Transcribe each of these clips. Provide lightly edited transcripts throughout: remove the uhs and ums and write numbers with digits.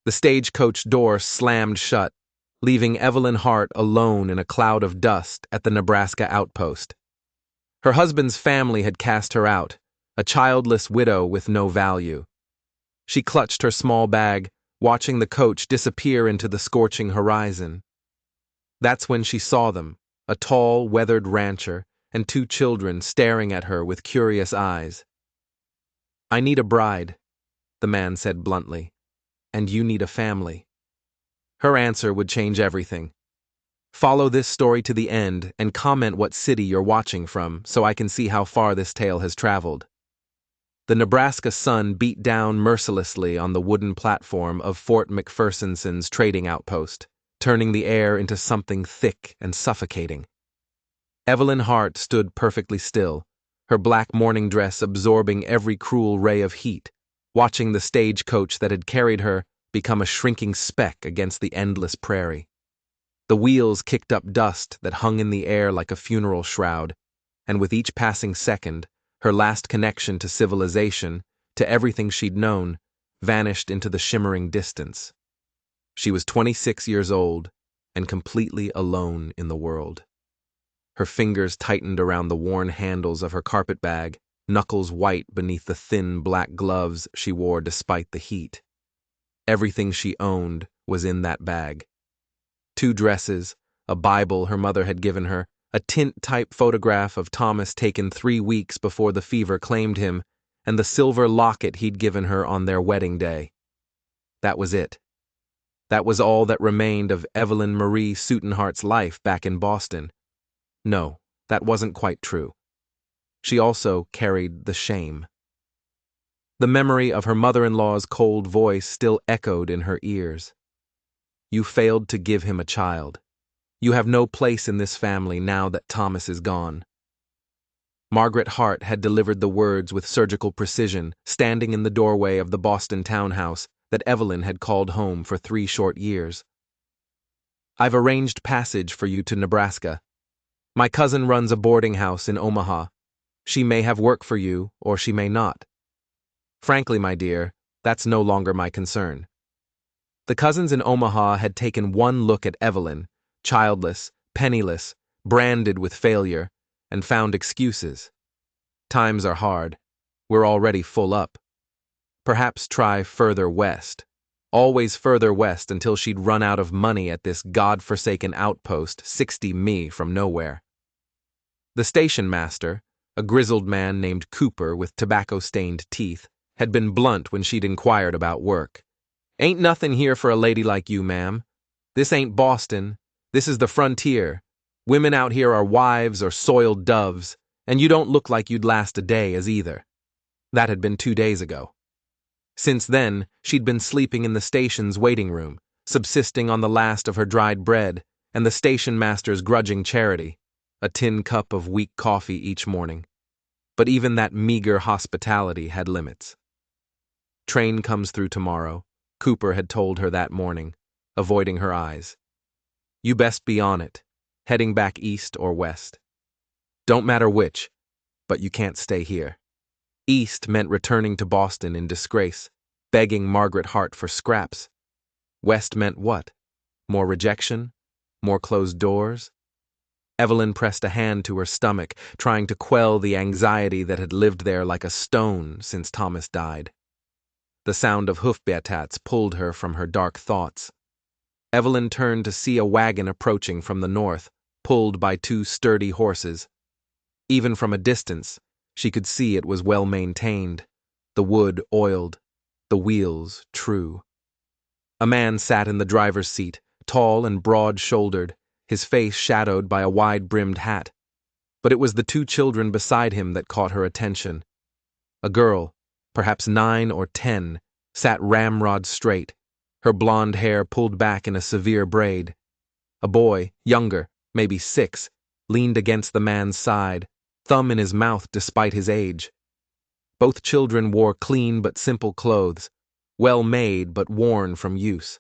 The stagecoach door slammed shut, leaving Evelyn Hart alone in a cloud of dust at the Nebraska outpost. Her husband's family had cast her out, a childless widow with no value. She clutched her small bag, watching the coach disappear into the scorching horizon. That's when she saw them, a tall, weathered rancher and two children staring at her with curious eyes. "I need a bride," the man said bluntly, "and you need a family." Her answer would change everything. Follow this story to the end and comment what city you're watching from so I can see how far this tale has traveled. The Nebraska sun beat down mercilessly on the wooden platform of Fort McPherson's trading outpost, turning the air into something thick and suffocating. Evelyn Hart stood perfectly still, her black morning dress absorbing every cruel ray of heat, watching the stagecoach that had carried her become a shrinking speck against the endless prairie. The wheels kicked up dust that hung in the air like a funeral shroud, and with each passing second, her last connection to civilization, to everything she'd known, vanished into the shimmering distance. She was 26 years old and completely alone in the world. Her fingers tightened around the worn handles of her carpet bag, knuckles white beneath the thin black gloves she wore despite the heat. Everything she owned was in that bag. 2 dresses, a Bible her mother had given her, a tint-type photograph of Thomas taken 3 weeks before the fever claimed him, and the silver locket he'd given her on their wedding day. That was it. That was all that remained of Evelyn Marie Sutenhart's life back in Boston. No, that wasn't quite true. She also carried the shame. The memory of her mother-in-law's cold voice still echoed in her ears. "You failed to give him a child. You have no place in this family now that Thomas is gone." Margaret Hart had delivered the words with surgical precision, standing in the doorway of the Boston townhouse that Evelyn had called home for 3 short years. "I've arranged passage for you to Nebraska. My cousin runs a boarding house in Omaha. She may have work for you, or she may not. Frankly, my dear, that's no longer my concern." The cousins in Omaha had taken one look at Evelyn, childless, penniless, branded with failure, and found excuses. "Times are hard. We're already full up. Perhaps try further west." Always further west until she'd run out of money at this god-forsaken outpost 60 mi from nowhere. The station master, a grizzled man named Cooper with tobacco-stained teeth, had been blunt when she'd inquired about work. "Ain't nothing here for a lady like you, ma'am. This ain't Boston. This is the frontier. Women out here are wives or soiled doves, and you don't look like you'd last a day as either." That had been 2 days ago. Since then, she'd been sleeping in the station's waiting room, subsisting on the last of her dried bread and the station master's grudging charity, a tin cup of weak coffee each morning. But even that meager hospitality had limits. "Train comes through tomorrow," Cooper had told her that morning, avoiding her eyes. "You best be on it, heading back east or west. Don't matter which, but you can't stay here." East meant returning to Boston in disgrace, begging Margaret Hart for scraps. West meant what? More rejection? More closed doors? Evelyn pressed a hand to her stomach, trying to quell the anxiety that had lived there like a stone since Thomas died. The sound of hoofbeats pulled her from her dark thoughts. Evelyn turned to see a wagon approaching from the north, pulled by 2 sturdy horses. Even from a distance, she could see it was well maintained, the wood oiled, the wheels true. A man sat in the driver's seat, tall and broad-shouldered, his face shadowed by a wide-brimmed hat. But it was the 2 children beside him that caught her attention. A girl, perhaps 9 or 10, sat ramrod straight, her blonde hair pulled back in a severe braid. A boy, younger, maybe 6, leaned against the man's side, thumb in his mouth despite his age. Both children wore clean but simple clothes, well made but worn from use.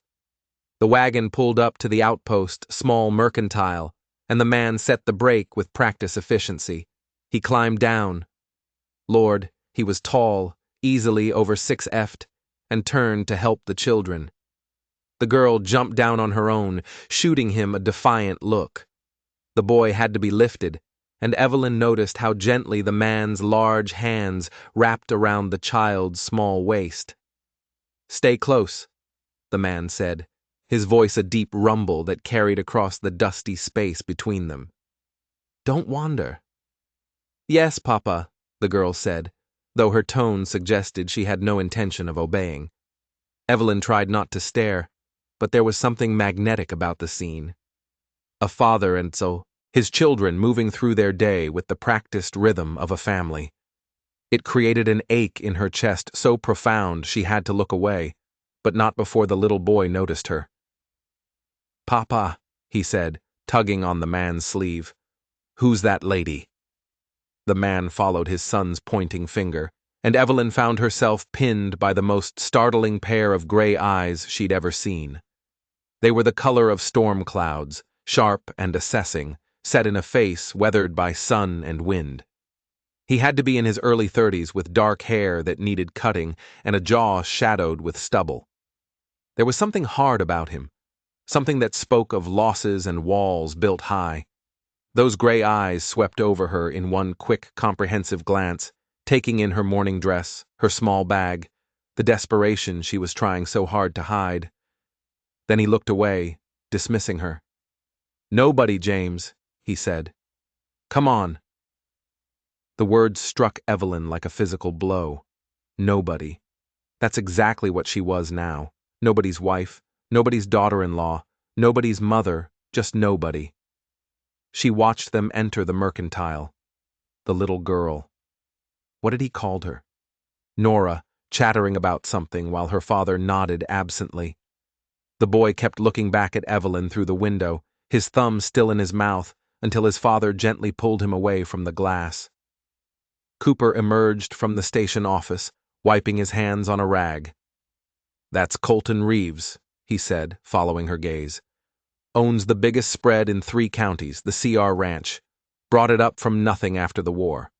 The wagon pulled up to the outpost, small mercantile, and the man set the brake with practice efficiency. He climbed down. Lord, he was tall, easily over 6'', and turned to help the children. The girl jumped down on her own, shooting him a defiant look. The boy had to be lifted, and Evelyn noticed how gently the man's large hands wrapped around the child's small waist. "Stay close," the man said, his voice a deep rumble that carried across the dusty space between them. "Don't wander." "Yes, Papa," the girl said, though her tone suggested she had no intention of obeying. Evelyn tried not to stare, but there was something magnetic about the scene. A father and his children moving through their day with the practiced rhythm of a family. It created an ache in her chest so profound she had to look away, but not before the little boy noticed her. "Papa," he said, tugging on the man's sleeve. "Who's that lady?" The man followed his son's pointing finger, and Evelyn found herself pinned by the most startling pair of gray eyes she'd ever seen. They were the color of storm clouds, sharp and assessing, set in a face weathered by sun and wind. He had to be in his early 30s with dark hair that needed cutting and a jaw shadowed with stubble. There was something hard about him, something that spoke of losses and walls built high. Those gray eyes swept over her in one quick, comprehensive glance, taking in her morning dress, her small bag, the desperation she was trying so hard to hide. Then he looked away, dismissing her. "Nobody, James," he said. "Come on." The words struck Evelyn like a physical blow. Nobody. That's exactly what she was now. Nobody's wife, nobody's daughter-in-law, nobody's mother, just nobody. She watched them enter the mercantile. The little girl. What had he called her? Nora, chattering about something while her father nodded absently. The boy kept looking back at Evelyn through the window, his thumb still in his mouth, until his father gently pulled him away from the glass. Cooper emerged from the station office, wiping his hands on a rag. "That's Colton Reeves," he said, following her gaze. "Owns the biggest spread in 3 counties, the CR Ranch. Brought it up from nothing after the war."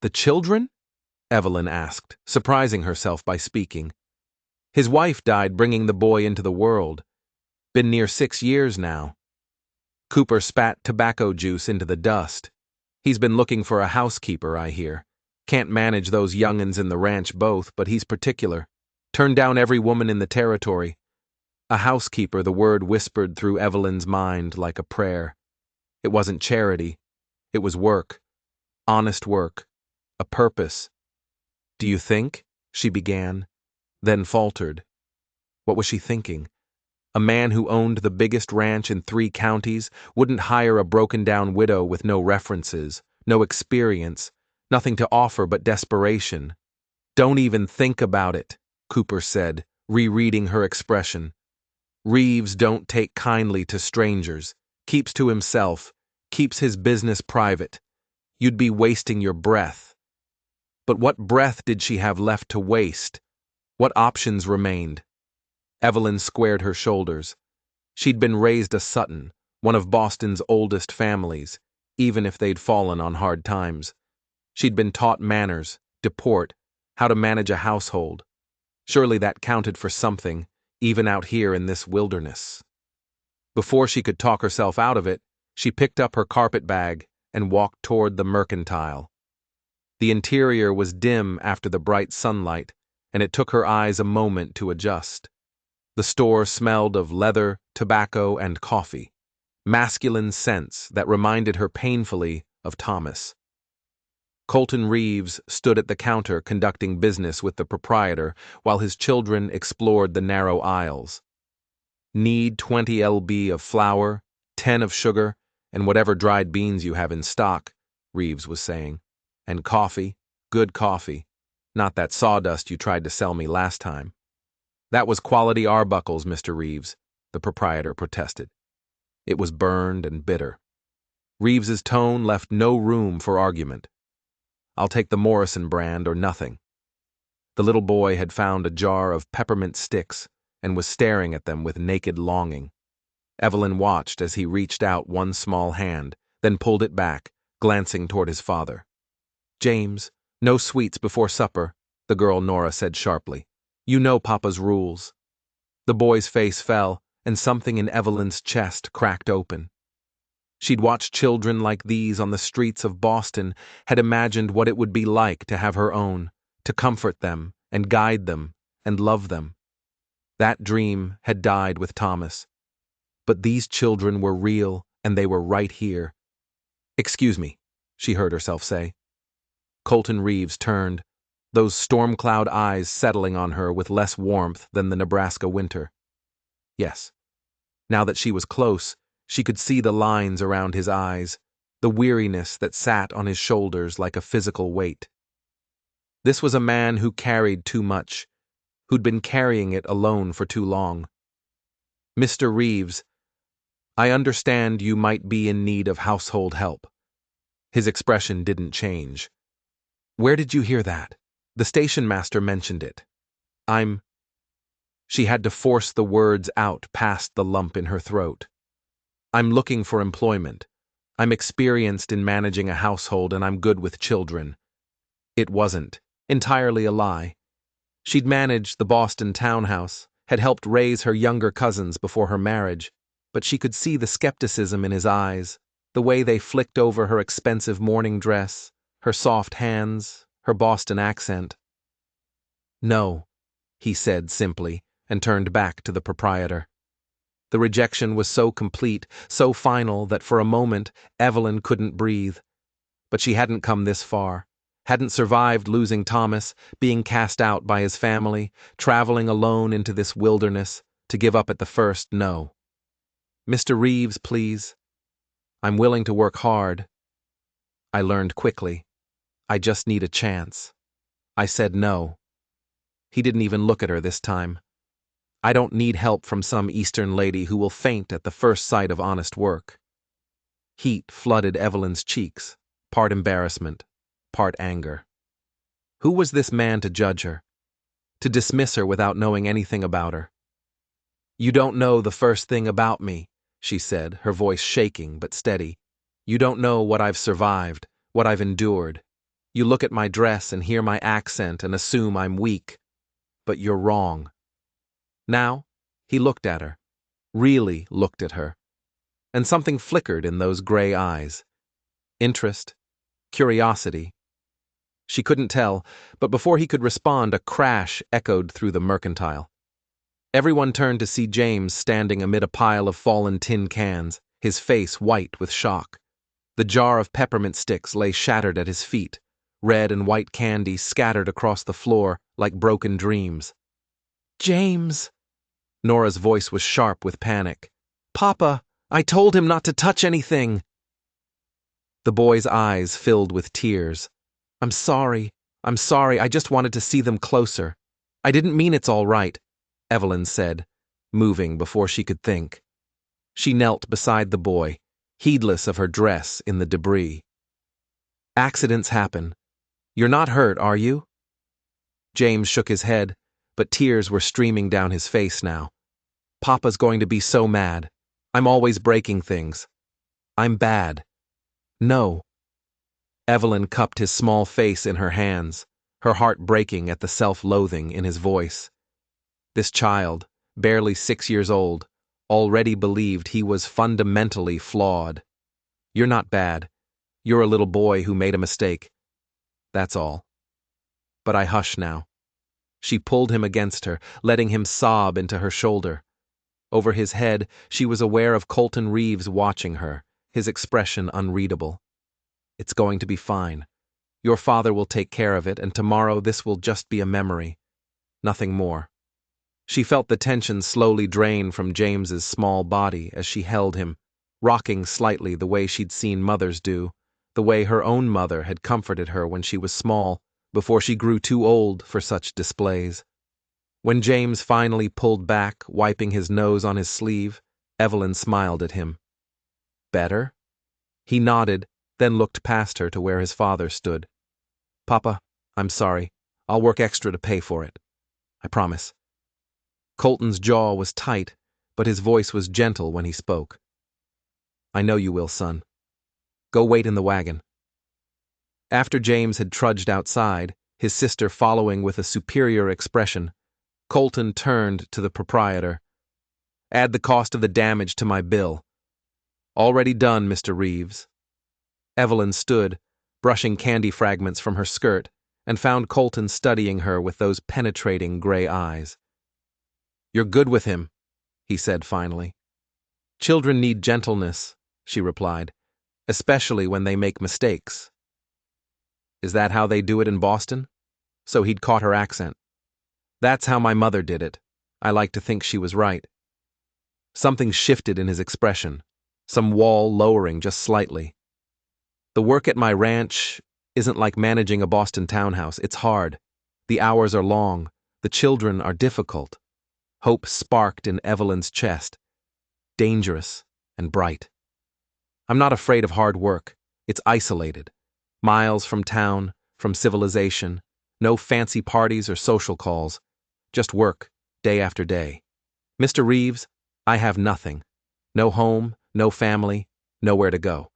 "The children?" Evelyn asked, surprising herself by speaking. "His wife died bringing the boy into the world. Been near 6 years now." Cooper spat tobacco juice into the dust. "He's been looking for a housekeeper, I hear. Can't manage those young'uns in the ranch both, but he's particular. Turned down every woman in the territory." A housekeeper, the word whispered through Evelyn's mind like a prayer. It wasn't charity. It was work. Honest work. A purpose. "Do you think?" she began, then faltered. What was she thinking? A man who owned the biggest ranch in 3 counties wouldn't hire a broken-down widow with no references, no experience, nothing to offer but desperation. "Don't even think about it," Cooper said, rereading her expression. "Reeves don't take kindly to strangers, keeps to himself, keeps his business private. You'd be wasting your breath." But what breath did she have left to waste? What options remained? Evelyn squared her shoulders. She'd been raised a Sutton, one of Boston's oldest families, even if they'd fallen on hard times. She'd been taught manners, deport, how to manage a household. Surely that counted for something, even out here in this wilderness. Before she could talk herself out of it, she picked up her carpet bag and walked toward the mercantile. The interior was dim after the bright sunlight, and it took her eyes a moment to adjust. The store smelled of leather, tobacco, and coffee, masculine scents that reminded her painfully of Thomas. Colton Reeves stood at the counter conducting business with the proprietor while his children explored the narrow aisles. "Need 20 lb of flour, 10 of sugar, and whatever dried beans you have in stock," Reeves was saying. "And coffee, good coffee, not that sawdust you tried to sell me last time." "That was quality Arbuckles, Mr. Reeves," the proprietor protested. It was burned and bitter. Reeves's tone left no room for argument. "I'll take the Morrison brand or nothing." The little boy had found a jar of peppermint sticks and was staring at them with naked longing. Evelyn watched as he reached out one small hand, then pulled it back, glancing toward his father. "James, no sweets before supper," the girl Nora said sharply. "You know Papa's rules." The boy's face fell, and something in Evelyn's chest cracked open. She'd watched children like these on the streets of Boston, had imagined what it would be like to have her own, to comfort them, and guide them, and love them. That dream had died with Thomas. But these children were real, and they were right here. "Excuse me," she heard herself say. Colton Reeves turned, those storm-cloud eyes settling on her with less warmth than the Nebraska winter. Yes. Now that she was close, she could see the lines around his eyes, the weariness that sat on his shoulders like a physical weight. This was a man who carried too much, who'd been carrying it alone for too long. "Mr. Reeves, I understand you might be in need of household help." His expression didn't change. "Where did you hear that?" "The station master mentioned it. She had to force the words out past the lump in her throat. "I'm looking for employment. I'm experienced in managing a household and I'm good with children." It wasn't. Entirely a lie. She'd managed the Boston townhouse, had helped raise her younger cousins before her marriage, but she could see the skepticism in his eyes, the way they flicked over her expensive morning dress, her soft hands, her Boston accent. "No," he said simply, and turned back to the proprietor. The rejection was so complete, so final that for a moment Evelyn couldn't breathe. But she hadn't come this far, hadn't survived losing Thomas, being cast out by his family, traveling alone into this wilderness, to give up at the first no. "Mr. Reeves, please. I'm willing to work hard." I learned quickly. I just need a chance. I said no. He didn't even look at her this time. I don't need help from some Eastern lady who will faint at the first sight of honest work. Heat flooded Evelyn's cheeks, part embarrassment, part anger. Who was this man to judge her? To dismiss her without knowing anything about her? "You don't know the first thing about me," she said, her voice shaking but steady. "You don't know what I've survived, what I've endured. You look at my dress and hear my accent and assume I'm weak. But you're wrong." Now, he looked at her, really looked at her, and something flickered in those gray eyes. Interest, curiosity. She couldn't tell, but before he could respond, a crash echoed through the mercantile. Everyone turned to see James standing amid a pile of fallen tin cans, his face white with shock. The jar of peppermint sticks lay shattered at his feet, red and white candy scattered across the floor like broken dreams. "James!" Nora's voice was sharp with panic. "Papa, I told him not to touch anything." The boy's eyes filled with tears. I'm sorry, I just wanted to see them closer. I didn't mean it's all right," Evelyn said, moving before she could think. She knelt beside the boy, heedless of her dress in the debris. "Accidents happen. You're not hurt, are you?" James shook his head, but tears were streaming down his face now. "Papa's going to be so mad. I'm always breaking things. I'm bad." "No." Evelyn cupped his small face in her hands, her heart breaking at the self-loathing in his voice. This child, barely 6 years old, already believed he was fundamentally flawed. "You're not bad. You're a little boy who made a mistake. That's all." But I hush now. She pulled him against her, letting him sob into her shoulder. Over his head, she was aware of Colton Reeves watching her, his expression unreadable. "It's going to be fine. Your father will take care of it, and tomorrow this will just be a memory. Nothing more." She felt the tension slowly drain from James's small body as she held him, rocking slightly the way she'd seen mothers do, the way her own mother had comforted her when she was small, before she grew too old for such displays. When James finally pulled back, wiping his nose on his sleeve, Evelyn smiled at him. "Better?" He nodded, then looked past her to where his father stood. "Papa, I'm sorry. I'll work extra to pay for it. I promise." Colton's jaw was tight, but his voice was gentle when he spoke. "I know you will, son. Go wait in the wagon." After James had trudged outside, his sister following with a superior expression, Colton turned to the proprietor. Add the cost of the damage to my bill. Already done, Mr. Reeves. Evelyn stood, brushing candy fragments from her skirt, and found Colton studying her with those penetrating gray eyes. You're good with him, he said finally. Children need gentleness, she replied, especially when they make mistakes. Is that how they do it in Boston? So he'd caught her accent. That's how my mother did it. I like to think she was right. Something shifted in his expression, some wall lowering just slightly. The work at my ranch isn't like managing a Boston townhouse. It's hard. The hours are long. The children are difficult. Hope sparked in Evelyn's chest. Dangerous and bright. I'm not afraid of hard work. It's isolated. Miles from town, from civilization. No fancy parties or social calls. Just work, day after day. Mr. Reeves, I have nothing. No home, no family, nowhere to go.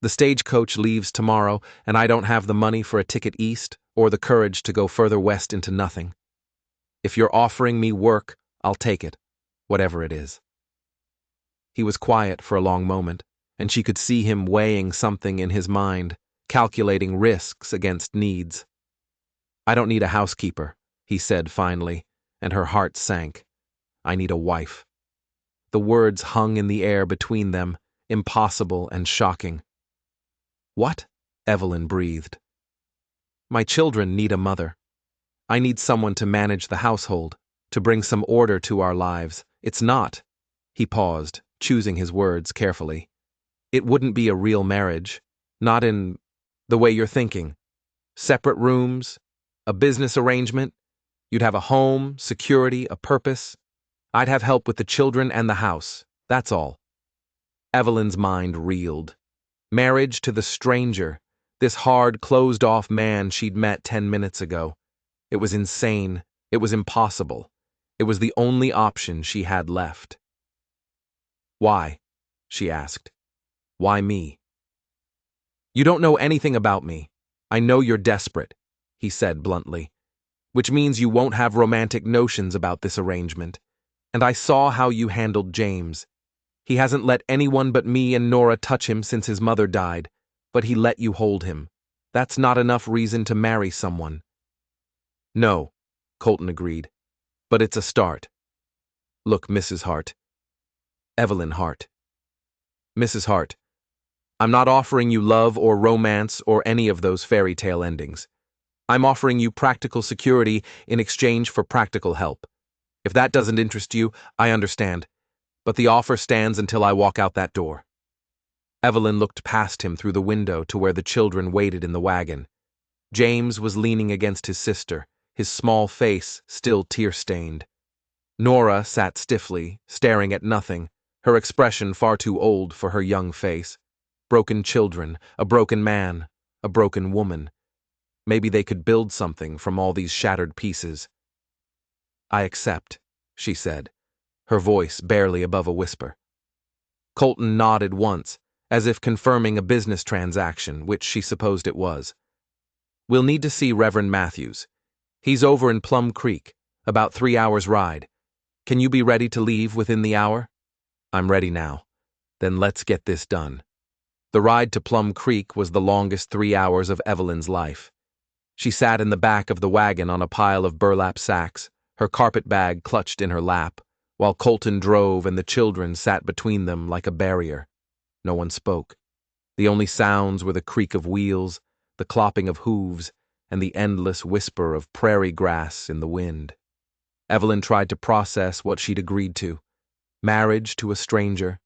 The stagecoach leaves tomorrow, and I don't have the money for a ticket east or the courage to go further west into nothing. If you're offering me work, I'll take it, whatever it is. He was quiet for a long moment, and she could see him weighing something in his mind, calculating risks against needs. I don't need a housekeeper, he said finally, and her heart sank. I need a wife. The words hung in the air between them, impossible and shocking. What? Evelyn breathed. My children need a mother. I need someone to manage the household, to bring some order to our lives. It's not. He paused, choosing his words carefully. It wouldn't be a real marriage, not in the way you're thinking. Separate rooms, a business arrangement. You'd have a home, security, a purpose. I'd have help with the children and the house. That's all. Evelyn's mind reeled. Marriage to the stranger, this hard, closed-off man she'd met 10 minutes ago. It was insane. It was impossible. It was the only option she had left. Why? She asked. Why me? You don't know anything about me. I know you're desperate, he said bluntly, which means you won't have romantic notions about this arrangement. And I saw how you handled James. He hasn't let anyone but me and Nora touch him since his mother died, but he let you hold him. That's not enough reason to marry someone. No, Colton agreed, but it's a start. Look, Mrs. Hart. Evelyn Hart. Mrs. Hart, I'm not offering you love or romance or any of those fairy tale endings. I'm offering you practical security in exchange for practical help. If that doesn't interest you, I understand, but the offer stands until I walk out that door. Evelyn looked past him through the window to where the children waited in the wagon. James was leaning against his sister, his small face still tear-stained. Nora sat stiffly, staring at nothing, her expression far too old for her young face. Broken children, a broken man, a broken woman. Maybe they could build something from all these shattered pieces. I accept, she said, her voice barely above a whisper. Colton nodded once, as if confirming a business transaction, which she supposed it was. We'll need to see Reverend Matthews. He's over in Plum Creek, about 3 hours' ride. Can you be ready to leave within the hour? I'm ready now. Then let's get this done. The ride to Plum Creek was the longest 3 hours of Evelyn's life. She sat in the back of the wagon on a pile of burlap sacks, her carpet bag clutched in her lap, while Colton drove and the children sat between them like a barrier. No one spoke. The only sounds were the creak of wheels, the clopping of hooves, and the endless whisper of prairie grass in the wind. Evelyn tried to process what she'd agreed to. Marriage to a stranger.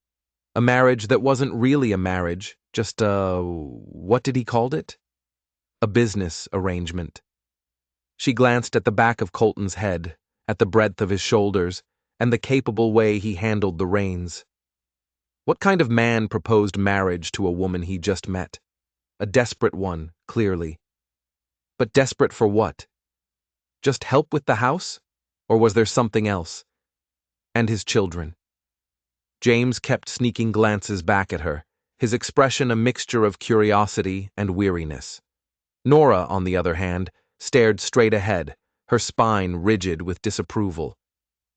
A marriage that wasn't really a marriage, just what did he call it? A business arrangement. She glanced at the back of Colton's head, at the breadth of his shoulders, and the capable way he handled the reins. What kind of man proposed marriage to a woman he just met? A desperate one, clearly. But desperate for what? Just help with the house? Or was there something else? And his children. James kept sneaking glances back at her, his expression a mixture of curiosity and weariness. Nora, on the other hand, stared straight ahead, her spine rigid with disapproval.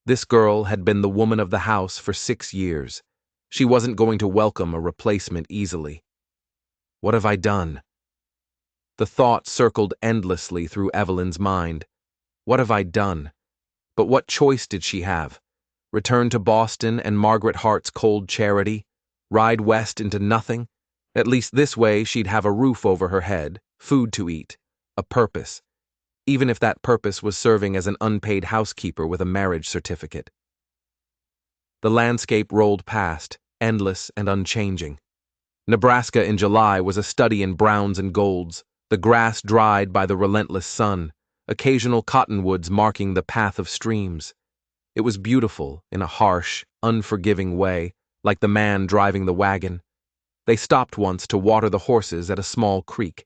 This girl had been the woman of the house for 6 years. She wasn't going to welcome a replacement easily. What have I done? The thought circled endlessly through Evelyn's mind. What have I done? But what choice did she have? Return to Boston and Margaret Hart's cold charity? Ride west into nothing? At least this way she'd have a roof over her head, food to eat, a purpose, even if that purpose was serving as an unpaid housekeeper with a marriage certificate. The landscape rolled past, endless and unchanging. Nebraska in July was a study in browns and golds, the grass dried by the relentless sun, occasional cottonwoods marking the path of streams. It was beautiful in a harsh, unforgiving way, like the man driving the wagon. They stopped once to water the horses at a small creek.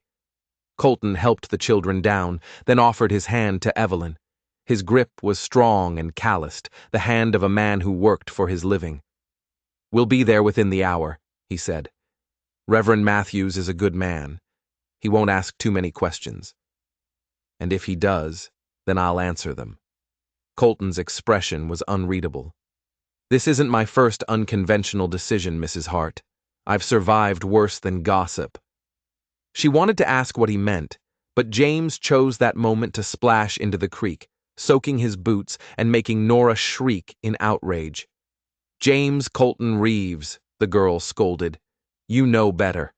Colton helped the children down, then offered his hand to Evelyn. His grip was strong and calloused, the hand of a man who worked for his living. "We'll be there within the hour," he said. "Reverend Matthews is a good man. He won't ask too many questions. And if he does, then I'll answer them." Colton's expression was unreadable. "This isn't my first unconventional decision, Mrs. Hart. I've survived worse than gossip." She wanted to ask what he meant, but James chose that moment to splash into the creek, soaking his boots and making Nora shriek in outrage. "James Colton Reeves," the girl scolded. "You know better."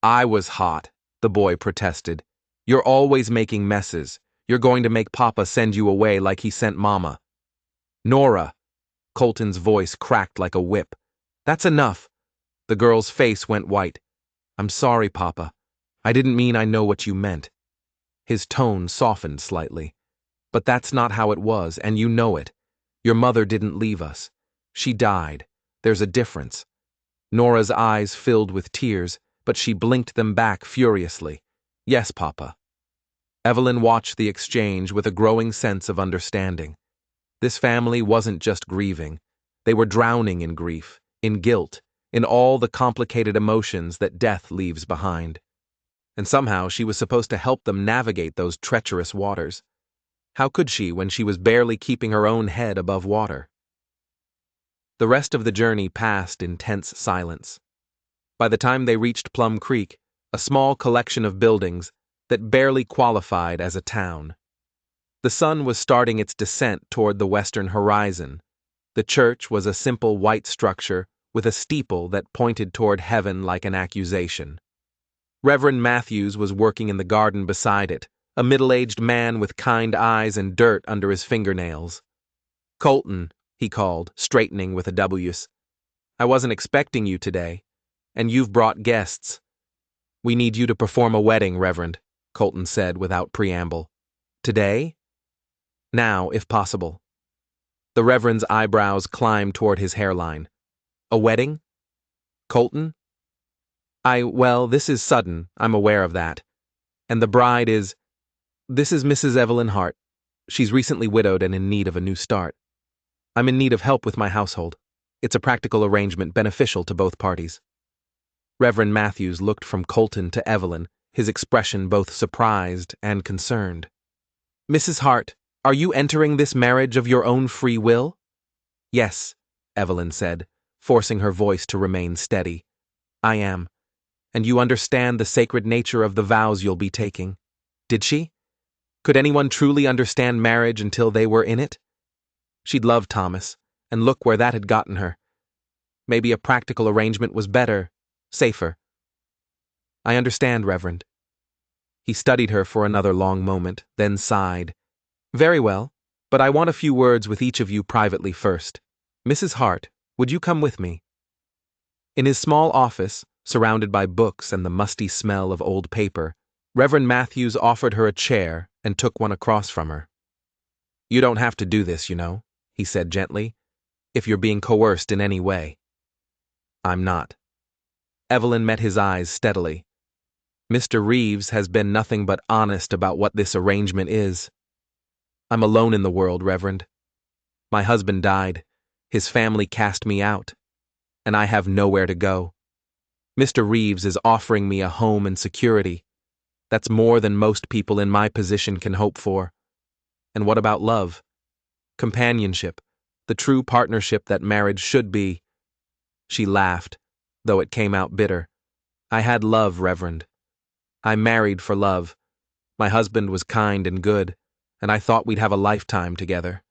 "I was hot," the boy protested. "You're always making messes. You're going to make Papa send you away like he sent Mama." "Nora," Colton's voice cracked like a whip. "That's enough." The girl's face went white. "I'm sorry, Papa. I didn't mean I know what you meant." His tone softened slightly. "But that's not how it was, and you know it. Your mother didn't leave us. She died. There's a difference." Nora's eyes filled with tears, but she blinked them back furiously. "Yes, Papa." Evelyn watched the exchange with a growing sense of understanding. This family wasn't just grieving. They were drowning in grief, in guilt, in all the complicated emotions that death leaves behind. And somehow she was supposed to help them navigate those treacherous waters. How could she when she was barely keeping her own head above water? The rest of the journey passed in tense silence. By the time they reached Plum Creek, a small collection of buildings that barely qualified as a town. The sun was starting its descent toward the western horizon. The church was a simple white structure with a steeple that pointed toward heaven like an accusation. Reverend Matthews was working in the garden beside it, a middle-aged man with kind eyes and dirt under his fingernails. "Colton," he called, straightening with a W's. "I wasn't expecting you today, and you've brought guests." "We need you to perform a wedding, Reverend," Colton said without preamble. "Today?" "Now, if possible." The Reverend's eyebrows climbed toward his hairline. "A wedding? Colton?" Well, this is sudden, I'm aware of that. And the bride is... This is Mrs. Evelyn Hart. She's recently widowed and in need of a new start. I'm in need of help with my household. It's a practical arrangement beneficial to both parties." Reverend Matthews looked from Colton to Evelyn, his expression both surprised and concerned. "Mrs. Hart, are you entering this marriage of your own free will?" "Yes," Evelyn said, forcing her voice to remain steady. "I am. And you understand the sacred nature of the vows you'll be taking." Did she? Could anyone truly understand marriage until they were in it? She'd loved Thomas, and look where that had gotten her. Maybe a practical arrangement was better, safer. "I understand, Reverend." He studied her for another long moment, then sighed. "Very well, but I want a few words with each of you privately first. Mrs. Hart, would you come with me?" In his small office, surrounded by books and the musty smell of old paper, Reverend Matthews offered her a chair and took one across from her. "You don't have to do this, you know," he said gently, "if you're being coerced in any way." "I'm not." Evelyn met his eyes steadily. "Mr. Reeves has been nothing but honest about what this arrangement is. I'm alone in the world, Reverend. My husband died, his family cast me out, and I have nowhere to go. Mr. Reeves is offering me a home and security. That's more than most people in my position can hope for. And what about love? Companionship, the true partnership that marriage should be. She laughed, though it came out bitter. I had love, Reverend. I married for love. My husband was kind and good, and I thought we'd have a lifetime together.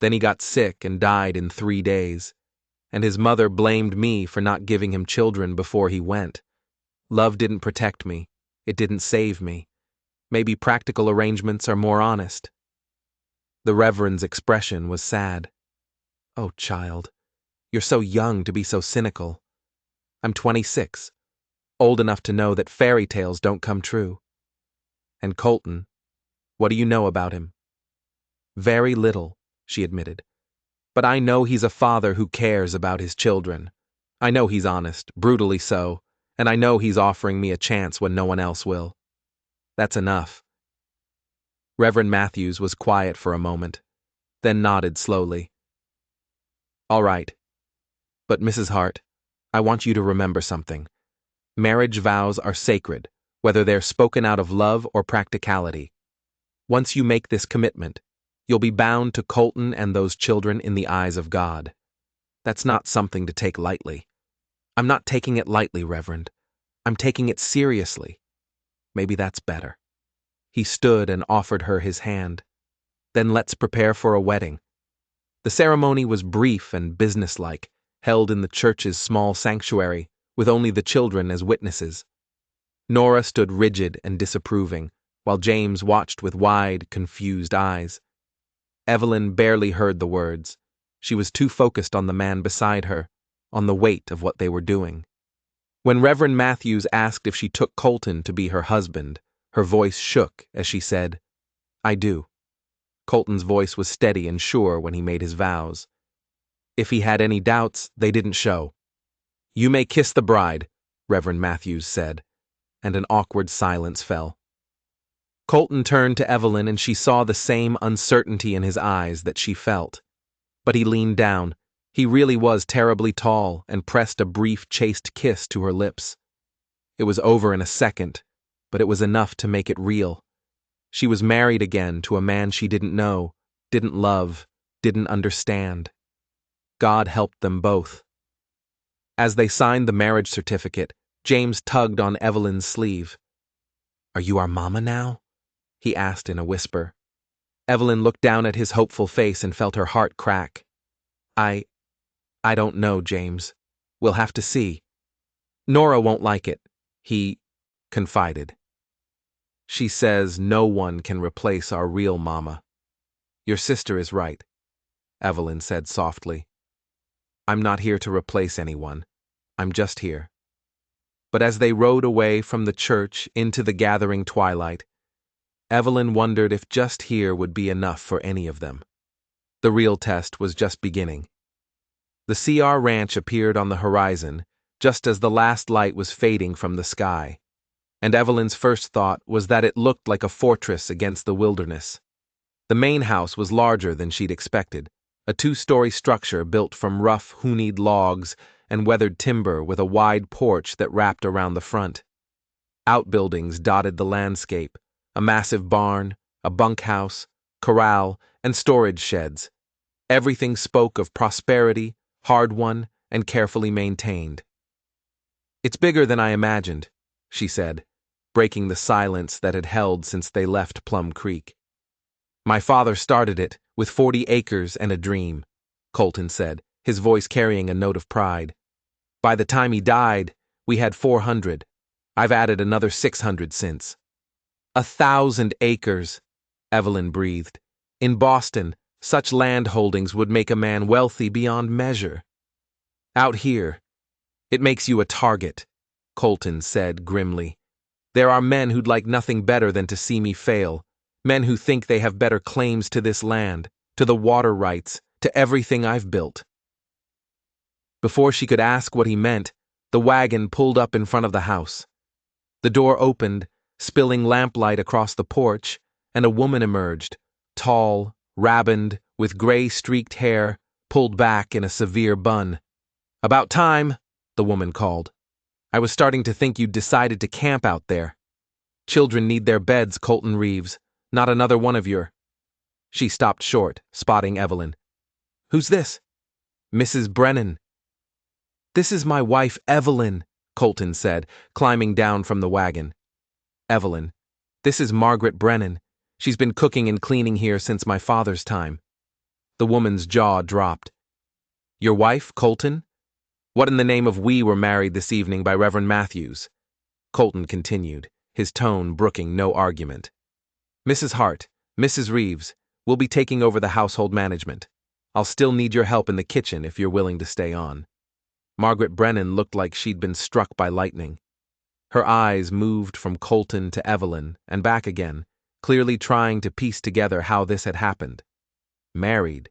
Then he got sick and died in 3 days, and his mother blamed me for not giving him children before he went. Love didn't protect me. It didn't save me. Maybe practical arrangements are more honest. The Reverend's expression was sad. Oh, child, you're so young to be so cynical. I'm 26, old enough to know that fairy tales don't come true. And Colton, what do you know about him? Very little, she admitted. But I know he's a father who cares about his children. I know he's honest, brutally so, and I know he's offering me a chance when no one else will. That's enough. Reverend Matthews was quiet for a moment, then nodded slowly. All right. But Mrs. Hart, I want you to remember something. Marriage vows are sacred, whether they're spoken out of love or practicality. Once you make this commitment, you'll be bound to Colton and those children in the eyes of God. That's not something to take lightly. I'm not taking it lightly, Reverend. I'm taking it seriously. Maybe that's better. He stood and offered her his hand. Then let's prepare for a wedding. The ceremony was brief and businesslike, held in the church's small sanctuary, with only the children as witnesses. Nora stood rigid and disapproving, while James watched with wide, confused eyes. Evelyn barely heard the words. She was too focused on the man beside her, on the weight of what they were doing. When Reverend Matthews asked if she took Colton to be her husband, her voice shook as she said, I do. Colton's voice was steady and sure when he made his vows. If he had any doubts, they didn't show. You may kiss the bride, Reverend Matthews said, and an awkward silence fell. Colton turned to Evelyn and she saw the same uncertainty in his eyes that she felt. But he leaned down. He really was terribly tall and pressed a brief, chaste kiss to her lips. It was over in a second, but it was enough to make it real. She was married again to a man she didn't know, didn't love, didn't understand. God helped them both. As they signed the marriage certificate, James tugged on Evelyn's sleeve. Are you our mama now? He asked in a whisper. Evelyn looked down at his hopeful face and felt her heart crack. I don't know, James. We'll have to see. Nora won't like it, he confided. She says no one can replace our real mama. Your sister is right, Evelyn said softly. I'm not here to replace anyone. I'm just here. But as they rode away from the church into the gathering twilight, Evelyn wondered if just here would be enough for any of them. The real test was just beginning. The CR ranch appeared on the horizon just as the last light was fading from the sky, and Evelyn's first thought was that it looked like a fortress against the wilderness. The main house was larger than she'd expected, a 2-story structure built from rough, hoonied logs and weathered timber with a wide porch that wrapped around the front. Outbuildings dotted the landscape, a massive barn, a bunkhouse, corral, and storage sheds. Everything spoke of prosperity, hard-won, and carefully maintained. It's bigger than I imagined, she said, breaking the silence that had held since they left Plum Creek. My father started it with 40 acres and a dream, Colton said, his voice carrying a note of pride. By the time he died, we had 400. I've added another 600 since. 1,000 acres, Evelyn breathed. In Boston, such land holdings would make a man wealthy beyond measure. Out here, it makes you a target, Colton said grimly. There are men who'd like nothing better than to see me fail, men who think they have better claims to this land, to the water rights, to everything I've built. Before she could ask what he meant, the wagon pulled up in front of the house. The door opened, spilling lamplight across the porch, and a woman emerged, tall, rabbined, with gray-streaked hair, pulled back in a severe bun. About time, the woman called. I was starting to think you'd decided to camp out there. Children need their beds, Colton Reeves, not another one of your... She stopped short, spotting Evelyn. "Who's this?" "Mrs. Brennan." "This is my wife, Evelyn," Colton said, climbing down from the wagon. "Evelyn, this is Margaret Brennan. She's been cooking and cleaning here since my father's time." The woman's jaw dropped. "Your wife, Colton? What in the name of we were married this evening by Reverend Matthews?" Colton continued, his tone brooking no argument. "Mrs. Hart, Mrs. Reeves, we'll be taking over the household management. I'll still need your help in the kitchen if you're willing to stay on." Margaret Brennan looked like she'd been struck by lightning. Her eyes moved from Colton to Evelyn and back again, clearly trying to piece together how this had happened. Married?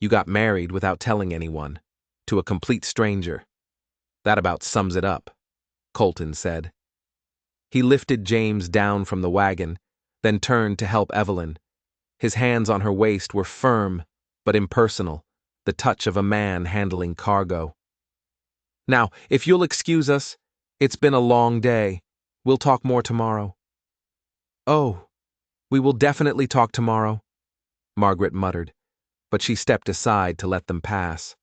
You got married without telling anyone, to a complete stranger. That about sums it up, Colton said. He lifted James down from the wagon, then turned to help Evelyn. His hands on her waist were firm, but impersonal, the touch of a man handling cargo. "Now, if you'll excuse us, it's been a long day. We'll talk more tomorrow." "Oh, we will definitely talk tomorrow," Margaret muttered, but she stepped aside to let them pass.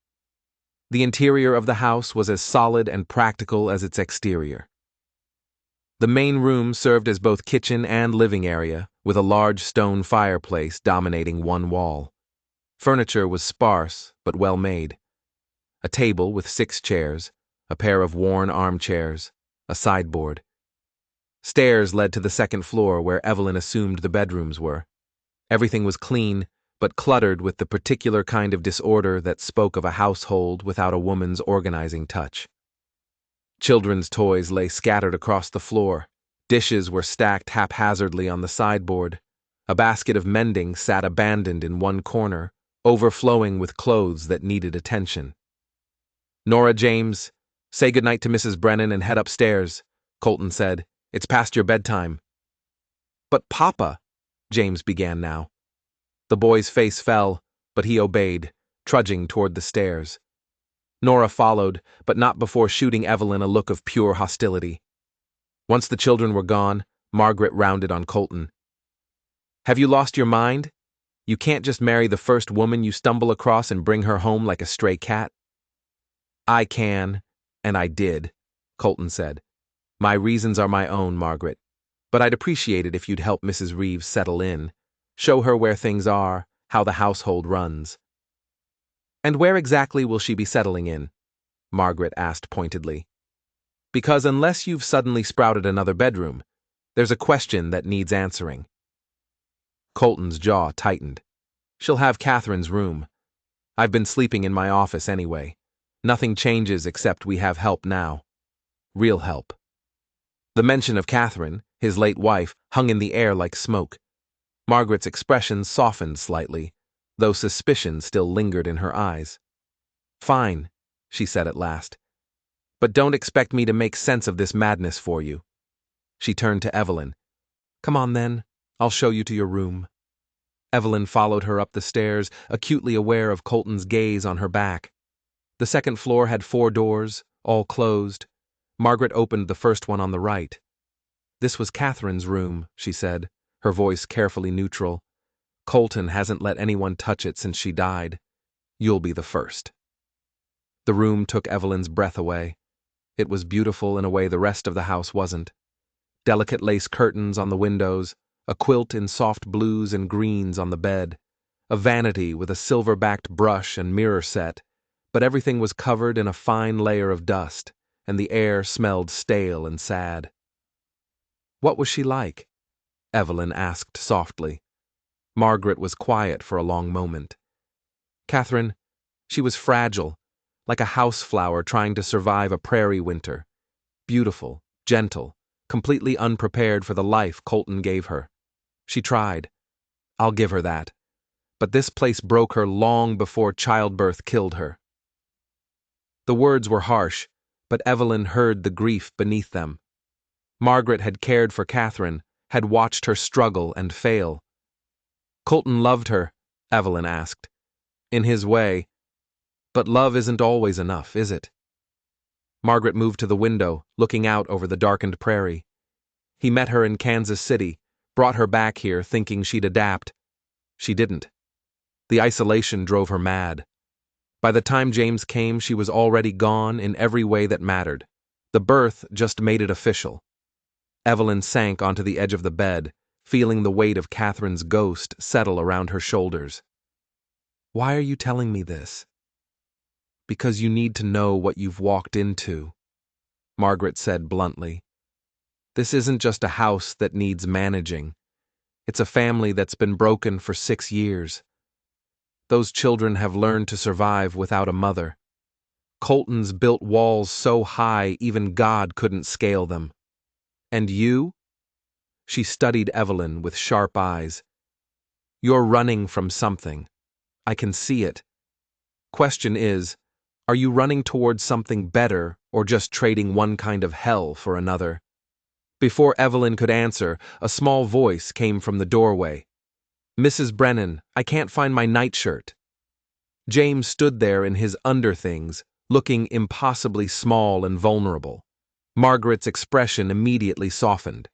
The interior of the house was as solid and practical as its exterior. The main room served as both kitchen and living area, with a large stone fireplace dominating one wall. Furniture was sparse, but well made. A table with 6 chairs, a pair of worn armchairs, a sideboard. Stairs led to the second floor where Evelyn assumed the bedrooms were. Everything was clean, but cluttered with the particular kind of disorder that spoke of a household without a woman's organizing touch. Children's toys lay scattered across the floor. Dishes were stacked haphazardly on the sideboard. A basket of mending sat abandoned in one corner, overflowing with clothes that needed attention. "Nora, James, say goodnight to Mrs. Brennan and head upstairs," Colton said. "It's past your bedtime." "But Papa," James began now. The boy's face fell, but he obeyed, trudging toward the stairs. Nora followed, but not before shooting Evelyn a look of pure hostility. Once the children were gone, Margaret rounded on Colton. "Have you lost your mind? You can't just marry the first woman you stumble across and bring her home like a stray cat." "I can, and I did," Colton said. "My reasons are my own, Margaret, but I'd appreciate it if you'd help Mrs. Reeves settle in, show her where things are, how the household runs." "And where exactly will she be settling in?" Margaret asked pointedly. "Because unless you've suddenly sprouted another bedroom, there's a question that needs answering." Colton's jaw tightened. "She'll have Catherine's room. I've been sleeping in my office anyway. Nothing changes except we have help now. Real help." The mention of Catherine, his late wife, hung in the air like smoke. Margaret's expression softened slightly, though suspicion still lingered in her eyes. "Fine," she said at last. "But don't expect me to make sense of this madness for you." She turned to Evelyn. "Come on then, I'll show you to your room." Evelyn followed her up the stairs, acutely aware of Colton's gaze on her back. The second floor had 4 doors, all closed. Margaret opened the first one on the right. "This was Catherine's room," she said, her voice carefully neutral. "Colton hasn't let anyone touch it since she died. You'll be the first." The room took Evelyn's breath away. It was beautiful in a way the rest of the house wasn't. Delicate lace curtains on the windows, a quilt in soft blues and greens on the bed, a vanity with a silver-backed brush and mirror set, but everything was covered in a fine layer of dust, and the air smelled stale and sad. "What was she like?" Evelyn asked softly. Margaret was quiet for a long moment. "Catherine, she was fragile, like a houseflower trying to survive a prairie winter. Beautiful, gentle, completely unprepared for the life Colton gave her. She tried. I'll give her that. But this place broke her long before childbirth killed her." The words were harsh, but Evelyn heard the grief beneath them. Margaret had cared for Catherine, had watched her struggle and fail. "Colton loved her," Evelyn asked. "In his way. But love isn't always enough, is it?" Margaret moved to the window, looking out over the darkened prairie. He met her in Kansas City, brought her back here thinking she'd adapt. She didn't. The isolation drove her mad. By the time James came, she was already gone in every way that mattered. The birth just made it official. Evelyn sank onto the edge of the bed, feeling the weight of Catherine's ghost settle around her shoulders. Why are you telling me this? Because you need to know what you've walked into, Margaret said bluntly. This isn't just a house that needs managing. It's a family that's been broken for 6 years. Those children have learned to survive without a mother. Colton's built walls so high even God couldn't scale them. And you? She studied Evelyn with sharp eyes. You're running from something. I can see it. Question is, are you running towards something better or just trading one kind of hell for another? Before Evelyn could answer, a small voice came from the doorway. Mrs. Brennan, I can't find my nightshirt. James stood there in his underthings, looking impossibly small and vulnerable. Margaret's expression immediately softened.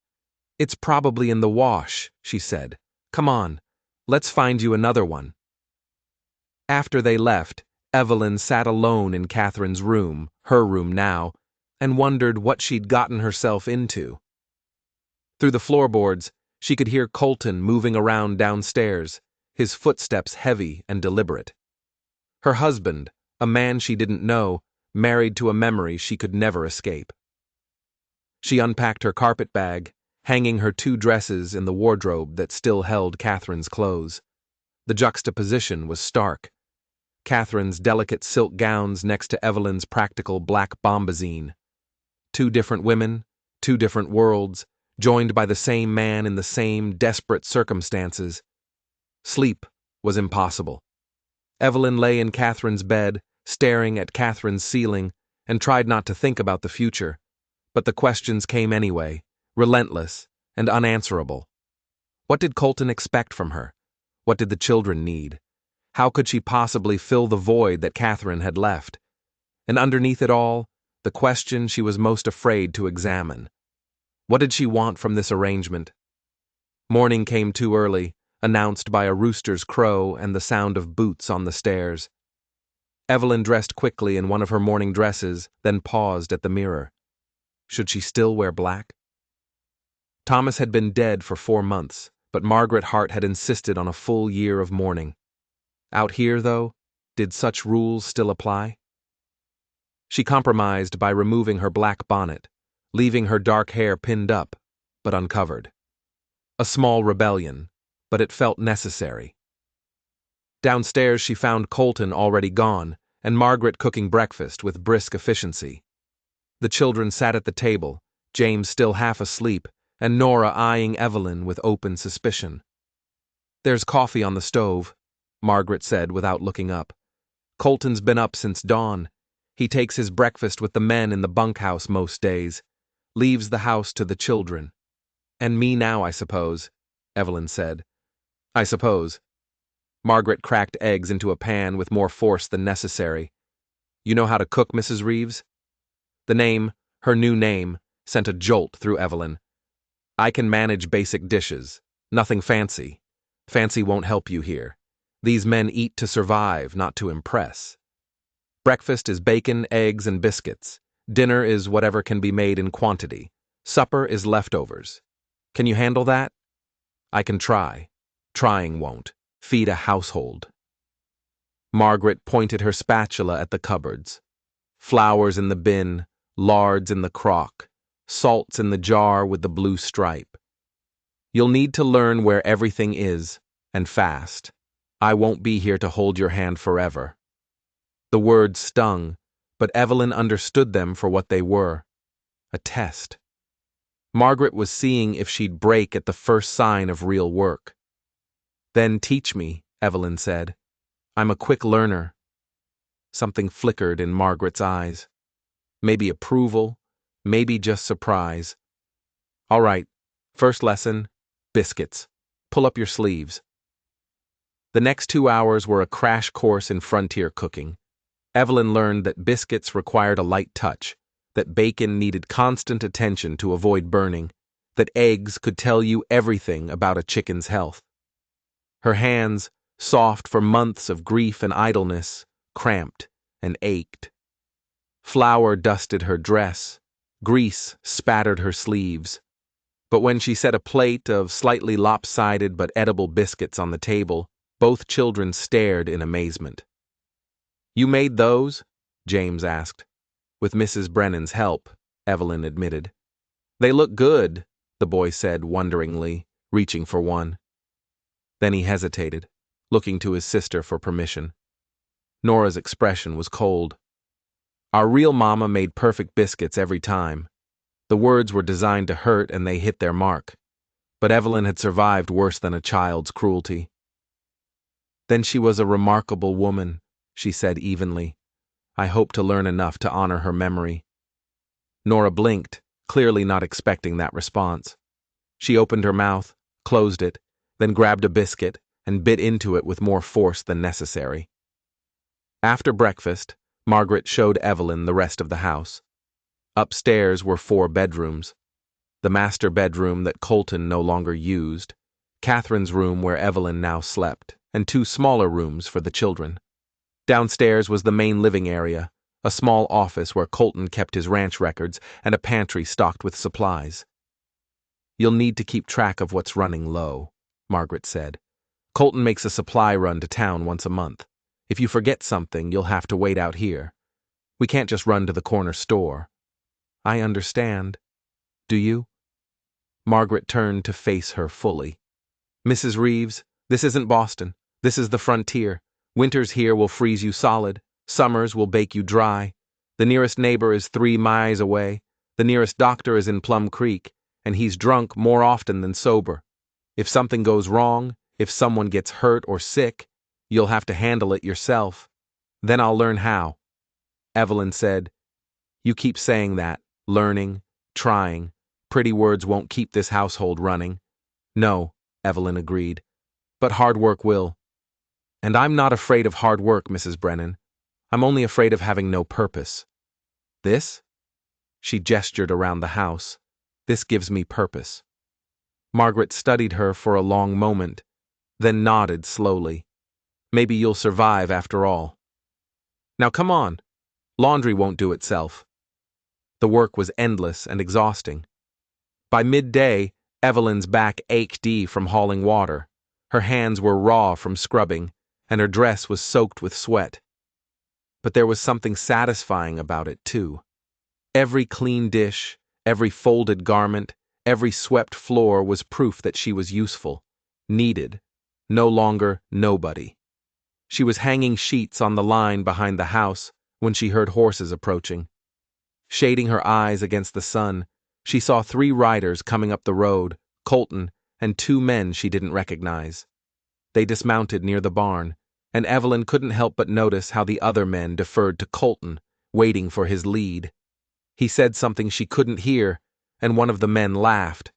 It's probably in the wash, she said. Come on, let's find you another one. After they left, Evelyn sat alone in Catherine's room, her room now, and wondered what she'd gotten herself into. Through the floorboards, she could hear Colton moving around downstairs, his footsteps heavy and deliberate. Her husband, a man she didn't know, married to a memory she could never escape. She unpacked her carpet bag, hanging her 2 dresses in the wardrobe that still held Catherine's clothes. The juxtaposition was stark. Catherine's delicate silk gowns next to Evelyn's practical black bombazine. 2 different women, 2 different worlds, joined by the same man in the same desperate circumstances. Sleep was impossible. Evelyn lay in Catherine's bed, staring at Catherine's ceiling, and tried not to think about the future. But the questions came anyway, relentless and unanswerable. What did Colton expect from her? What did the children need? How could she possibly fill the void that Catherine had left? And underneath it all, the question she was most afraid to examine. What did she want from this arrangement? Morning came too early, announced by a rooster's crow and the sound of boots on the stairs. Evelyn dressed quickly in one of her morning dresses, then paused at the mirror. Should she still wear black? Thomas had been dead for 4 months, but Margaret Hart had insisted on a full year of mourning. Out here, though, did such rules still apply? She compromised by removing her black bonnet, leaving her dark hair pinned up, but uncovered. A small rebellion, but it felt necessary. Downstairs she found Colton already gone, and Margaret cooking breakfast with brisk efficiency. The children sat at the table, James still half asleep, and Nora eyeing Evelyn with open suspicion. There's coffee on the stove, Margaret said without looking up. Colton's been up since dawn. He takes his breakfast with the men in the bunkhouse most days, leaves the house to the children. And me now, I suppose, Evelyn said. I suppose. Margaret cracked eggs into a pan with more force than necessary. You know how to cook, Mrs. Reeves? The name, her new name, sent a jolt through Evelyn. I can manage basic dishes. Nothing fancy. Fancy won't help you here. These men eat to survive, not to impress. Breakfast is bacon, eggs, and biscuits. Dinner is whatever can be made in quantity. Supper is leftovers. Can you handle that? I can try. Trying won't. Feed a household. Margaret pointed her spatula at the cupboards. Flowers in the bin, lards in the crock, salts in the jar with the blue stripe. You'll need to learn where everything is, and fast. I won't be here to hold your hand forever. The words stung, but Evelyn understood them for what they were. A test. Margaret was seeing if she'd break at the first sign of real work. Then teach me, Evelyn said. I'm a quick learner. Something flickered in Margaret's eyes. Maybe approval, maybe just surprise. All right, first lesson, biscuits. Pull up your sleeves. The next 2 hours were a crash course in frontier cooking. Evelyn learned that biscuits required a light touch, that bacon needed constant attention to avoid burning, that eggs could tell you everything about a chicken's health. Her hands, soft for months of grief and idleness, cramped and ached. Flour dusted her dress, grease spattered her sleeves. But when she set a plate of slightly lopsided but edible biscuits on the table, both children stared in amazement. "You made those?" James asked. "With Mrs. Brennan's help," Evelyn admitted. "They look good," the boy said wonderingly, reaching for one. Then he hesitated, looking to his sister for permission. Nora's expression was cold. "Our real mama made perfect biscuits every time." The words were designed to hurt and they hit their mark. But Evelyn had survived worse than a child's cruelty. "Then she was a remarkable woman," she said evenly. "I hope to learn enough to honor her memory." Nora blinked, clearly not expecting that response. She opened her mouth, closed it, then grabbed a biscuit and bit into it with more force than necessary. After breakfast, Margaret showed Evelyn the rest of the house. Upstairs were 4 bedrooms. The master bedroom that Colton no longer used, Catherine's room where Evelyn now slept, and 2 smaller rooms for the children. Downstairs was the main living area, a small office where Colton kept his ranch records, and a pantry stocked with supplies. "You'll need to keep track of what's running low," Margaret said. "Colton makes a supply run to town once a month. If you forget something, you'll have to wait out here. We can't just run to the corner store." "I understand. Do you?" Margaret turned to face her fully. "Mrs. Reeves, this isn't Boston. This is the frontier. Winters here will freeze you solid. Summers will bake you dry. The nearest neighbor is 3 miles away. The nearest doctor is in Plum Creek, and he's drunk more often than sober. If something goes wrong, if someone gets hurt or sick, you'll have to handle it yourself. Then I'll learn how." Evelyn said, "You keep saying that, learning, trying. Pretty words won't keep this household running." "No," Evelyn agreed, "but hard work will." "And I'm not afraid of hard work, Mrs. Brennan. I'm only afraid of having no purpose. This?" She gestured around the house. "This gives me purpose." Margaret studied her for a long moment, then nodded slowly. "Maybe you'll survive after all. Now come on. Laundry won't do itself." The work was endless and exhausting. By midday, Evelyn's back ached from hauling water. Her hands were raw from scrubbing, and her dress was soaked with sweat. But there was something satisfying about it, too. Every clean dish, every folded garment, every swept floor was proof that she was useful, needed, no longer nobody. She was hanging sheets on the line behind the house when she heard horses approaching. Shading her eyes against the sun, she saw 3 riders coming up the road, Colton, and 2 men she didn't recognize. They dismounted near the barn, and Evelyn couldn't help but notice how the other men deferred to Colton, waiting for his lead. He said something she couldn't hear, and one of the men laughed.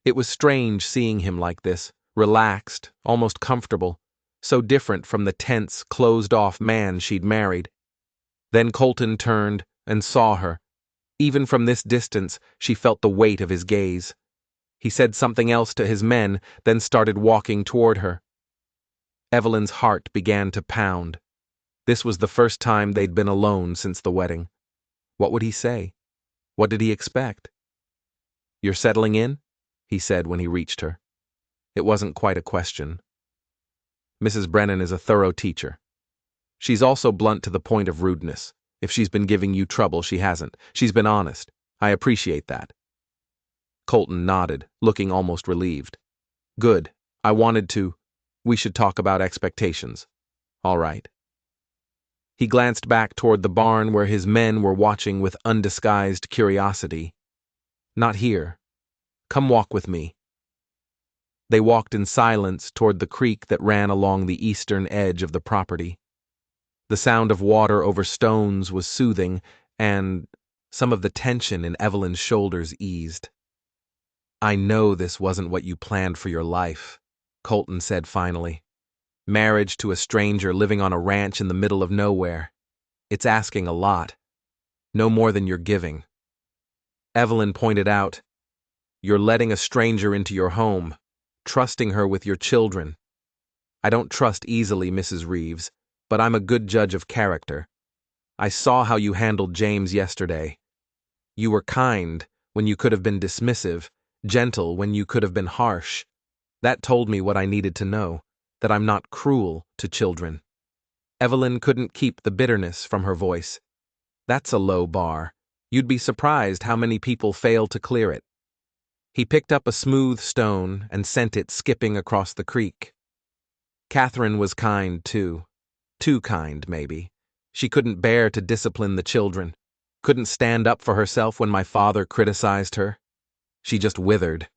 It was strange seeing him like this, relaxed, almost comfortable, so different from the tense, closed-off man she'd married. Then Colton turned and saw her. Even from this distance, she felt the weight of his gaze. He said something else to his men, then started walking toward her. Evelyn's heart began to pound. This was the first time they'd been alone since the wedding. What would he say? What did he expect? "You're settling in?" he said when he reached her. It wasn't quite a question. "Mrs. Brennan is a thorough teacher. She's also blunt to the point of rudeness. If she's been giving you trouble, she hasn't. She's been honest. I appreciate that." Colton nodded, looking almost relieved. "Good. I wanted to. We should talk about expectations." "All right." He glanced back toward the barn where his men were watching with undisguised curiosity. "Not here. Come walk with me." They walked in silence toward the creek that ran along the eastern edge of the property. The sound of water over stones was soothing, and some of the tension in Evelyn's shoulders eased. "I know this wasn't what you planned for your life," Colton said finally. "Marriage to a stranger living on a ranch in the middle of nowhere. It's asking a lot. No more than you're giving." Evelyn pointed out, "You're letting a stranger into your home, trusting her with your children." I don't trust easily, Mrs. Reeves, but I'm a good judge of character. I saw how you handled James yesterday. You were kind when you could have been dismissive, gentle when you could have been harsh. That told me what I needed to know, that I'm not cruel to children. Evelyn couldn't keep the bitterness from her voice. That's a low bar. You'd be surprised how many people fail to clear it. He picked up a smooth stone and sent it skipping across the creek. Catherine was kind, too. Too kind, maybe. She couldn't bear to discipline the children, couldn't stand up for herself when my father criticized her. She just withered.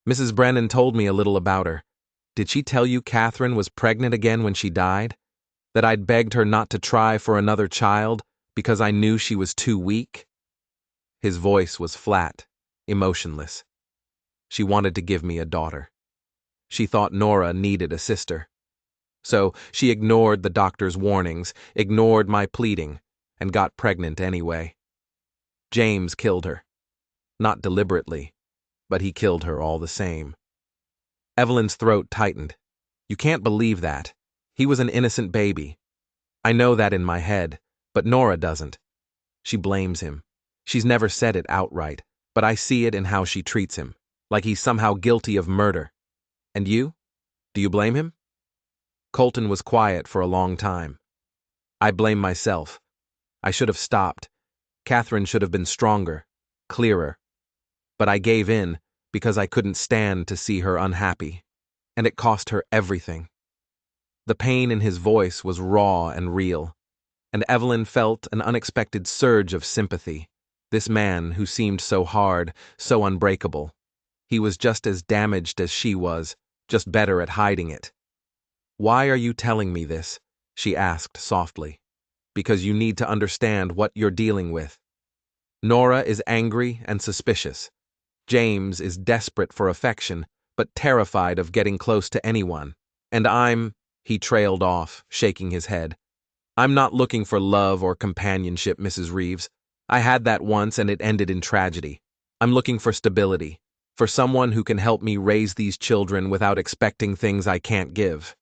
Mrs. Brennan told me a little about her. Did she tell you Catherine was pregnant again when she died? That I'd begged her not to try for another child because I knew she was too weak? His voice was flat, emotionless. She wanted to give me a daughter. She thought Nora needed a sister. So she ignored the doctor's warnings, ignored my pleading, and got pregnant anyway. James killed her. Not deliberately, but he killed her all the same. Evelyn's throat tightened. You can't believe that. He was an innocent baby. I know that in my head, but Nora doesn't. She blames him. She's never said it outright, but I see it in how she treats him, like he's somehow guilty of murder. And you? Do you blame him? Colton was quiet for a long time. I blame myself. I should have stopped. Catherine should have been stronger, clearer. But I gave in because I couldn't stand to see her unhappy, and it cost her everything. The pain in his voice was raw and real, and Evelyn felt an unexpected surge of sympathy. This man who seemed so hard, so unbreakable. He was just as damaged as she was, just better at hiding it. Why are you telling me this? She asked softly. Because you need to understand what you're dealing with. Nora is angry and suspicious. James is desperate for affection, but terrified of getting close to anyone. And he trailed off, shaking his head. I'm not looking for love or companionship, Mrs. Reeves. I had that once and it ended in tragedy. I'm looking for stability, for someone who can help me raise these children without expecting things I can't give.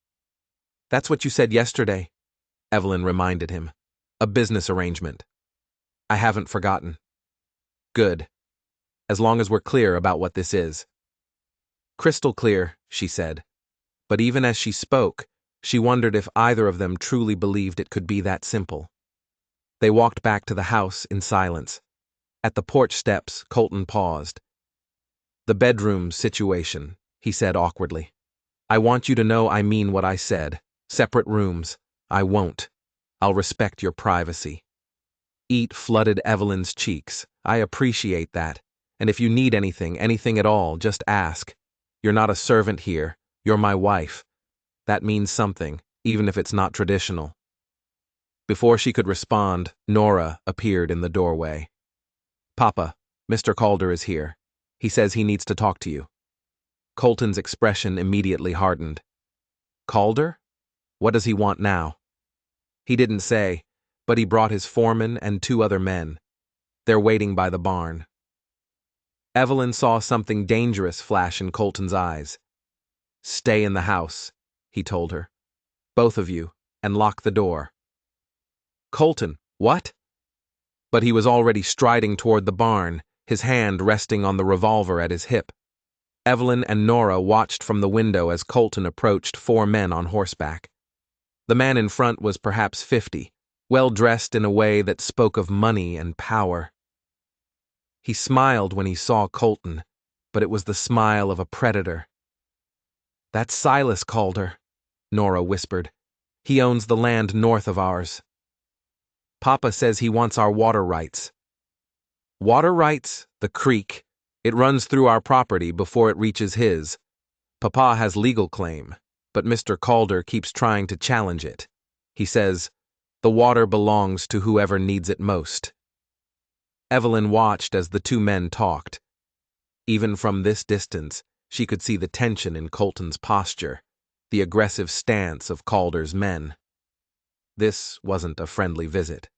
That's what you said yesterday, Evelyn reminded him. A business arrangement. I haven't forgotten. Good. As long as we're clear about what this is. Crystal clear, she said. But even as she spoke, she wondered if either of them truly believed it could be that simple. They walked back to the house in silence. At the porch steps, Colton paused. The bedroom situation, he said awkwardly. I want you to know I mean what I said. Separate rooms. I won't. I'll respect your privacy. Eat flooded Evelyn's cheeks. I appreciate that. And if you need anything at all, just ask. You're not a servant here. You're my wife. That means something, even if it's not traditional. Before she could respond, Nora appeared in the doorway. Papa, Mr. Calder is here. He says he needs to talk to you. Colton's expression immediately hardened. Calder? What does he want now? He didn't say, but he brought his foreman and 2 other men. They're waiting by the barn. Evelyn saw something dangerous flash in Colton's eyes. Stay in the house, he told her. Both of you, and lock the door. Colton, what? But he was already striding toward the barn, his hand resting on the revolver at his hip. Evelyn and Nora watched from the window as Colton approached 4 men on horseback. The man in front was perhaps 50, well-dressed in a way that spoke of money and power. He smiled when he saw Colton, but it was the smile of a predator. That's Silas Calder, Nora whispered. He owns the land north of ours. Papa says he wants our water rights. Water rights? The creek. It runs through our property before it reaches his. Papa has legal claim, but Mr. Calder keeps trying to challenge it. He says, the water belongs to whoever needs it most. Evelyn watched as the 2 men talked. Even from this distance, she could see the tension in Colton's posture, the aggressive stance of Calder's men. This wasn't a friendly visit.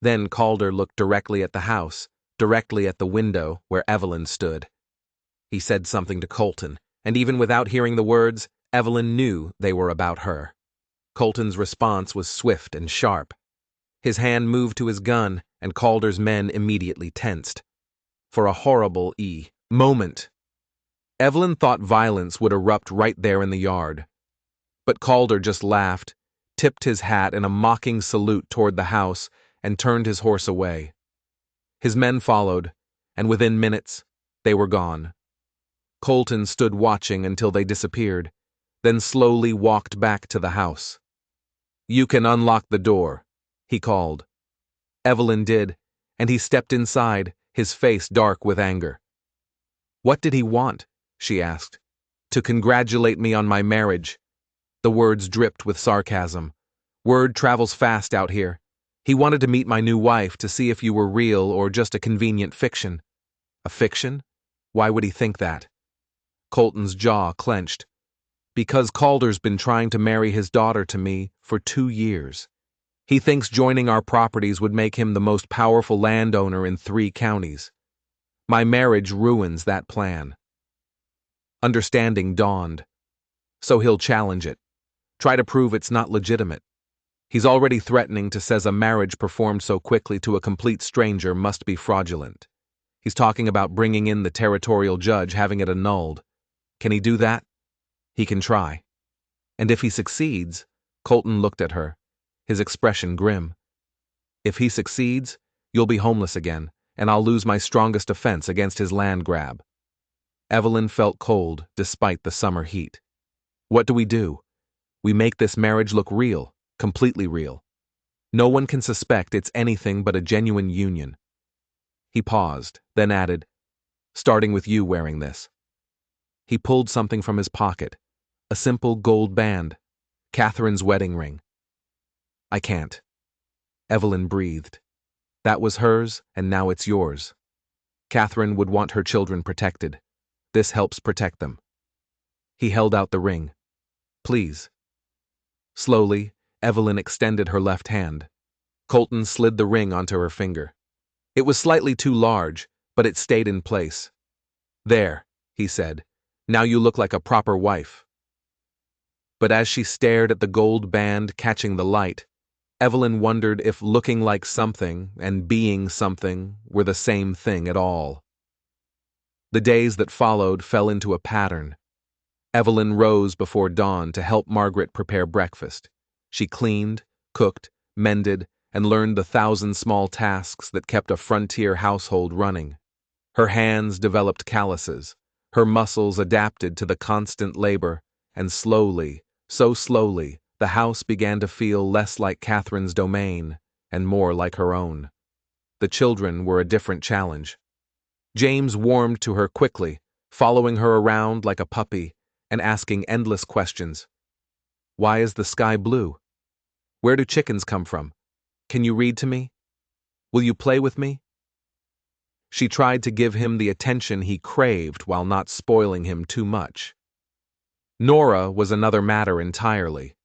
Then Calder looked directly at the house, directly at the window where Evelyn stood. He said something to Colton, and even without hearing the words, Evelyn knew they were about her. Colton's response was swift and sharp. His hand moved to his gun, and Calder's men immediately tensed. For a horrible moment, Evelyn thought violence would erupt right there in the yard. But Calder just laughed, tipped his hat in a mocking salute toward the house, and turned his horse away. His men followed, and within minutes, they were gone. Colton stood watching until they disappeared, then slowly walked back to the house. "You can unlock the door," he called. Evelyn did, and he stepped inside, his face dark with anger. "What did he want?" she asked. "To congratulate me on my marriage." The words dripped with sarcasm. "Word travels fast out here. He wanted to meet my new wife to see if you were real or just a convenient fiction." "A fiction? Why would he think that?" Colton's jaw clenched. "Because Calder's been trying to marry his daughter to me for 2 years. He thinks joining our properties would make him the most powerful landowner in 3 counties. My marriage ruins that plan." Understanding dawned. So he'll challenge it. Try to prove it's not legitimate. He's already threatening to say a marriage performed so quickly to a complete stranger must be fraudulent. He's talking about bringing in the territorial judge, having it annulled. Can he do that? He can try. And if he succeeds, Colton looked at her, his expression grim. If he succeeds, you'll be homeless again, and I'll lose my strongest offense against his land grab. Evelyn felt cold despite the summer heat. What do? We make this marriage look real, completely real. No one can suspect it's anything but a genuine union. He paused, then added, "Starting with you wearing this." He pulled something from his pocket, a simple gold band, Catherine's wedding ring. "I can't." Evelyn breathed. "That was hers, and now it's yours. Catherine would want her children protected. This helps protect them." He held out the ring. "Please." Slowly, Evelyn extended her left hand. Colton slid the ring onto her finger. It was slightly too large, but it stayed in place. "There," he said. "Now you look like a proper wife." But as she stared at the gold band catching the light, Evelyn wondered if looking like something and being something were the same thing at all. The days that followed fell into a pattern. Evelyn rose before dawn to help Margaret prepare breakfast. She cleaned, cooked, mended, and learned the 1,000 small tasks that kept a frontier household running. Her hands developed calluses. Her muscles adapted to the constant labor, and slowly, so slowly, the house began to feel less like Catherine's domain and more like her own. The children were a different challenge. James warmed to her quickly, following her around like a puppy and asking endless questions. "Why is the sky blue? Where do chickens come from? Can you read to me? Will you play with me?" She tried to give him the attention he craved while not spoiling him too much. Nora was another matter entirely.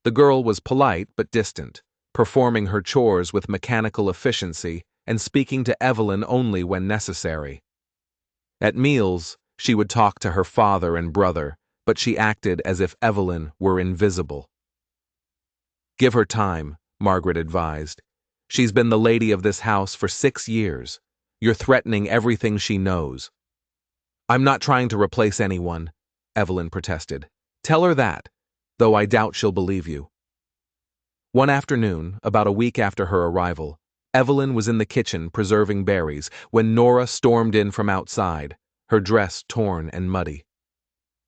The girl was polite but distant, performing her chores with mechanical efficiency and speaking to Evelyn only when necessary. At meals, she would talk to her father and brother, but she acted as if Evelyn were invisible. "Give her time," Margaret advised. "She's been the lady of this house for 6 years. You're threatening everything she knows." "I'm not trying to replace anyone," Evelyn protested. "Tell her that, though I doubt she'll believe you." One afternoon, about a week after her arrival, Evelyn was in the kitchen preserving berries when Nora stormed in from outside, her dress torn and muddy.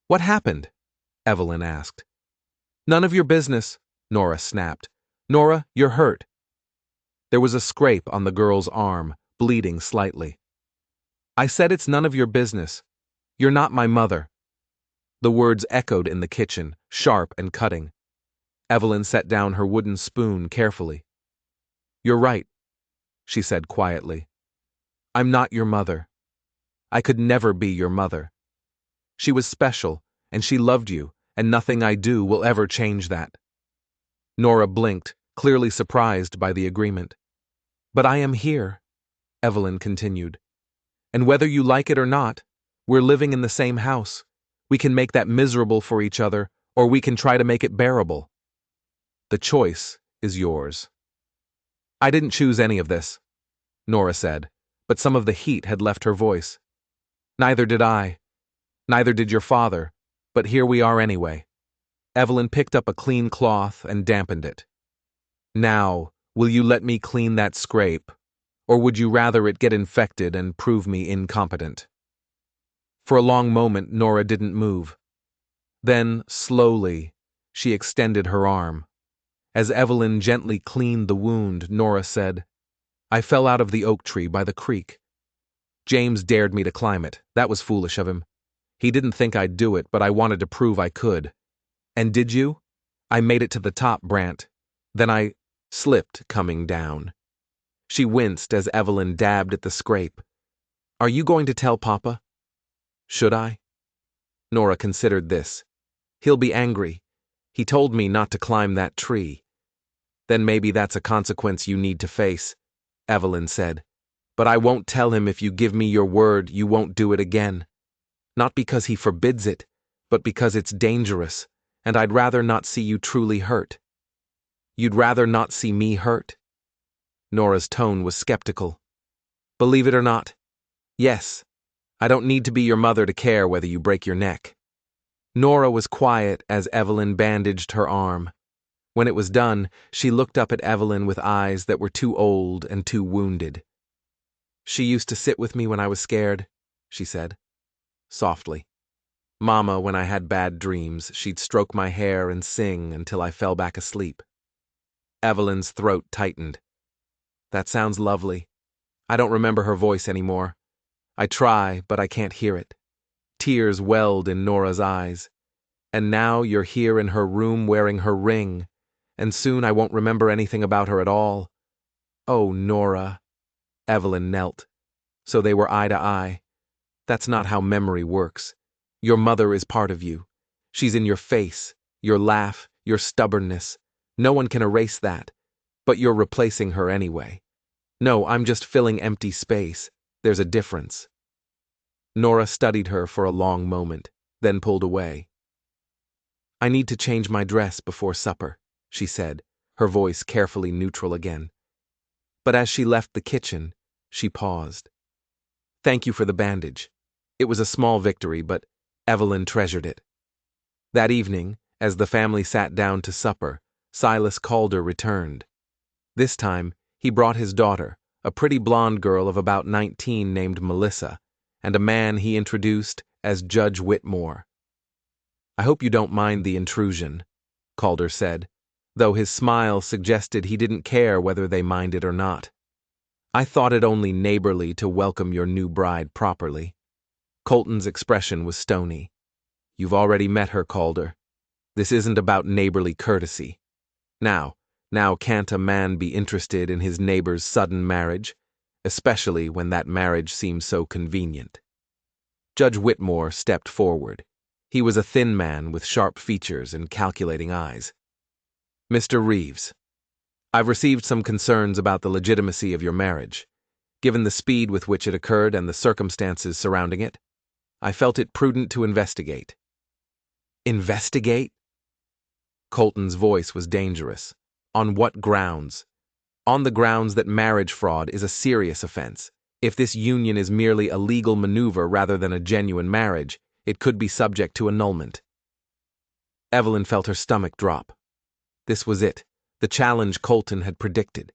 "What happened?" Evelyn asked. "None of your business," Nora snapped. "Nora, you're hurt." There was a scrape on the girl's arm, bleeding slightly. "I said it's none of your business. You're not my mother." The words echoed in the kitchen, sharp and cutting. Evelyn set down her wooden spoon carefully. "You're right," she said quietly. "I'm not your mother. I could never be your mother. She was special, and she loved you, and nothing I do will ever change that." Nora blinked, clearly surprised by the agreement. "But I am here," Evelyn continued. "And whether you like it or not, we're living in the same house. We can make that miserable for each other, or we can try to make it bearable. The choice is yours. I didn't choose any of this, Nora said, but some of the heat had left her voice. Neither did I. Neither did your father, but here we are anyway. Evelyn picked up a clean cloth and dampened it. Now, will you let me clean that scrape, or would you rather it get infected and prove me incompetent? For a long moment, Nora didn't move. Then, slowly, she extended her arm. As Evelyn gently cleaned the wound, Nora said, I fell out of the oak tree by the creek. James dared me to climb it. That was foolish of him. He didn't think I'd do it, but I wanted to prove I could. And did you? I made it to the top, Brant. Then I slipped coming down. She winced as Evelyn dabbed at the scrape. Are you going to tell Papa? Should I? Nora considered this. He'll be angry. He told me not to climb that tree. Then maybe that's a consequence you need to face, Evelyn said. But I won't tell him if you give me your word you won't do it again. Not because he forbids it, but because it's dangerous, and I'd rather not see you truly hurt. You'd rather not see me hurt? Nora's tone was skeptical. Believe it or not, yes. I don't need to be your mother to care whether you break your neck. Nora was quiet as Evelyn bandaged her arm. When it was done, she looked up at Evelyn with eyes that were too old and too wounded. She used to sit with me when I was scared, she said, softly. Mama, when I had bad dreams, she'd stroke my hair and sing until I fell back asleep. Evelyn's throat tightened. That sounds lovely. I don't remember her voice anymore. I try, but I can't hear it. Tears welled in Nora's eyes. And now you're here in her room wearing her ring, and soon I won't remember anything about her at all. Oh, Nora. Evelyn knelt. So they were eye to eye. That's not how memory works. Your mother is part of you. She's in your face, your laugh, your stubbornness. No one can erase that. But you're replacing her anyway. No, I'm just filling empty space. There's a difference. Nora studied her for a long moment, then pulled away. I need to change my dress before supper, she said, her voice carefully neutral again. But as she left the kitchen, she paused. Thank you for the bandage. It was a small victory, but Evelyn treasured it. That evening, as the family sat down to supper, Silas Calder returned. This time, he brought his daughter, a pretty blonde girl of about 19 named Melissa, and a man he introduced as Judge Whitmore. I hope you don't mind the intrusion, Calder said, though his smile suggested he didn't care whether they minded or not. I thought it only neighborly to welcome your new bride properly. Colton's expression was stony. You've already met her, Calder. This isn't about neighborly courtesy. Now can't a man be interested in his neighbor's sudden marriage, especially when that marriage seems so convenient? Judge Whitmore stepped forward. He was a thin man with sharp features and calculating eyes. Mr. Reeves, I've received some concerns about the legitimacy of your marriage. Given the speed with which it occurred and the circumstances surrounding it, I felt it prudent to investigate. Investigate? Colton's voice was dangerous. On what grounds? On the grounds that marriage fraud is a serious offense. If this union is merely a legal maneuver rather than a genuine marriage, it could be subject to annulment. Evelyn felt her stomach drop. This was it, the challenge Colton had predicted.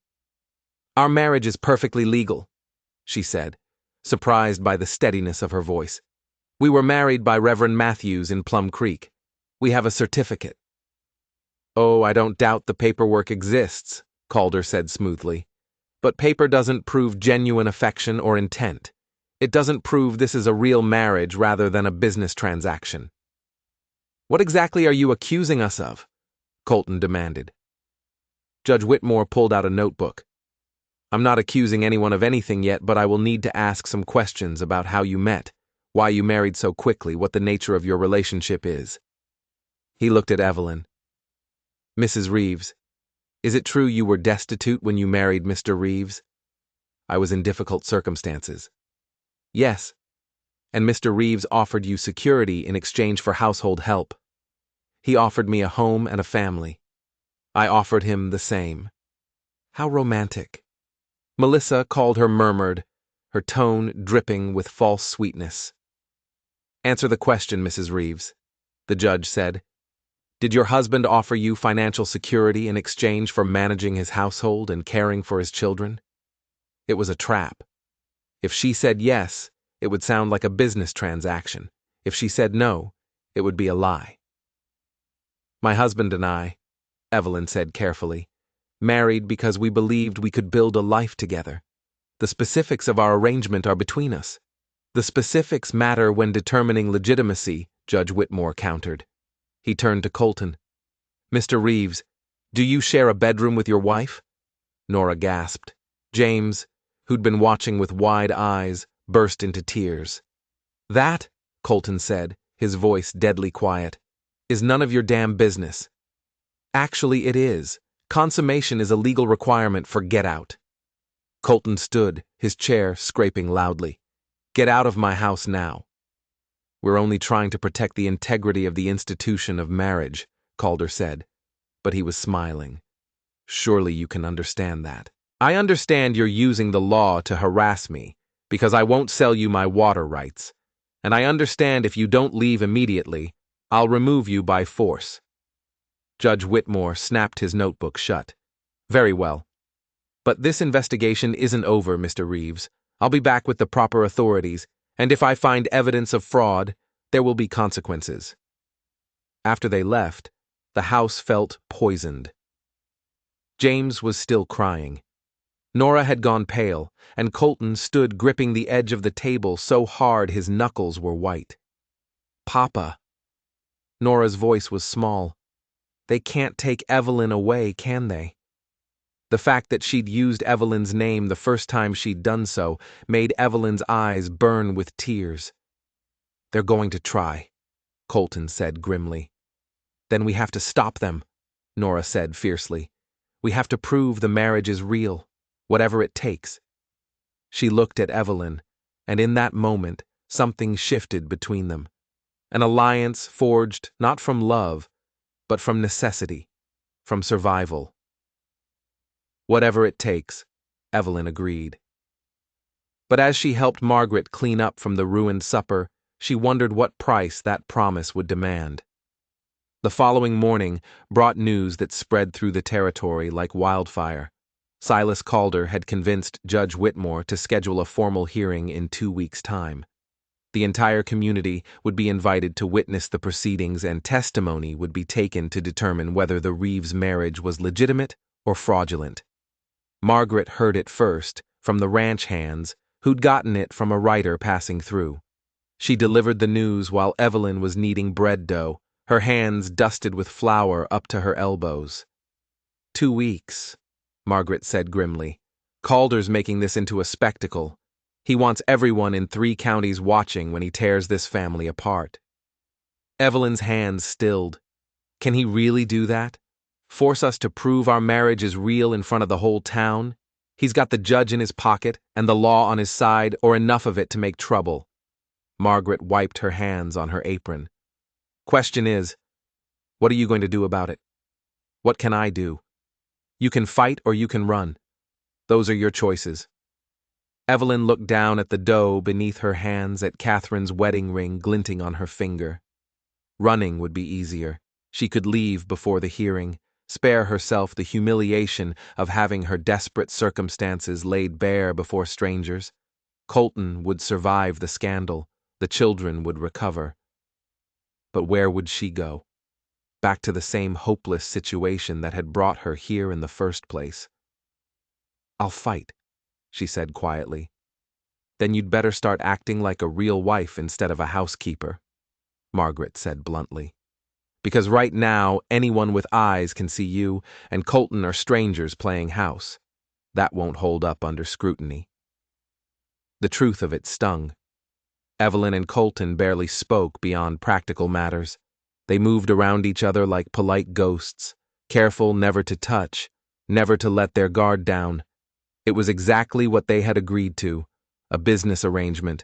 Our marriage is perfectly legal, she said, surprised by the steadiness of her voice. We were married by Reverend Matthews in Plum Creek. We have a certificate. Oh, I don't doubt the paperwork exists, Calder said smoothly. But paper doesn't prove genuine affection or intent. It doesn't prove this is a real marriage rather than a business transaction. What exactly are you accusing us of? Colton demanded. Judge Whitmore pulled out a notebook. I'm not accusing anyone of anything yet, but I will need to ask some questions about how you met, why you married so quickly, what the nature of your relationship is. He looked at Evelyn. Mrs. Reeves, is it true you were destitute when you married Mr. Reeves? I was in difficult circumstances. Yes. And Mr. Reeves offered you security in exchange for household help. He offered me a home and a family. I offered him the same. How romantic. Melissa called her murmured, her tone dripping with false sweetness. Answer the question, Mrs. Reeves, the judge said. Did your husband offer you financial security in exchange for managing his household and caring for his children? It was a trap. If she said yes, it would sound like a business transaction. If she said no, it would be a lie. My husband and I, Evelyn said carefully, married because we believed we could build a life together. The specifics of our arrangement are between us. The specifics matter when determining legitimacy, Judge Whitmore countered. He turned to Colton. Mr. Reeves, do you share a bedroom with your wife? Nora gasped. James, who'd been watching with wide eyes, burst into tears. That, Colton said, his voice deadly quiet, is none of your damn business. Actually, it is. Consummation is a legal requirement for get out. Colton stood, his chair scraping loudly. Get out of my house now. We're only trying to protect the integrity of the institution of marriage, Calder said, but he was smiling. Surely you can understand that. I understand you're using the law to harass me, because I won't sell you my water rights. And I understand if you don't leave immediately, I'll remove you by force. Judge Whitmore snapped his notebook shut. Very well. But this investigation isn't over, Mr. Reeves. I'll be back with the proper authorities, and if I find evidence of fraud, there will be consequences. After they left, the house felt poisoned. James was still crying. Nora had gone pale, and Colton stood gripping the edge of the table so hard his knuckles were white. Papa. Nora's voice was small. They can't take Evelyn away, can they? The fact that she'd used Evelyn's name the first time she'd done so made Evelyn's eyes burn with tears. They're going to try, Colton said grimly. Then we have to stop them, Nora said fiercely. We have to prove the marriage is real, whatever it takes. She looked at Evelyn, and in that moment, something shifted between them. An alliance forged not from love, but from necessity, from survival. Whatever it takes, Evelyn agreed. But as she helped Margaret clean up from the ruined supper, she wondered what price that promise would demand. The following morning brought news that spread through the territory like wildfire. Silas Calder had convinced Judge Whitmore to schedule a formal hearing in 2 weeks' time. The entire community would be invited to witness the proceedings, and testimony would be taken to determine whether the Reeves marriage was legitimate or fraudulent. Margaret heard it first, from the ranch hands, who'd gotten it from a writer passing through. She delivered the news while Evelyn was kneading bread dough, her hands dusted with flour up to her elbows. 2 weeks, Margaret said grimly. Calder's making this into a spectacle. He wants everyone in 3 counties watching when he tears this family apart. Evelyn's hands stilled. Can he really do that? Force us to prove our marriage is real in front of the whole town? He's got the judge in his pocket and the law on his side, or enough of it to make trouble. Margaret wiped her hands on her apron. Question is, what are you going to do about it? What can I do? You can fight or you can run. Those are your choices. Evelyn looked down at the dough beneath her hands, at Catherine's wedding ring glinting on her finger. Running would be easier. She could leave before the hearing, spare herself the humiliation of having her desperate circumstances laid bare before strangers. Colton would survive the scandal. The children would recover. But where would she go? Back to the same hopeless situation that had brought her here in the first place. I'll fight, she said quietly. Then you'd better start acting like a real wife instead of a housekeeper, Margaret said bluntly. Because right now, anyone with eyes can see you and Colton are strangers playing house. That won't hold up under scrutiny. The truth of it stung. Evelyn and Colton barely spoke beyond practical matters. They moved around each other like polite ghosts, careful never to touch, never to let their guard down. It was exactly what they had agreed to, a business arrangement.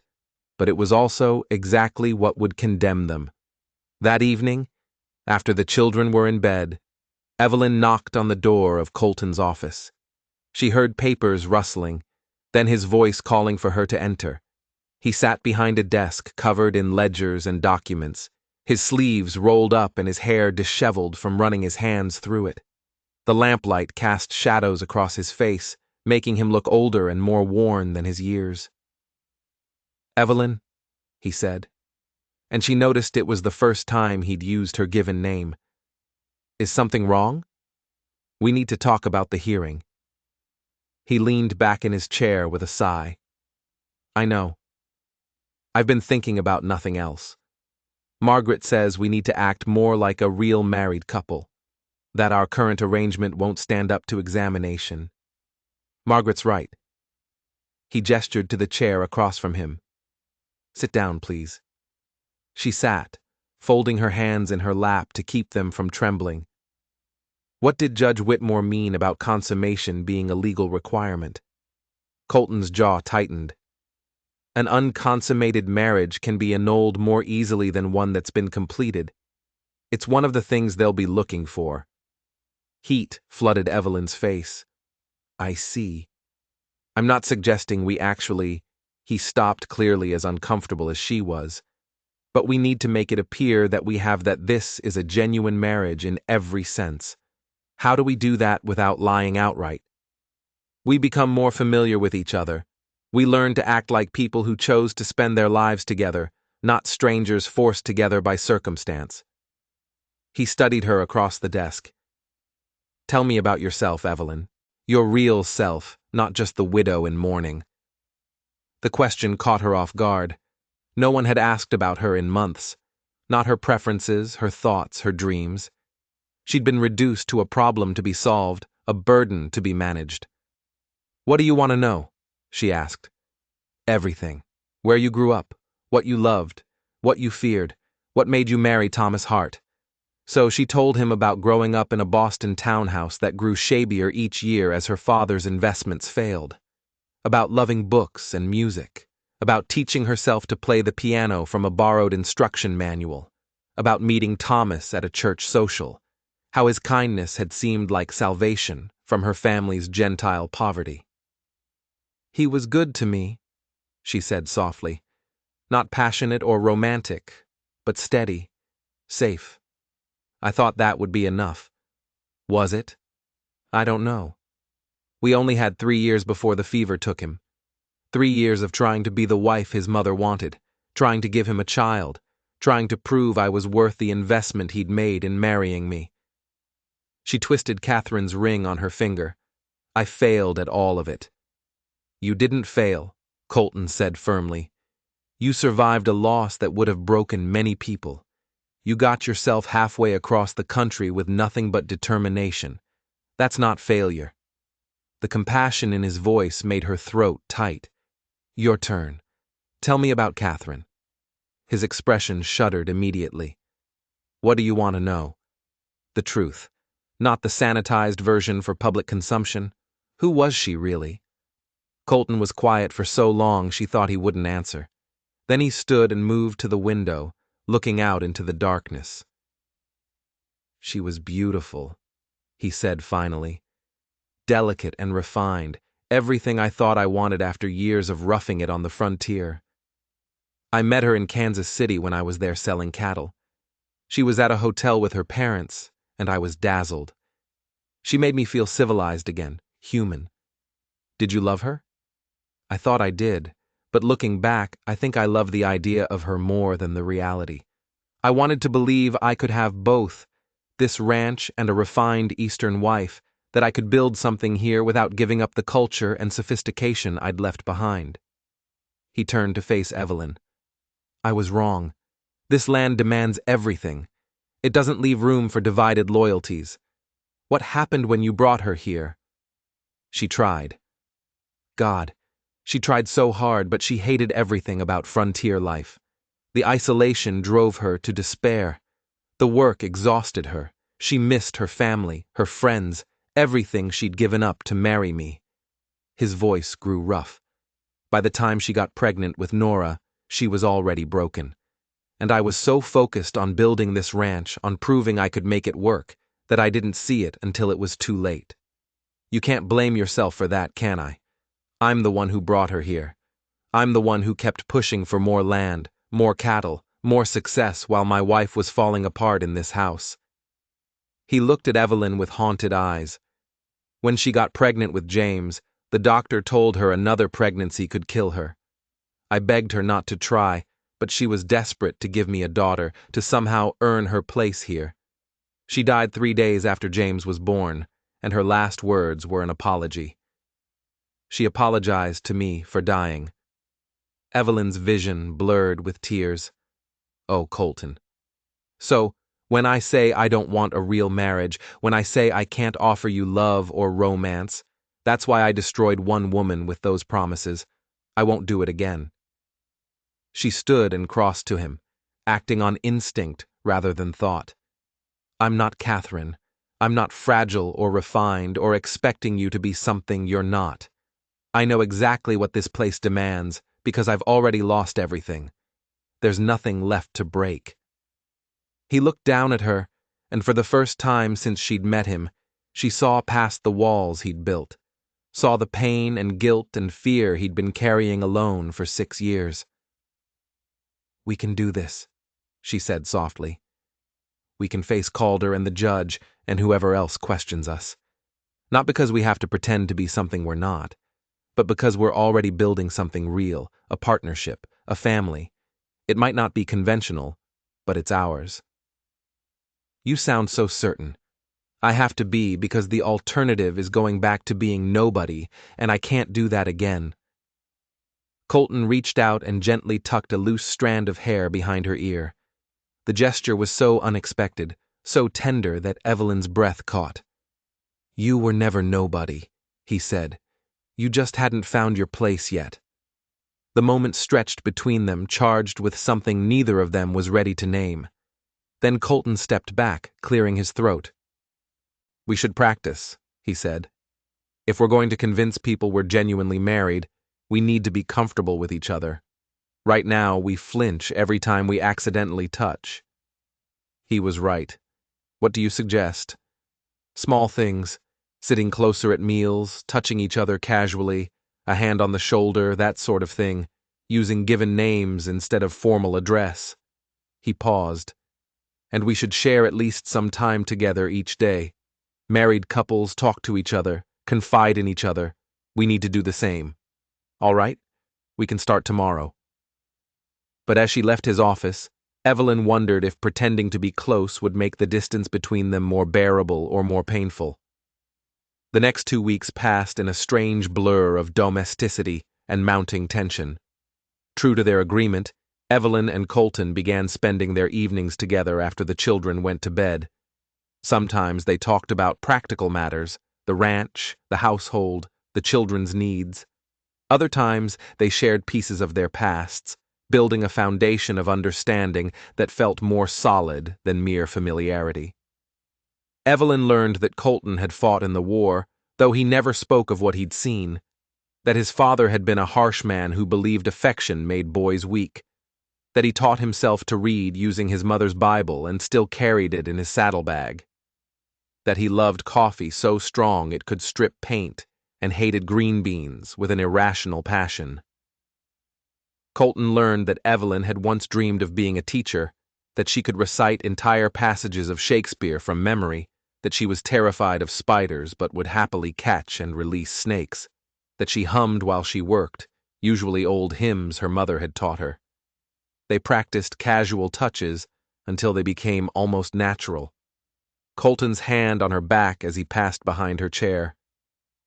but it was also exactly what would condemn them. That evening, after the children were in bed, Evelyn knocked on the door of Colton's office. She heard papers rustling, then his voice calling for her to enter. He sat behind a desk covered in ledgers and documents, his sleeves rolled up and his hair disheveled from running his hands through it. The lamplight cast shadows across his face, making him look older and more worn than his years. "Evelyn," he said, and she noticed it was the first time he'd used her given name. "Is something wrong? We need to talk about the hearing." He leaned back in his chair with a sigh. "I know. I've been thinking about nothing else. Margaret says we need to act more like a real married couple, that our current arrangement won't stand up to examination. Margaret's right." He gestured to the chair across from him. "Sit down, please." She sat, folding her hands in her lap to keep them from trembling. What did Judge Whitmore mean about consummation being a legal requirement? Colton's jaw tightened. An unconsummated marriage can be annulled more easily than one that's been completed. It's one of the things they'll be looking for. Heat flooded Evelyn's face. "I see. I'm not suggesting we actually—" He stopped, clearly as uncomfortable as she was. "But we need to make it appear that this is a genuine marriage in every sense. How do we do that without lying outright? We become more familiar with each other. We learn to act like people who chose to spend their lives together, not strangers forced together by circumstance." He studied her across the desk. "Tell me about yourself, Evelyn. Your real self, not just the widow in mourning." The question caught her off guard. No one had asked about her in months. Not her preferences, her thoughts, her dreams. She'd been reduced to a problem to be solved, a burden to be managed. "What do you want to know?" she asked. "Everything. Where you grew up, what you loved, what you feared, what made you marry Thomas Hart." So she told him about growing up in a Boston townhouse that grew shabier each year as her father's investments failed. About loving books and music. About teaching herself to play the piano from a borrowed instruction manual. About meeting Thomas at a church social. How his kindness had seemed like salvation from her family's Gentile poverty. "He was good to me," she said softly. "Not passionate or romantic, but steady, safe. I thought that would be enough. Was it? I don't know. We only had 3 years before the fever took him. 3 years of trying to be the wife his mother wanted, trying to give him a child, trying to prove I was worth the investment he'd made in marrying me." She twisted Catherine's ring on her finger. "I failed at all of it." "You didn't fail," Colton said firmly. "You survived a loss that would have broken many people. You got yourself halfway across the country with nothing but determination. That's not failure." The compassion in his voice made her throat tight. "Your turn. Tell me about Catherine." His expression shuddered immediately. "What do you want to know?" "The truth. Not the sanitized version for public consumption. Who was she, really?" Colton was quiet for so long she thought he wouldn't answer. Then he stood and moved to the window, looking out into the darkness. "She was beautiful," he said finally. "Delicate and refined, everything I thought I wanted after years of roughing it on the frontier. I met her in Kansas City when I was there selling cattle. She was at a hotel with her parents, and I was dazzled. She made me feel civilized again, human. Did you love her?" "I thought I did, but looking back, I think I love the idea of her more than the reality. I wanted to believe I could have both, this ranch and a refined Eastern wife, that I could build something here without giving up the culture and sophistication I'd left behind." He turned to face Evelyn. "I was wrong. This land demands everything. It doesn't leave room for divided loyalties. What happened when you brought her here?" She tried. God, she tried so hard, but she hated everything about frontier life. The isolation drove her to despair. The work exhausted her. She missed her family, her friends, everything she'd given up to marry me. His voice grew rough. By the time she got pregnant with Nora, she was already broken. And I was so focused on building this ranch, on proving I could make it work, that I didn't see it until it was too late. You can't blame yourself for that, can I? I'm the one who brought her here. I'm the one who kept pushing for more land, more cattle, more success while my wife was falling apart in this house. He looked at Evelyn with haunted eyes. When she got pregnant with James, the doctor told her another pregnancy could kill her. I begged her not to try, but she was desperate to give me a daughter, to somehow earn her place here. She died 3 days after James was born, and her last words were an apology. She apologized to me for dying. Evelyn's vision blurred with tears. Oh, Colton. So, when I say I don't want a real marriage, when I say I can't offer you love or romance, that's why I destroyed one woman with those promises. I won't do it again. She stood and crossed to him, acting on instinct rather than thought. I'm not Catherine. I'm not fragile or refined or expecting you to be something you're not. I know exactly what this place demands because I've already lost everything. There's nothing left to break. He looked down at her, and for the first time since she'd met him, she saw past the walls he'd built, saw the pain and guilt and fear he'd been carrying alone for 6 years. We can do this, she said softly. We can face Calder and the judge and whoever else questions us. Not because we have to pretend to be something we're not, but because we're already building something real, a partnership, a family. It might not be conventional, but it's ours. You sound so certain. I have to be because the alternative is going back to being nobody, and I can't do that again. Colton reached out and gently tucked a loose strand of hair behind her ear. The gesture was so unexpected, so tender that Evelyn's breath caught. You were never nobody, he said. You just hadn't found your place yet. The moment stretched between them, charged with something neither of them was ready to name. Then Colton stepped back, clearing his throat. We should practice, he said. If we're going to convince people we're genuinely married, we need to be comfortable with each other. Right now, we flinch every time we accidentally touch. He was right. What do you suggest? Small things, sitting closer at meals, touching each other casually, a hand on the shoulder, that sort of thing, using given names instead of formal address. He paused. And we should share at least some time together each day. Married couples talk to each other, confide in each other. We need to do the same. All right? We can start tomorrow. But as she left his office, Evelyn wondered if pretending to be close would make the distance between them more bearable or more painful. The next 2 weeks passed in a strange blur of domesticity and mounting tension. True to their agreement, Evelyn and Colton began spending their evenings together after the children went to bed. Sometimes they talked about practical matters, the ranch, the household, the children's needs. Other times they shared pieces of their pasts, building a foundation of understanding that felt more solid than mere familiarity. Evelyn learned that Colton had fought in the war, though he never spoke of what he'd seen, that his father had been a harsh man who believed affection made boys weak, that he taught himself to read using his mother's Bible and still carried it in his saddlebag, that he loved coffee so strong it could strip paint and hated green beans with an irrational passion. Colton learned that Evelyn had once dreamed of being a teacher, that she could recite entire passages of Shakespeare from memory, that she was terrified of spiders but would happily catch and release snakes, that she hummed while she worked, usually old hymns her mother had taught her. They practiced casual touches until they became almost natural. Colton's hand on her back as he passed behind her chair,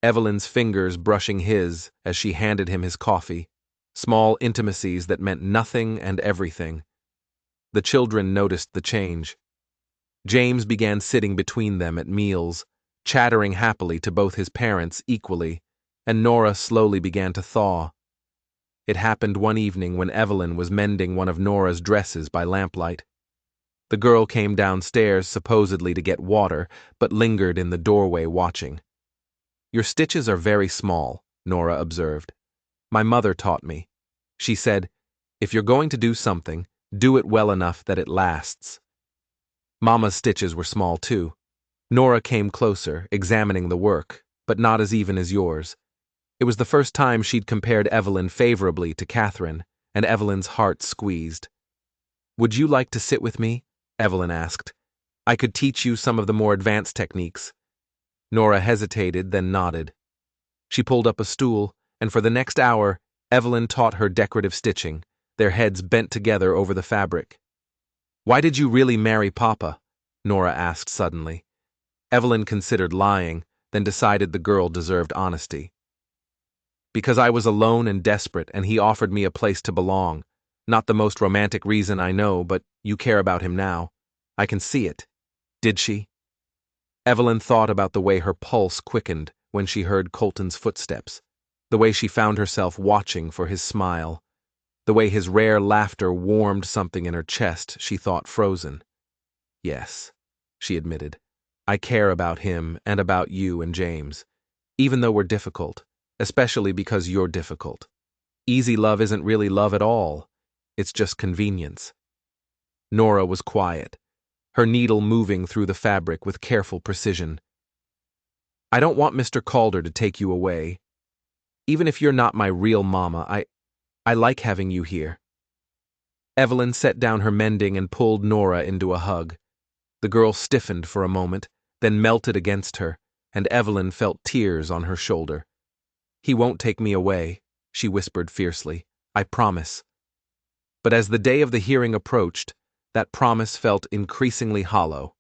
Evelyn's fingers brushing his as she handed him his coffee, small intimacies that meant nothing and everything. The children noticed the change. James began sitting between them at meals, chattering happily to both his parents equally, and Nora slowly began to thaw. It happened one evening when Evelyn was mending one of Nora's dresses by lamplight. The girl came downstairs supposedly to get water, but lingered in the doorway watching. Your stitches are very small, Nora observed. My mother taught me. She said, If you're going to do something, do it well enough that it lasts. Mama's stitches were small too. Nora came closer, examining the work, but not as even as yours. It was the first time she'd compared Evelyn favorably to Catherine, and Evelyn's heart squeezed. Would you like to sit with me? Evelyn asked. I could teach you some of the more advanced techniques. Nora hesitated, then nodded. She pulled up a stool, and for the next hour, Evelyn taught her decorative stitching, their heads bent together over the fabric. Why did you really marry Papa? Nora asked suddenly. Evelyn considered lying, then decided the girl deserved honesty. Because I was alone and desperate, and he offered me a place to belong. Not the most romantic reason I know, but you care about him now. I can see it. Did she? Evelyn thought about the way her pulse quickened when she heard Colton's footsteps, the way she found herself watching for his smile, the way his rare laughter warmed something in her chest she thought frozen. Yes, she admitted. I care about him and about you and James, even though we're difficult, especially because you're difficult. Easy love isn't really love at all. It's just convenience. Nora was quiet, her needle moving through the fabric with careful precision. I don't want Mr. Calder to take you away. Even if you're not my real mama, I like having you here. Evelyn set down her mending and pulled Nora into a hug. The girl stiffened for a moment, then melted against her, and Evelyn felt tears on her shoulder. He won't take me away, she whispered fiercely. I promise. But as the day of the hearing approached, that promise felt increasingly hollow.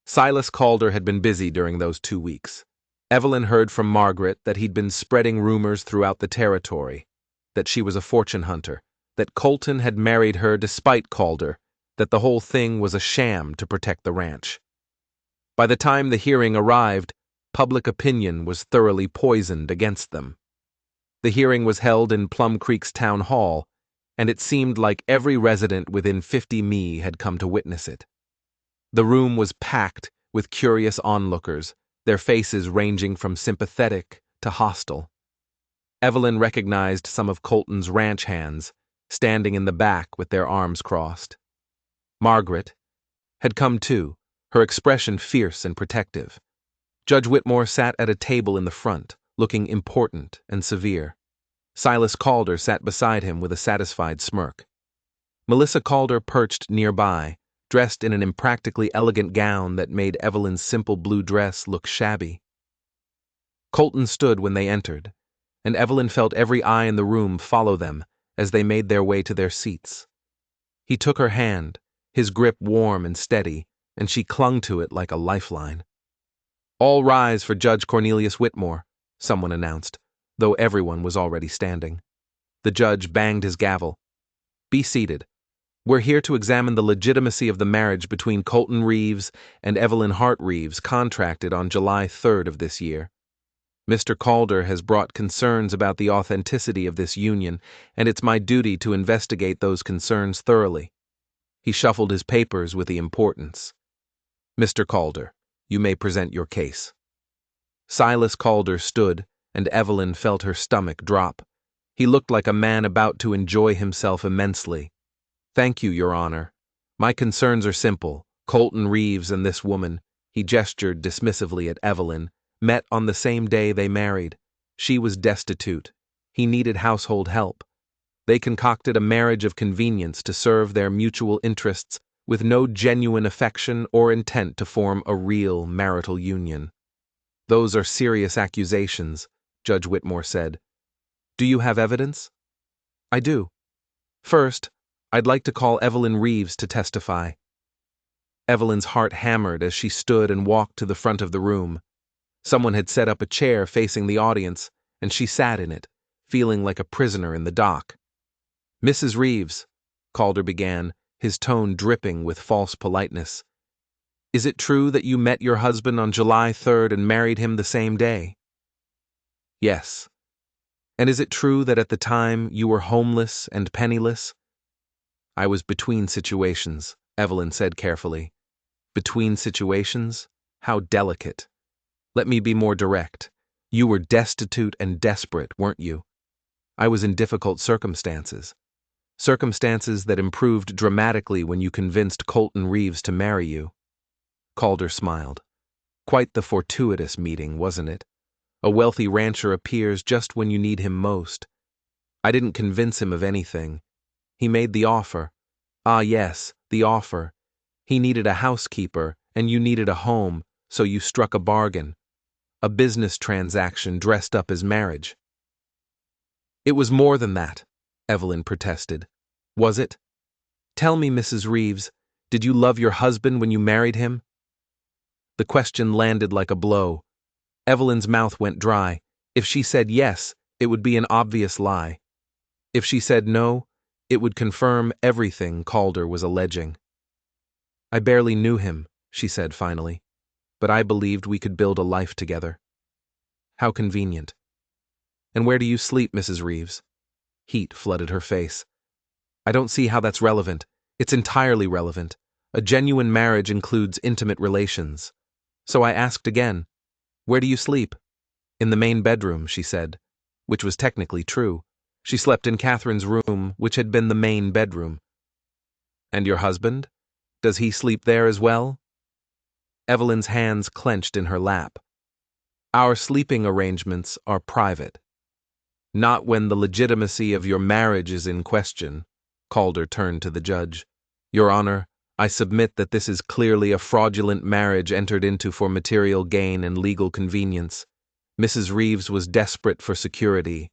Silas Calder had been busy during those 2 weeks. Evelyn heard from Margaret that he'd been spreading rumors throughout the territory, that she was a fortune hunter, that Colton had married her despite Calder, that the whole thing was a sham to protect the ranch. By the time the hearing arrived, public opinion was thoroughly poisoned against them. The hearing was held in Plum Creek's town hall, and it seemed like every resident within 50 mi had come to witness it. The room was packed with curious onlookers, their faces ranging from sympathetic to hostile. Evelyn recognized some of Colton's ranch hands, standing in the back with their arms crossed. Margaret had come too, her expression fierce and protective. Judge Whitmore sat at a table in the front, looking important and severe. Silas Calder sat beside him with a satisfied smirk. Melissa Calder perched nearby, dressed in an impractically elegant gown that made Evelyn's simple blue dress look shabby. Colton stood when they entered, and Evelyn felt every eye in the room follow them as they made their way to their seats. He took her hand, his grip warm and steady, and she clung to it like a lifeline. All rise for Judge Cornelius Whitmore, someone announced, though everyone was already standing. The judge banged his gavel. Be seated. We're here to examine the legitimacy of the marriage between Colton Reeves and Evelyn Hart Reeves, contracted on July 3rd of this year. Mr. Calder has brought concerns about the authenticity of this union, and it's my duty to investigate those concerns thoroughly. He shuffled his papers with the importance. Mr. Calder, you may present your case. Silas Calder stood, and Evelyn felt her stomach drop. He looked like a man about to enjoy himself immensely. Thank you, Your Honor. My concerns are simple. Colton Reeves and this woman, he gestured dismissively at Evelyn, met on the same day they married. She was destitute. He needed household help. They concocted a marriage of convenience to serve their mutual interests with no genuine affection or intent to form a real marital union. Those are serious accusations, Judge Whitmore said. Do you have evidence? I do. First, I'd like to call Evelyn Reeves to testify. Evelyn's heart hammered as she stood and walked to the front of the room. Someone had set up a chair facing the audience, and she sat in it, feeling like a prisoner in the dock. Mrs. Reeves, Calder began, his tone dripping with false politeness. Is it true that you met your husband on July 3rd and married him the same day? Yes. And is it true that at the time you were homeless and penniless? I was between situations, Evelyn said carefully. Between situations? How delicate. Let me be more direct. You were destitute and desperate, weren't you? I was in difficult circumstances. Circumstances that improved dramatically when you convinced Colton Reeves to marry you. Calder smiled. Quite the fortuitous meeting, wasn't it? A wealthy rancher appears just when you need him most. I didn't convince him of anything. He made the offer. Ah, yes, the offer. He needed a housekeeper, and you needed a home, so you struck a bargain. A business transaction dressed up as marriage. It was more than that, Evelyn protested. Was it? Tell me, Mrs. Reeves, did you love your husband when you married him? The question landed like a blow. Evelyn's mouth went dry. If she said yes, it would be an obvious lie. If she said no, it would confirm everything Calder was alleging. I barely knew him, she said finally, but I believed we could build a life together. How convenient. And where do you sleep, Mrs. Reeves? Heat flooded her face. I don't see how that's relevant. It's entirely relevant. A genuine marriage includes intimate relations. So I asked again, where do you sleep? In the main bedroom, she said, which was technically true. She slept in Catherine's room, which had been the main bedroom. And your husband? Does he sleep there as well? Evelyn's hands clenched in her lap. Our sleeping arrangements are private. Not when the legitimacy of your marriage is in question. Calder turned to the judge. Your Honor, I submit that this is clearly a fraudulent marriage entered into for material gain and legal convenience. Mrs. Reeves was desperate for security.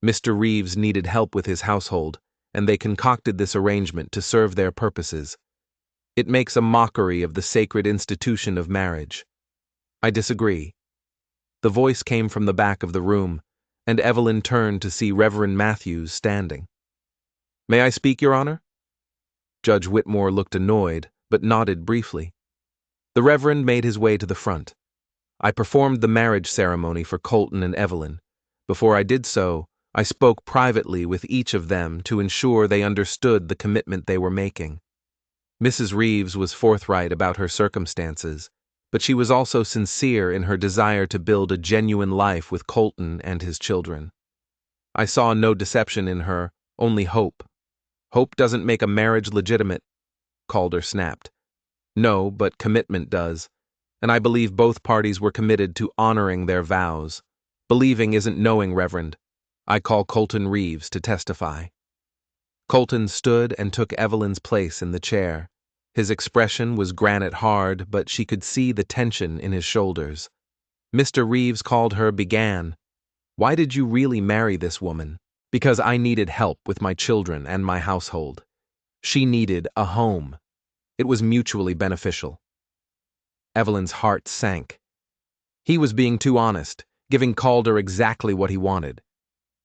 Mr. Reeves needed help with his household, and they concocted this arrangement to serve their purposes. It makes a mockery of the sacred institution of marriage. I disagree. The voice came from the back of the room, and Evelyn turned to see Reverend Matthews standing. May I speak, Your Honor? Judge Whitmore looked annoyed, but nodded briefly. The Reverend made his way to the front. I performed the marriage ceremony for Colton and Evelyn. Before I did so, I spoke privately with each of them to ensure they understood the commitment they were making. Mrs. Reeves was forthright about her circumstances, but she was also sincere in her desire to build a genuine life with Colton and his children. I saw no deception in her, only hope. Hope doesn't make a marriage legitimate, Calder snapped. No, but commitment does, and I believe both parties were committed to honoring their vows. Believing isn't knowing, Reverend. I call Colton Reeves to testify. Colton stood and took Evelyn's place in the chair. His expression was granite hard, but she could see the tension in his shoulders. Mr. Reeves called her began. Why did you really marry this woman? Because I needed help with my children and my household. She needed a home. It was mutually beneficial. Evelyn's heart sank. He was being too honest, giving Calder exactly what he wanted.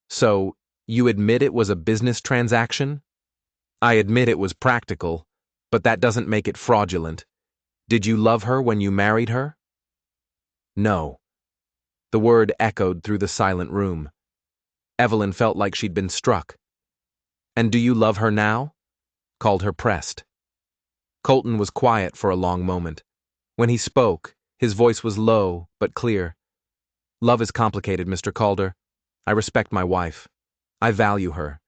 So, you admit it was a business transaction? I admit it was practical, but that doesn't make it fraudulent. Did you love her when you married her? No. The word echoed through the silent room. Evelyn felt like she'd been struck. And do you love her now? Calder pressed. Colton was quiet for a long moment. When he spoke, his voice was low but clear. Love is complicated, Mr. Calder. I respect my wife. I value her.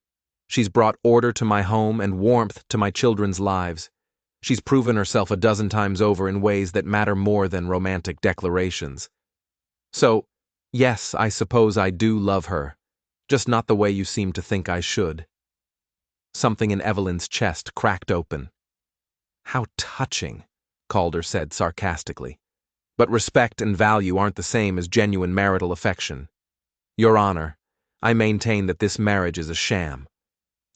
She's brought order to my home and warmth to my children's lives. She's proven herself a dozen times over in ways that matter more than romantic declarations. So, yes, I suppose I do love her. Just not the way you seem to think I should. Something in Evelyn's chest cracked open. How touching, Calder said sarcastically. But respect and value aren't the same as genuine marital affection. Your Honor, I maintain that this marriage is a sham.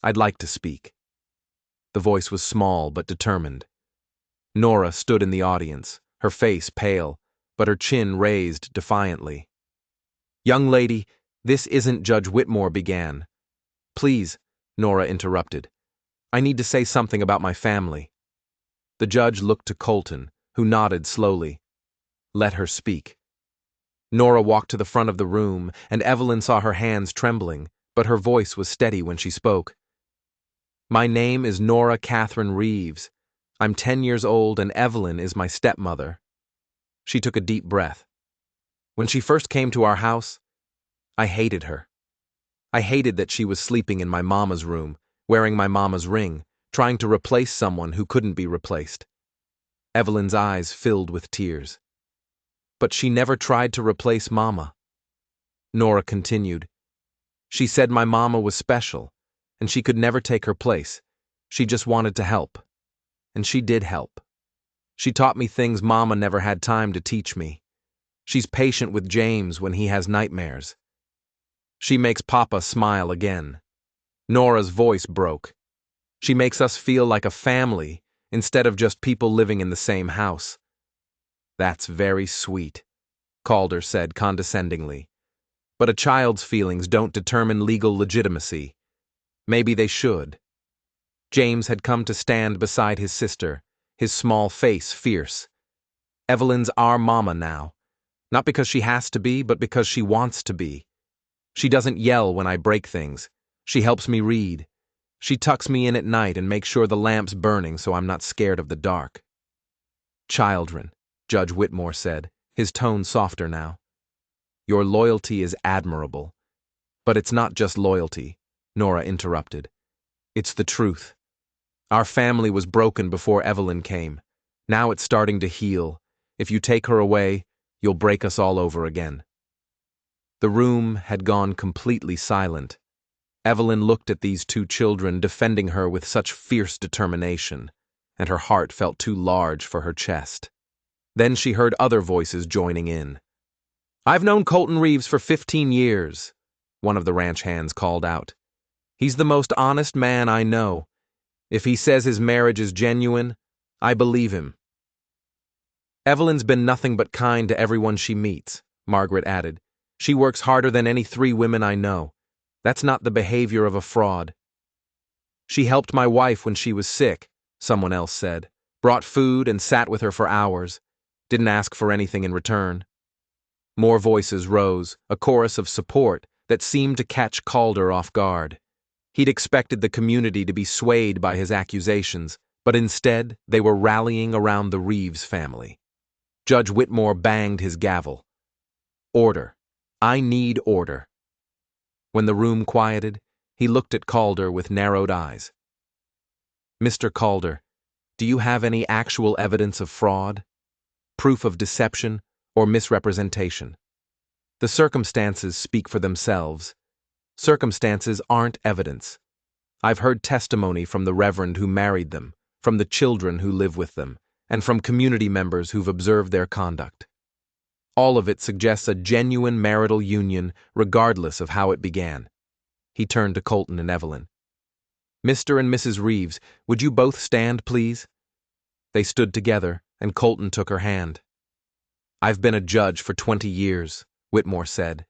I'd like to speak. The voice was small but determined. Nora stood in the audience, her face pale, but her chin raised defiantly. Young lady, this isn't Judge Whitmore began. Please, Nora interrupted. I need to say something about my family. The judge looked to Colton, who nodded slowly. Let her speak. Nora walked to the front of the room, and Evelyn saw her hands trembling, but her voice was steady when she spoke. My name is Nora Catherine Reeves. I'm 10 years old, and Evelyn is my stepmother. She took a deep breath. When she first came to our house, I hated her. I hated that she was sleeping in my mama's room, wearing my mama's ring, trying to replace someone who couldn't be replaced. Evelyn's eyes filled with tears. But she never tried to replace Mama. Nora continued. She said my mama was special, and she could never take her place. She just wanted to help. And she did help. She taught me things Mama never had time to teach me. She's patient with James when he has nightmares. She makes Papa smile again. Nora's voice broke. She makes us feel like a family instead of just people living in the same house. That's very sweet, Calder said condescendingly. But a child's feelings don't determine legal legitimacy. Maybe they should. James had come to stand beside his sister, his small face fierce. Evelyn's our mama now, not because she has to be, but because she wants to be. She doesn't yell when I break things. She helps me read. She tucks me in at night and makes sure the lamp's burning so I'm not scared of the dark. Children, Judge Whitmore said, his tone softer now. Your loyalty is admirable. But it's not just loyalty, Nora interrupted. It's the truth. Our family was broken before Evelyn came. Now it's starting to heal. If you take her away, you'll break us all over again. The room had gone completely silent. Evelyn looked at these two children defending her with such fierce determination, and her heart felt too large for her chest. Then she heard other voices joining in. I've known Colton Reeves for 15 years, one of the ranch hands called out. He's the most honest man I know. If he says his marriage is genuine, I believe him. Evelyn's been nothing but kind to everyone she meets, Margaret added. She works harder than any 3 women I know. That's not the behavior of a fraud. She helped my wife when she was sick, someone else said. Brought food and sat with her for hours. Didn't ask for anything in return. More voices rose, a chorus of support that seemed to catch Calder off guard. He'd expected the community to be swayed by his accusations, but instead they were rallying around the Reeves family. Judge Whitmore banged his gavel. Order. I need order. When the room quieted, he looked at Calder with narrowed eyes. Mr. Calder, do you have any actual evidence of fraud, proof of deception, or misrepresentation? The circumstances speak for themselves. Circumstances aren't evidence. I've heard testimony from the reverend who married them, from the children who live with them, and from community members who've observed their conduct. All of it suggests a genuine marital union, regardless of how it began. He turned to Colton and Evelyn. Mr. and Mrs. Reeves, would you both stand, please? They stood together, and Colton took her hand. I've been a judge for 20 years, Whitmore said.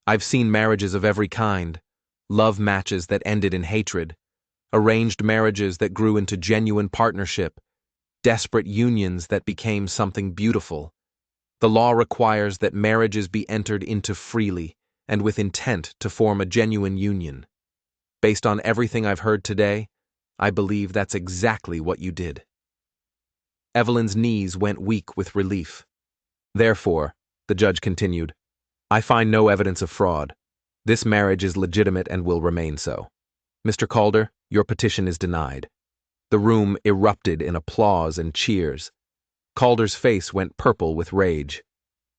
I've seen marriages of every kind, love matches that ended in hatred, arranged marriages that grew into genuine partnership, desperate unions that became something beautiful. The law requires that marriages be entered into freely and with intent to form a genuine union. Based on everything I've heard today, I believe that's exactly what you did. Evelyn's knees went weak with relief. Therefore, the judge continued, I find no evidence of fraud. This marriage is legitimate and will remain so. Mr. Calder, your petition is denied. The room erupted in applause and cheers. Calder's face went purple with rage.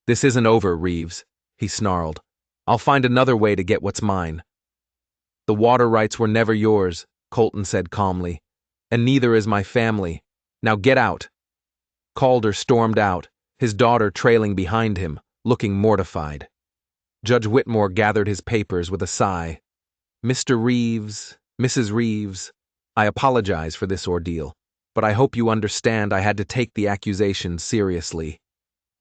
This isn't over, Reeves, he snarled. I'll find another way to get what's mine. The water rights were never yours, Colton said calmly, and neither is my family. Now get out. Calder stormed out, his daughter trailing behind him, looking mortified. Judge Whitmore gathered his papers with a sigh. Mr. Reeves, Mrs. Reeves, I apologize for this ordeal, but I hope you understand I had to take the accusations seriously.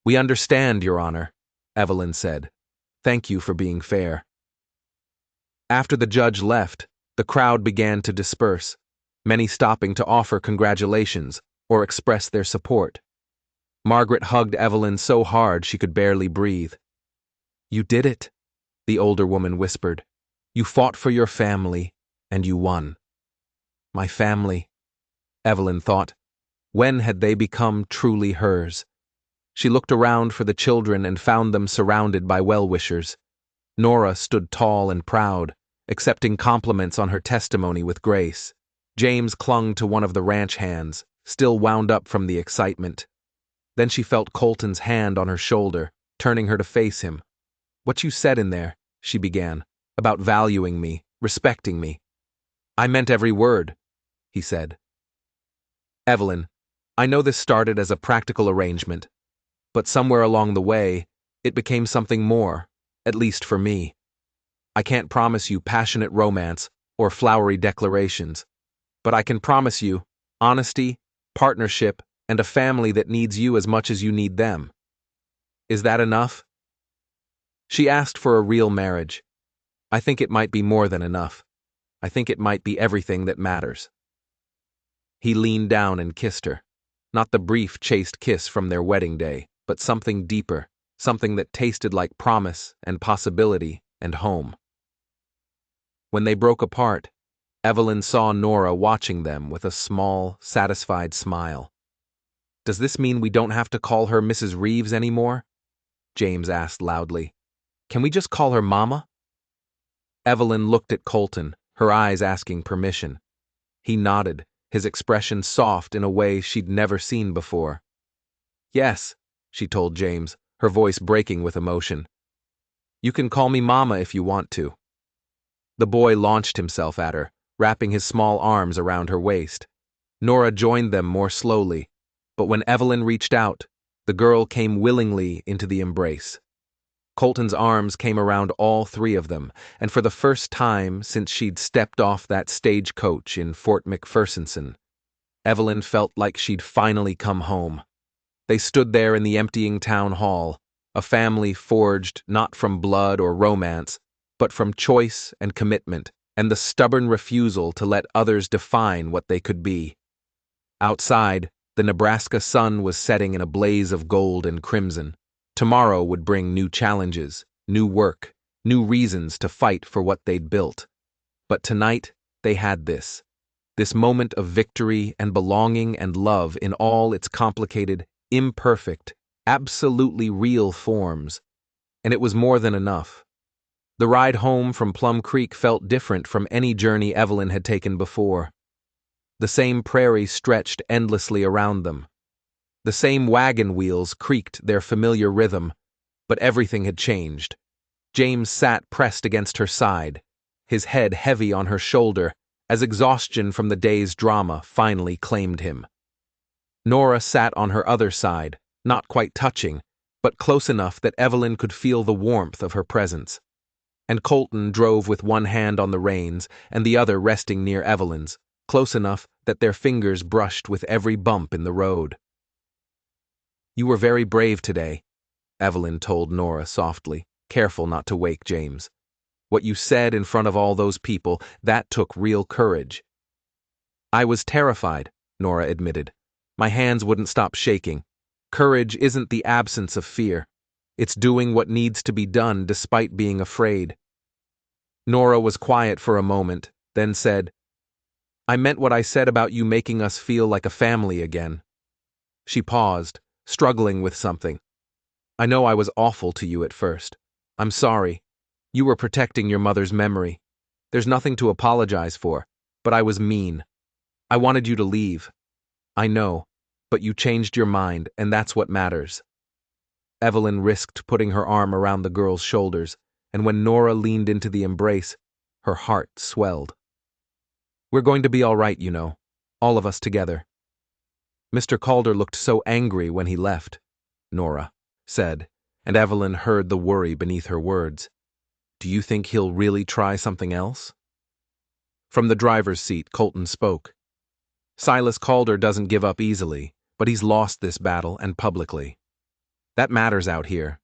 We understand, Your Honor, Evelyn said. Thank you for being fair. After the judge left, the crowd began to disperse, many stopping to offer congratulations or express their support. Margaret hugged Evelyn so hard she could barely breathe. You did it, the older woman whispered. You fought for your family, and you won. My family, Evelyn thought. When had they become truly hers? She looked around for the children and found them surrounded by well-wishers. Nora stood tall and proud, accepting compliments on her testimony with grace. James clung to one of the ranch hands, still wound up from the excitement. Then she felt Colton's hand on her shoulder, turning her to face him. "What you said in there," she began, "about valuing me, respecting me." "I meant every word," he said. "Evelyn, I know this started as a practical arrangement, but somewhere along the way, it became something more, at least for me. I can't promise you passionate romance or flowery declarations, but I can promise you honesty, partnership, and a family that needs you as much as you need them. Is that enough?" She asked for a real marriage. I think it might be more than enough. I think it might be everything that matters. He leaned down and kissed her. Not the brief, chaste kiss from their wedding day, but something deeper, something that tasted like promise and possibility and home. When they broke apart, Evelyn saw Nora watching them with a small, satisfied smile. "Does this mean we don't have to call her Mrs. Reeves anymore?" James asked loudly. "Can we just call her Mama?" Evelyn looked at Colton, her eyes asking permission. He nodded, his expression soft in a way she'd never seen before. "Yes," she told James, her voice breaking with emotion. "You can call me Mama if you want to." The boy launched himself at her, wrapping his small arms around her waist. Nora joined them more slowly, but when Evelyn reached out, the girl came willingly into the embrace. Colton's arms came around all three of them, and for the first time since she'd stepped off that stagecoach in Fort McPhersonson, Evelyn felt like she'd finally come home. They stood there in the emptying town hall, a family forged not from blood or romance, but from choice and commitment, and the stubborn refusal to let others define what they could be. Outside, the Nebraska sun was setting in a blaze of gold and crimson. Tomorrow would bring new challenges, new work, new reasons to fight for what they'd built. But tonight, they had this moment of victory and belonging and love in all its complicated, imperfect, absolutely real forms. And it was more than enough. The ride home from Plum Creek felt different from any journey Evelyn had taken before. The same prairie stretched endlessly around them. The same wagon wheels creaked their familiar rhythm, but everything had changed. James sat pressed against her side, his head heavy on her shoulder, as exhaustion from the day's drama finally claimed him. Nora sat on her other side, not quite touching, but close enough that Evelyn could feel the warmth of her presence. And Colton drove with one hand on the reins and the other resting near Evelyn's, close enough that their fingers brushed with every bump in the road. "You were very brave today," Evelyn told Nora softly, careful not to wake James. "What you said in front of all those people, that took real courage." "I was terrified," Nora admitted. "My hands wouldn't stop shaking. Courage isn't the absence of fear. It's doing what needs to be done despite being afraid." Nora was quiet for a moment, then said, "I meant what I said about you making us feel like a family again." She paused, struggling with something. "I know I was awful to you at first. I'm sorry. You were protecting your mother's memory. There's nothing to apologize for, but I was mean. I wanted you to leave. I know, but you changed your mind, and that's what matters." Evelyn risked putting her arm around the girl's shoulders, and when Nora leaned into the embrace, her heart swelled. "We're going to be all right, you know, all of us together." "Mr. Calder looked so angry when he left," Nora said, and Evelyn heard the worry beneath her words. "Do you think he'll really try something else?" From the driver's seat, Colton spoke. "Silas Calder doesn't give up easily, but he's lost this battle and publicly. That matters out here.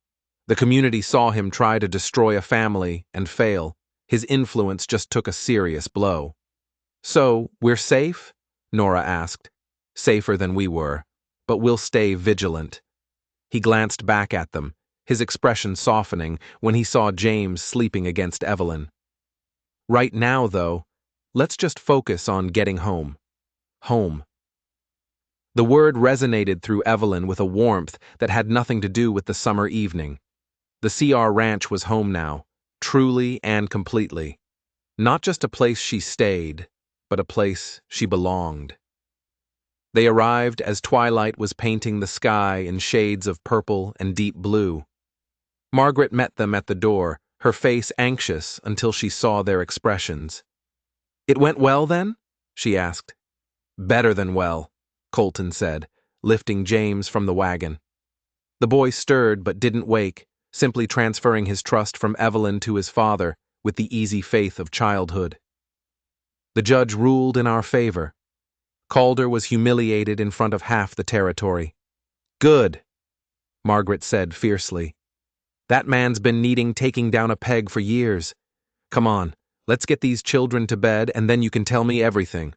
The community saw him try to destroy a family and fail. His influence just took a serious blow." "So, we're safe?" Nora asked. "Safer than we were, but we'll stay vigilant." He glanced back at them, his expression softening when he saw James sleeping against Evelyn. "Right now, though, let's just focus on getting home. Home." The word resonated through Evelyn with a warmth that had nothing to do with the summer evening. The CR Ranch was home now, truly and completely. Not just a place she stayed, but a place she belonged. They arrived as twilight was painting the sky in shades of purple and deep blue. Margaret met them at the door, her face anxious until she saw their expressions. "It went well, then?" she asked. "Better than well," Colton said, lifting James from the wagon. The boy stirred but didn't wake, simply transferring his trust from Evelyn to his father with the easy faith of childhood. The judge ruled in our favor. Calder was humiliated in front of half the territory. "Good," Margaret said fiercely. "That man's been needing taking down a peg for years. Come on, let's get these children to bed and then you can tell me everything."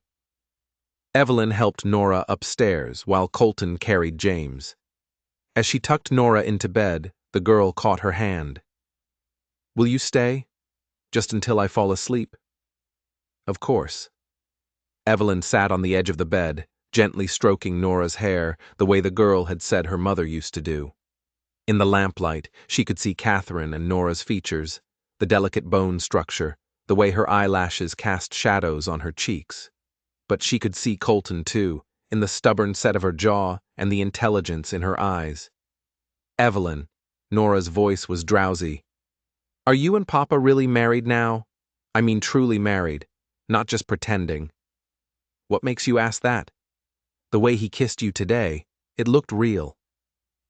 Evelyn helped Nora upstairs while Colton carried James. As she tucked Nora into bed, the girl caught her hand. "Will you stay? Just until I fall asleep?" "Of course." Evelyn sat on the edge of the bed, gently stroking Nora's hair the way the girl had said her mother used to do. In the lamplight, she could see Catherine and Nora's features, the delicate bone structure, the way her eyelashes cast shadows on her cheeks. But she could see Colton, too, in the stubborn set of her jaw and the intelligence in her eyes. "Evelyn," Nora's voice was drowsy. "Are you and Papa really married now? I mean truly married, not just pretending." "What makes you ask that?" "The way he kissed you today, it looked real."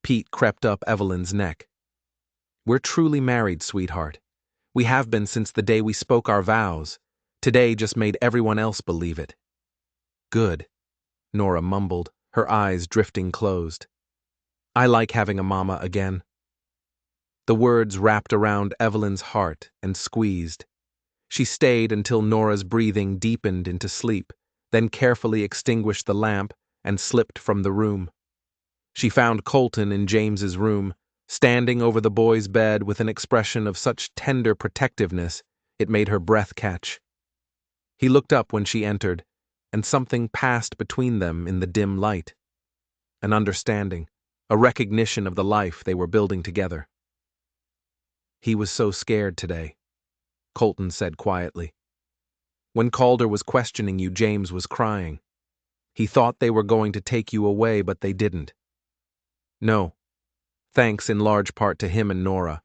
Pete crept up Evelyn's neck. "We're truly married, sweetheart. We have been since the day we spoke our vows. Today just made everyone else believe it." "Good," Nora mumbled, her eyes drifting closed. "I like having a mama again." The words wrapped around Evelyn's heart and squeezed. She stayed until Nora's breathing deepened into sleep, then carefully extinguished the lamp and slipped from the room. She found Colton in James's room, standing over the boy's bed with an expression of such tender protectiveness it made her breath catch. He looked up when she entered, and something passed between them in the dim light. An understanding, a recognition of the life they were building together. "He was so scared today," Colton said quietly. "When Calder was questioning you, James was crying. He thought they were going to take you away, but they didn't." "No, thanks in large part to him and Nora."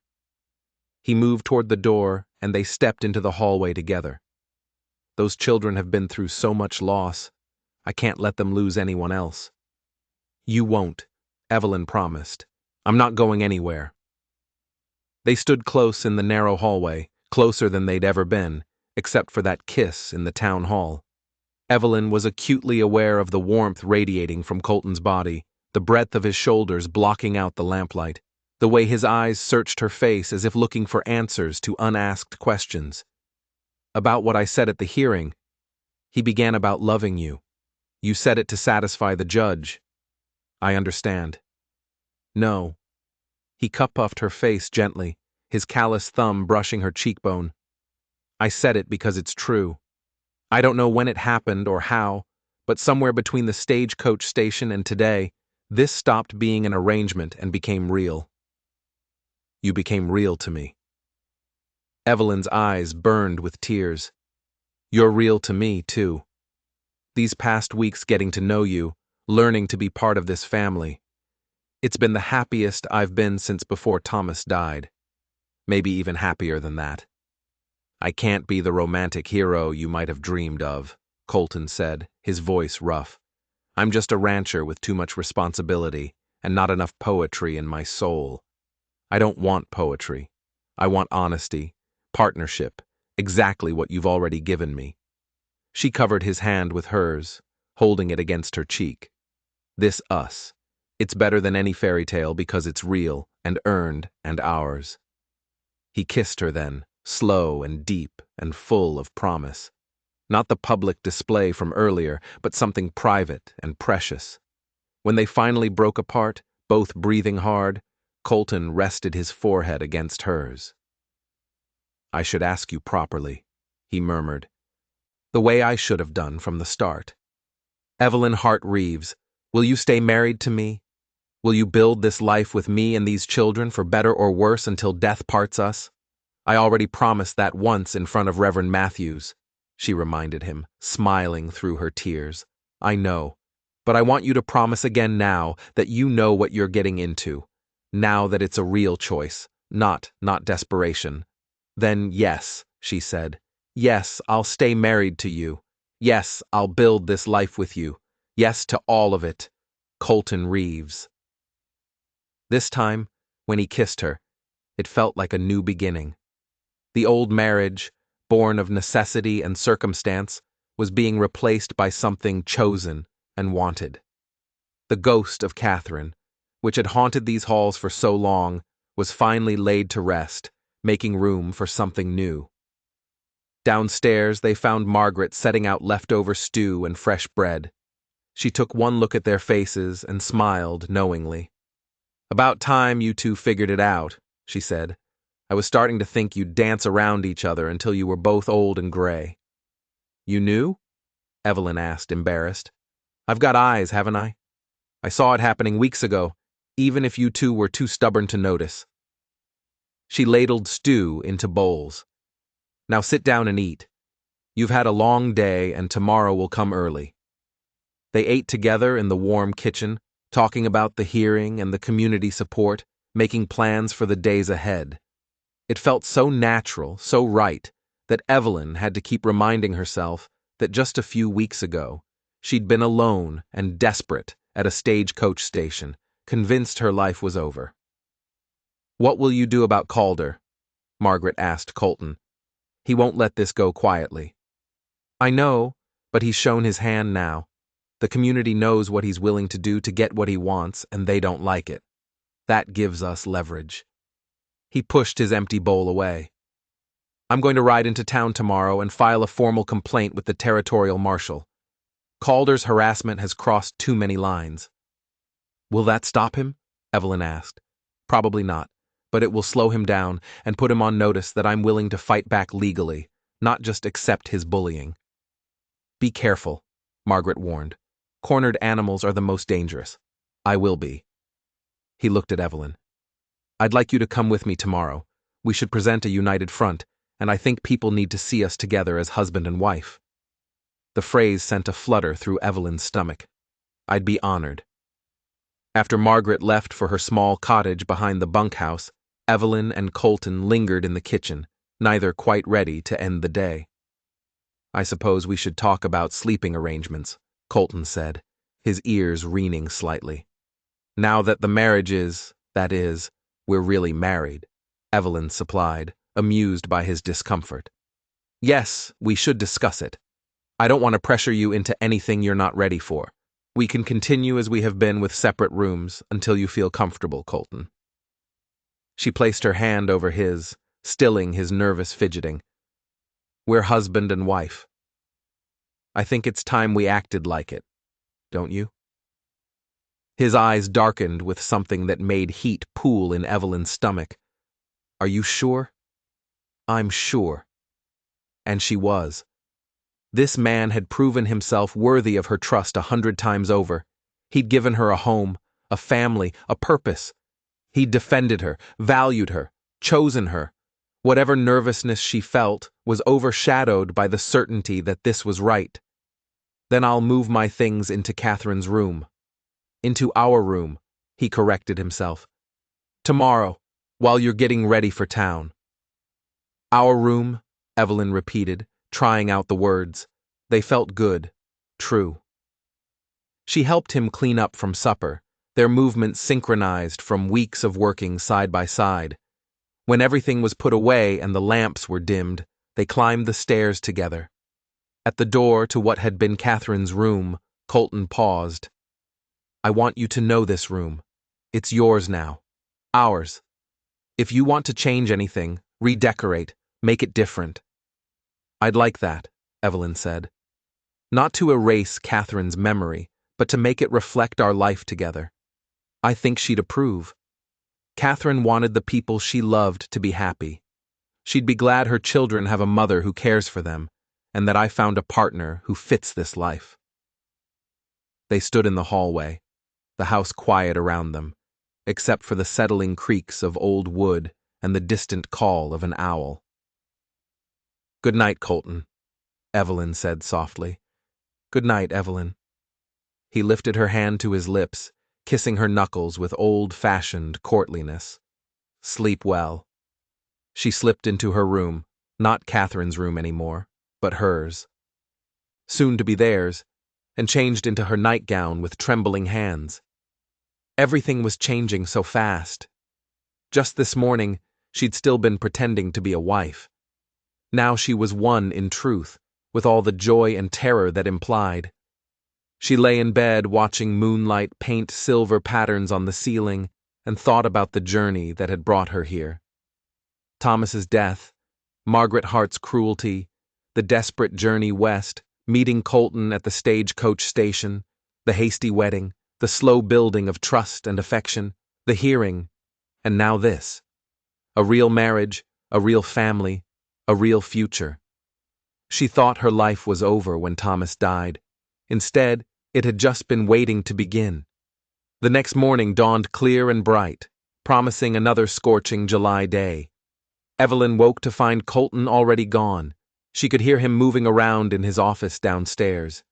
He moved toward the door, and they stepped into the hallway together. "Those children have been through so much loss. I can't let them lose anyone else." "You won't," Evelyn promised. "I'm not going anywhere." They stood close in the narrow hallway, closer than they'd ever been, except for that kiss in the town hall. Evelyn was acutely aware of the warmth radiating from Colton's body, the breadth of his shoulders blocking out the lamplight, the way his eyes searched her face as if looking for answers to unasked questions. "About what I said at the hearing. He began about loving you. You said it to satisfy the judge." "I understand." "No." He cup-puffed her face gently, his callous thumb brushing her cheekbone. "I said it because it's true. I don't know when it happened or how, but somewhere between the stagecoach station and today, this stopped being an arrangement and became real. You became real to me." Evelyn's eyes burned with tears. "You're real to me, too. These past weeks getting to know you, learning to be part of this family. It's been the happiest I've been since before Thomas died. Maybe even happier than that." "I can't be the romantic hero you might have dreamed of," Colton said, his voice rough. "I'm just a rancher with too much responsibility and not enough poetry in my soul. I don't want poetry. I want honesty, partnership, exactly what you've already given me." She covered his hand with hers, holding it against her cheek. "This us. It's better than any fairy tale because it's real and earned and ours." He kissed her then, slow and deep and full of promise. Not the public display from earlier, but something private and precious. When they finally broke apart, both breathing hard, Colton rested his forehead against hers. "I should ask you properly," he murmured. "The way I should have done from the start. Evelyn Hart Reeves, will you stay married to me? Will you build this life with me and these children for better or worse until death parts us?" I already promised that once in front of Reverend Matthews, she reminded him, smiling through her tears. I know, but I want you to promise again now that you know what you're getting into. Now that it's a real choice, not desperation. Then yes, she said. Yes, I'll stay married to you. Yes, I'll build this life with you. Yes to all of it. Colton Reeves. This time, when he kissed her, it felt like a new beginning. The old marriage, born of necessity and circumstance, was being replaced by something chosen and wanted. The ghost of Catherine, which had haunted these halls for so long, was finally laid to rest, making room for something new. Downstairs, they found Margaret setting out leftover stew and fresh bread. She took one look at their faces and smiled knowingly. About time you two figured it out, she said. I was starting to think you'd dance around each other until you were both old and gray. You knew? Evelyn asked, embarrassed. I've got eyes, haven't I? I saw it happening weeks ago, even if you two were too stubborn to notice. She ladled stew into bowls. Now sit down and eat. You've had a long day and tomorrow will come early. They ate together in the warm kitchen, talking about the hearing and the community support, making plans for the days ahead. It felt so natural, so right, that Evelyn had to keep reminding herself that just a few weeks ago, she'd been alone and desperate at a stagecoach station, convinced her life was over. What will you do about Calder? Margaret asked Colton. He won't let this go quietly. I know, but he's shown his hand now. The community knows what he's willing to do to get what he wants, and they don't like it. That gives us leverage. He pushed his empty bowl away. I'm going to ride into town tomorrow and file a formal complaint with the territorial marshal. Calder's harassment has crossed too many lines. Will that stop him? Evelyn asked. Probably not, but it will slow him down and put him on notice that I'm willing to fight back legally, not just accept his bullying. Be careful, Margaret warned. Cornered animals are the most dangerous. I will be. He looked at Evelyn. I'd like you to come with me tomorrow. We should present a united front, and I think people need to see us together as husband and wife. The phrase sent a flutter through Evelyn's stomach. I'd be honored. After Margaret left for her small cottage behind the bunkhouse, Evelyn and Colton lingered in the kitchen, neither quite ready to end the day. I suppose we should talk about sleeping arrangements, Colton said, his ears reening slightly. Now that the marriage is, that is, we're really married, Evelyn supplied, amused by his discomfort. Yes, we should discuss it. I don't want to pressure you into anything you're not ready for. We can continue as we have been with separate rooms until you feel comfortable, Colton. She placed her hand over his, stilling his nervous fidgeting. We're husband and wife. I think it's time we acted like it, don't you? His eyes darkened with something that made heat pool in Evelyn's stomach. Are you sure? I'm sure. And she was. This man had proven himself worthy of her trust 100 times over. He'd given her a home, a family, a purpose. He'd defended her, valued her, chosen her. Whatever nervousness she felt was overshadowed by the certainty that this was right. Then I'll move my things into Catherine's room. Into our room, he corrected himself. Tomorrow, while you're getting ready for town. Our room, Evelyn repeated, trying out the words. They felt good, true. She helped him clean up from supper, their movements synchronized from weeks of working side by side. When everything was put away and the lamps were dimmed, they climbed the stairs together. At the door to what had been Catherine's room, Colton paused. I want you to know this room. It's yours now. Ours. If you want to change anything, redecorate, make it different. I'd like that, Evelyn said. Not to erase Catherine's memory, but to make it reflect our life together. I think she'd approve. Catherine wanted the people she loved to be happy. She'd be glad her children have a mother who cares for them, and that I found a partner who fits this life. They stood in the hallway, the house quiet around them, except for the settling creaks of old wood and the distant call of an owl. "Good night, Colton," Evelyn said softly. "Good night, Evelyn." He lifted her hand to his lips, kissing her knuckles with old-fashioned courtliness. "Sleep well." She slipped into her room, not Catherine's room anymore, but hers. Soon to be theirs, and changed into her nightgown with trembling hands. Everything was changing so fast. Just this morning, she'd still been pretending to be a wife. Now she was one in truth, with all the joy and terror that implied. She lay in bed watching moonlight paint silver patterns on the ceiling and thought about the journey that had brought her here. Thomas's death, Margaret Hart's cruelty, the desperate journey west, meeting Colton at the stagecoach station, the hasty wedding, the slow building of trust and affection, the hearing, and now this. A real marriage, a real family, a real future. She thought her life was over when Thomas died. Instead, it had just been waiting to begin. The next morning dawned clear and bright, promising another scorching July day. Evelyn woke to find Colton already gone. She could hear him moving around in his office downstairs.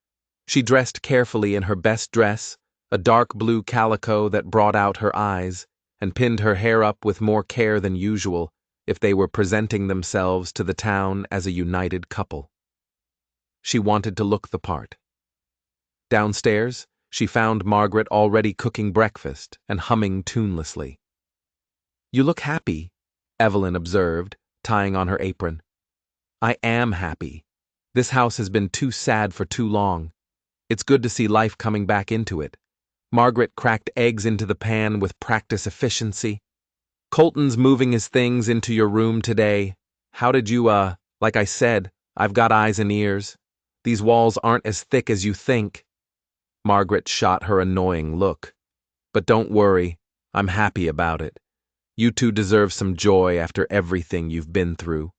She dressed carefully in her best dress, a dark blue calico that brought out her eyes, and pinned her hair up with more care than usual if they were presenting themselves to the town as a united couple. She wanted to look the part. Downstairs, she found Margaret already cooking breakfast and humming tunelessly. "You look happy," Evelyn observed, tying on her apron. "I am happy. This house has been too sad for too long. It's good to see life coming back into it." Margaret cracked eggs into the pan with practice efficiency. "Colton's moving his things into your room today. How did you, like I said, I've got eyes and ears. These walls aren't as thick as you think." Margaret shot her annoying look. "But don't worry, I'm happy about it. You two deserve some joy after everything you've been through."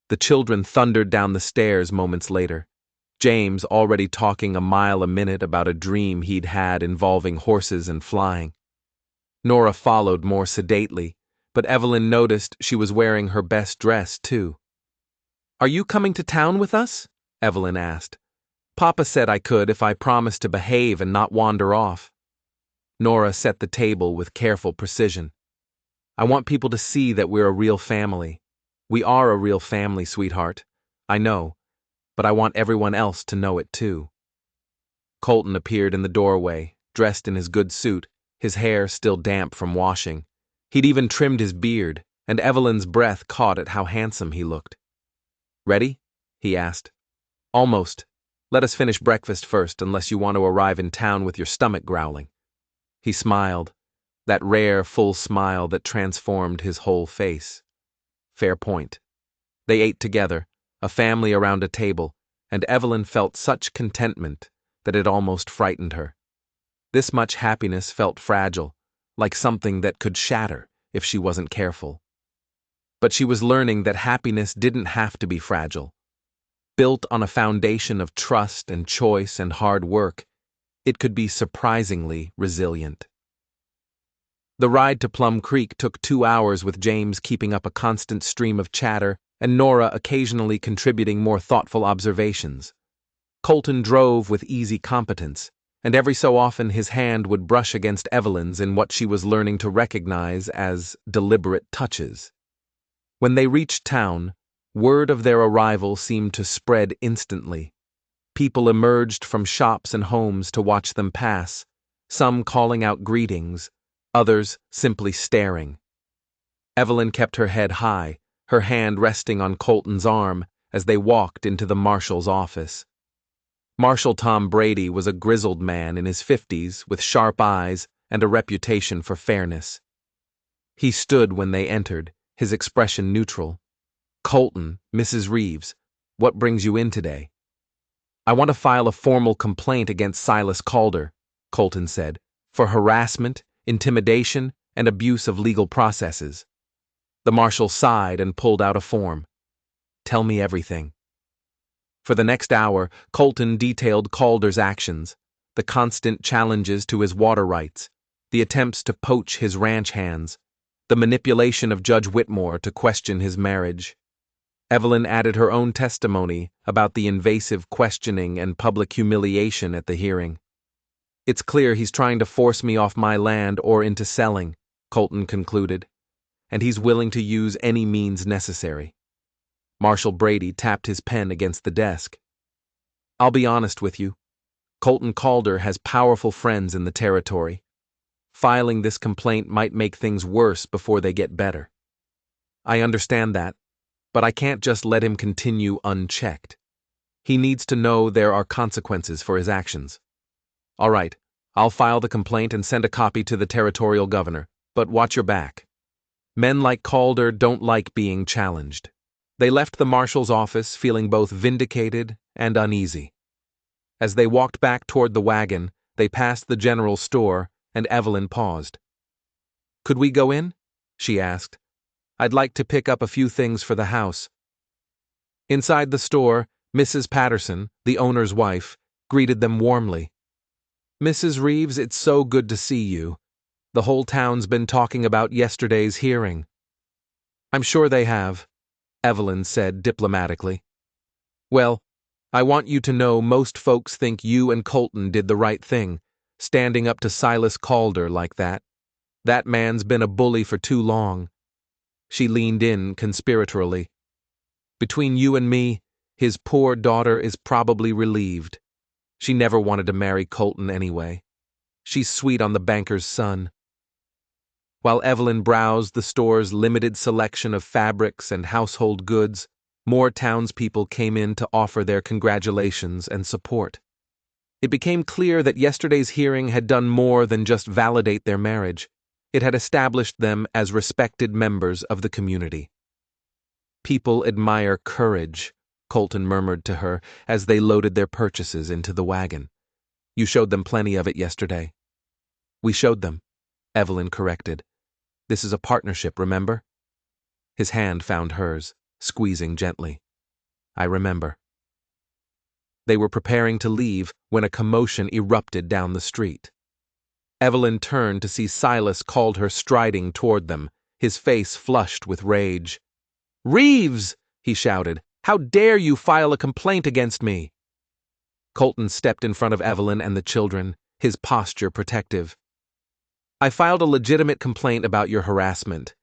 The children thundered down the stairs moments later. James already talking a mile a minute about a dream he'd had involving horses and flying. Nora followed more sedately, but Evelyn noticed she was wearing her best dress, too. "Are you coming to town with us?" Evelyn asked. "Papa said I could if I promised to behave and not wander off." Nora set the table with careful precision. "I want people to see that we're a real family. We are a real family, sweetheart. I know, but I want everyone else to know it too." Colton appeared in the doorway, dressed in his good suit, his hair still damp from washing. He'd even trimmed his beard, and Evelyn's breath caught at how handsome he looked. "Ready?" he asked. "Almost. Let us finish breakfast first, unless you want to arrive in town with your stomach growling." He smiled, that rare, full smile that transformed his whole face. Fair point. They ate together, a family around a table, and Evelyn felt such contentment that it almost frightened her. This much happiness felt fragile, like something that could shatter if she wasn't careful. But she was learning that happiness didn't have to be fragile. Built on a foundation of trust and choice and hard work, it could be surprisingly resilient. The ride to Plum Creek took 2 hours, with James keeping up a constant stream of chatter and Nora occasionally contributing more thoughtful observations. Colton drove with easy competence, and every so often his hand would brush against Evelyn's in what she was learning to recognize as deliberate touches. When they reached town, word of their arrival seemed to spread instantly. People emerged from shops and homes to watch them pass, some calling out greetings, others simply staring. Evelyn kept her head high, her hand resting on Colton's arm as they walked into the marshal's office. Marshal Tom Brady was a grizzled man in his 50s with sharp eyes and a reputation for fairness. He stood when they entered, his expression neutral. "Colton, Mrs. Reeves, what brings you in today?" "I want to file a formal complaint against Silas Calder," Colton said, "for harassment, intimidation, and abuse of legal processes." The marshal sighed and pulled out a form. "Tell me everything." For the next hour, Colton detailed Calder's actions, the constant challenges to his water rights, the attempts to poach his ranch hands, the manipulation of Judge Whitmore to question his marriage. Evelyn added her own testimony about the invasive questioning and public humiliation at the hearing. It's clear he's trying to force me off my land or into selling, Colton concluded, and he's willing to use any means necessary. Marshal Brady tapped his pen against the desk. I'll be honest with you. Colton Calder has powerful friends in the territory. Filing this complaint might make things worse before they get better. I understand that, but I can't just let him continue unchecked. He needs to know there are consequences for his actions. All right, I'll file the complaint and send a copy to the territorial governor, but watch your back. Men like Calder don't like being challenged. They left the marshal's office feeling both vindicated and uneasy. As they walked back toward the wagon, they passed the general store, and Evelyn paused. Could we go in? She asked. I'd like to pick up a few things for the house. Inside the store, Mrs. Patterson, the owner's wife, greeted them warmly. Mrs. Reeves, it's so good to see you. The whole town's been talking about yesterday's hearing. I'm sure they have, Evelyn said diplomatically. Well, I want you to know most folks think you and Colton did the right thing, standing up to Silas Calder like that. That man's been a bully for too long. She leaned in conspiratorially. Between you and me, his poor daughter is probably relieved. She never wanted to marry Colton anyway. She's sweet on the banker's son. While Evelyn browsed the store's limited selection of fabrics and household goods, more townspeople came in to offer their congratulations and support. It became clear that yesterday's hearing had done more than just validate their marriage. It had established them as respected members of the community. People admire courage, Colton murmured to her as they loaded their purchases into the wagon. You showed them plenty of it yesterday. We showed them, Evelyn corrected. This is a partnership, remember? His hand found hers, squeezing gently. I remember. They were preparing to leave when a commotion erupted down the street. Evelyn turned to see Silas Calder striding toward them, his face flushed with rage. Reeves! He shouted. How dare you file a complaint against me? Colton stepped in front of Evelyn and the children, his posture protective. I filed a legitimate complaint about your harassment.